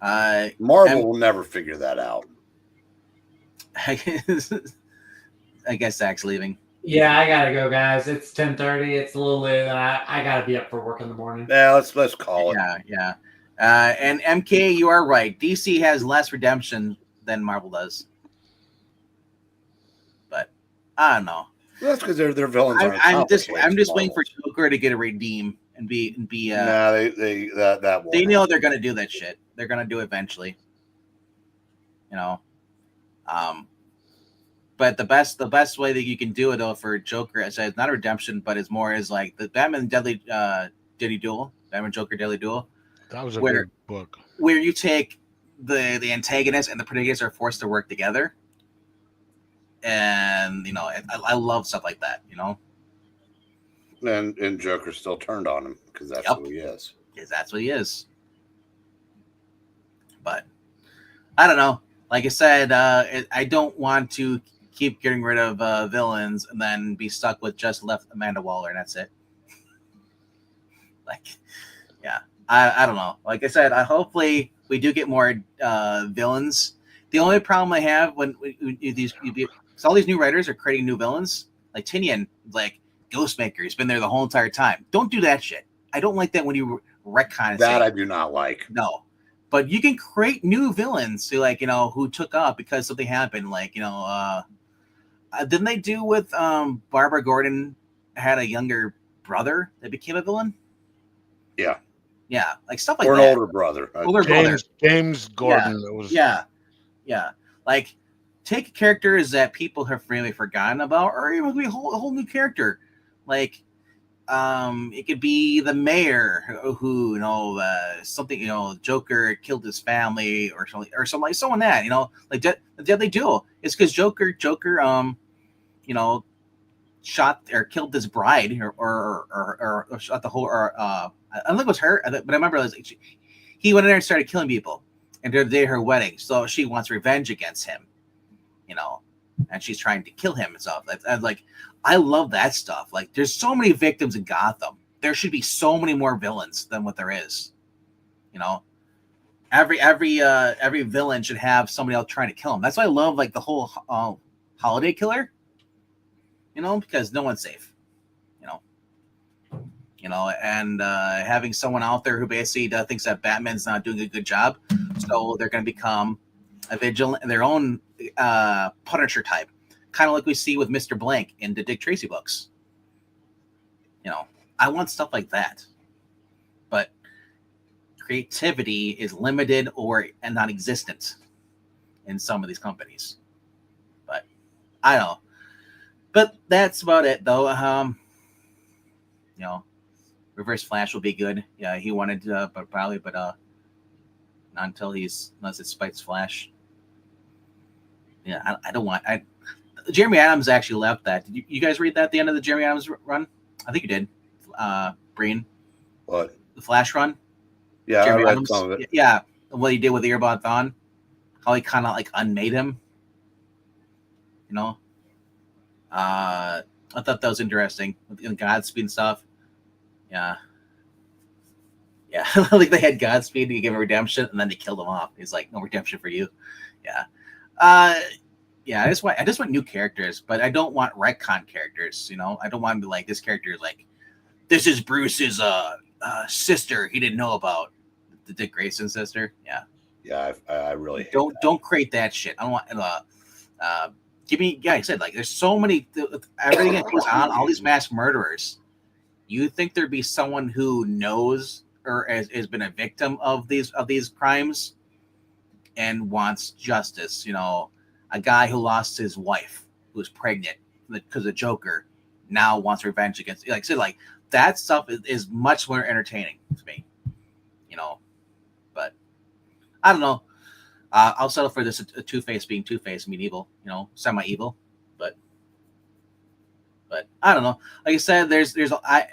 Marvel will never figure that out. I guess Zach's leaving. Yeah, I gotta go, guys. It's 10:30. It's a little late, and I gotta be up for work in the morning. Yeah, let's call it. Yeah. And MK, you are right. DC has less redemption than Marvel does. But I don't know. Well, that's because their villains aren't. I'm just waiting for Joker to get a redeem and be. Nah, that won't. They know they're gonna do that shit. They're gonna do it eventually. But the best way that you can do it, though, for Joker, as I said, it's not a redemption, but it's more as like the Batman Deadly Duel, Batman Joker Deadly Duel. That was a good book. Where you take the antagonist and the protagonist are forced to work together. And I love stuff like that, And Joker still turned on him because that's who he is. Because that's what he is. But I don't know. Like I said, I don't want to keep getting rid of villains and then be stuck with just left Amanda Waller, and that's it. I don't know. Like I said, hopefully we do get more villains. The only problem I have when all these new writers are creating new villains, like Tinian, like Ghostmaker, he's been there the whole entire time. Don't do that shit. I don't like that when you retcon that. I do not like. No. But you can create new villains who who took up because something happened. Didn't they do with Barbara Gordon had a younger brother that became a villain? Yeah. Yeah, like stuff like that. Or an older brother. James Gordon. Yeah. Like, take characters that people have really forgotten about, or even a whole new character. Like, it could be the mayor who something, Joker killed his family or something like someone that, like the Deadly Duel. It's because Joker shot or killed this bride or shot the whole I don't think it was her, but I remember he went in there and started killing people, and the day of her wedding, so she wants revenge against him, and she's trying to kill him and stuff. I love that stuff. Like, there's so many victims in Gotham. There should be so many more villains than what there is. Every villain should have somebody else trying to kill him. That's why I love the whole Holiday Killer. Because no one's safe. And having someone out there who basically thinks that Batman's not doing a good job, so they're going to become a vigilant, their own Punisher type, kind of like we see with Mr. Blank in the Dick Tracy books. I want stuff like that, but creativity is limited and non-existent in some of these companies. But I don't know. But that's about it, though. Reverse Flash will be good. Yeah, he wanted to, but not unless it spites Flash. Yeah, I don't want. Jeremy Adams actually left that. Did you guys read that at the end of the Jeremy Adams run? I think you did. Breen. What? The Flash run. Yeah, Jeremy I read Adams. some of it. Yeah, what he did with Earbot Thawne, how he kind of like unmade him. You know, I thought that was interesting with the Godspeed and stuff. Yeah, yeah, like they had Godspeed to give him redemption, and then they killed him off. He's like, no redemption for you. Yeah, yeah. I just want new characters, but I don't want retcon characters. You know, I don't want to be like this character is like, this is Bruce's sister he didn't know about. The Dick Grayson sister. Yeah, I really hate don't create that shit. I don't want give me. Yeah, I said like there's so many everything that goes on. All these mass murderers. You think there'd be someone who knows or has been a victim of these crimes and wants justice? You know, a guy who lost his wife who was pregnant because of Joker now wants revenge against. Like I said, like that stuff is much more entertaining to me. You know. But I don't know. I'll settle for this a Two-Face being Two-Face, medieval, you know, semi-evil. But I don't know. Like I said, I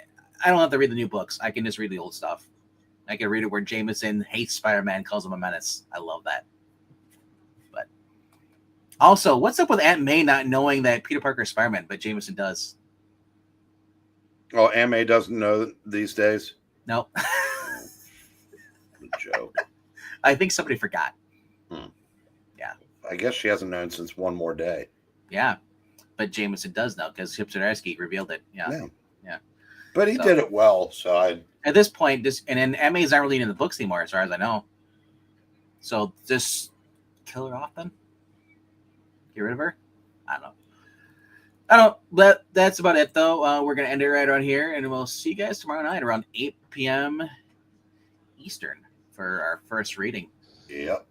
don't have to read the new books. I can just read the old stuff. I can read it where Jameson hates Spider-Man, calls him a menace. I love that. But also, what's up with Aunt May not knowing that Peter Parker is Spider-Man, but Jameson does? Oh, Aunt May doesn't know these days. No. Joke. I think somebody forgot. Yeah. I guess she hasn't known since One More Day. Yeah. But Jameson does know because Chip Zdarsky revealed it. Yeah. But he did it well, so at this point, and then MA's not really in the books anymore, as far as I know. So just kill her off then? Get rid of her? I don't know. But that's about it, though. We're going to end it right around here, and we'll see you guys tomorrow night around 8 p.m. Eastern for our first reading. Yep.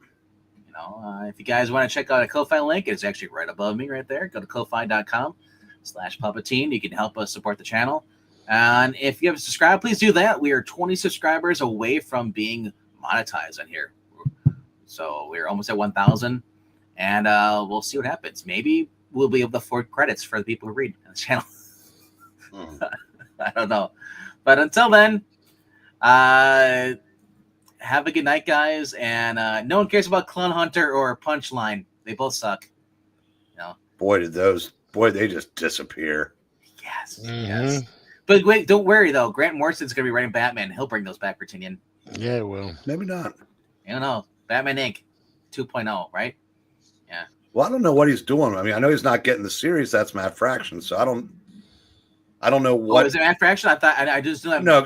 You know, if you guys want to check out a Ko-Fi link, it's actually right above me right there. Go to ko-fi.com/Puppeteen. You can help us support the channel. And if you haven't subscribed, please do that. We are 20 subscribers away from being monetized on here. So we're almost at 1,000. And we'll see what happens. Maybe we'll be able to afford credits for the people who read on the channel. I don't know. But until then, have a good night, guys. And no one cares about Clone Hunter or Punchline. They both suck. You know? Boy, they just disappear. Yes. Mm-hmm. Yes. But wait, don't worry, though. Grant Morrison's going to be writing Batman. He'll bring those back for Tinian. Yeah, it will. Maybe not. I don't know. Batman Inc. 2.0, right? Yeah. Well, I don't know what he's doing. I mean, I know he's not getting the series. That's Matt Fraction. So I don't know what. Oh, is it Matt Fraction? I thought I just knew that. No,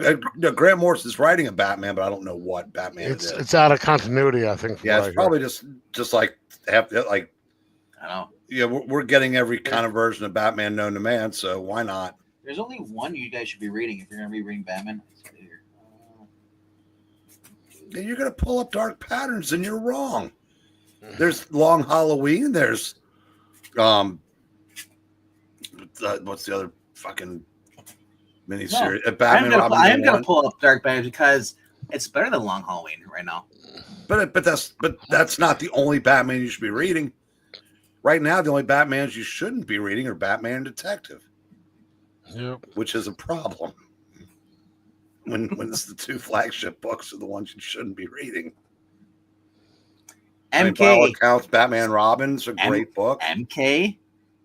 Grant Morrison's writing a Batman, but I don't know what Batman it is. It's out of continuity, I think. Yeah, it's probably just like I don't know. Yeah, we're getting every kind of version of Batman known to man, so why not? There's only one you guys should be reading if you're going to be reading Batman. You're going to pull up Dark Patterns, and you're wrong. There's Long Halloween. There's what's the other fucking miniseries? No, Batman. I am going to pull up Dark Patterns because it's better than Long Halloween right now. But that's not the only Batman you should be reading. Right now, the only Batmans you shouldn't be reading are Batman and Detective. Yep. Which is a problem. When it's the two flagship books are the ones you shouldn't be reading. MK. I mean, by all accounts, Batman Robin's a great book. MK,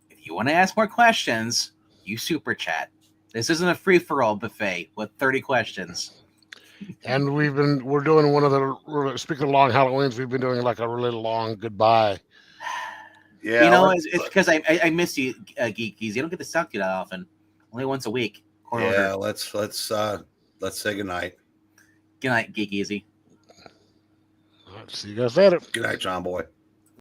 if you want to ask more questions, you super chat. This isn't a free-for-all buffet with 30 questions. And we're doing one of the, speaking of long Halloweens, we've been doing like a really long goodbye. Yeah. You know, it's because I miss you, Geekies. You don't get to talk to you that often. Only once a week. Yeah, let's say goodnight. Good night, Geekeasy. All right, see you guys later. Good night, John Boy.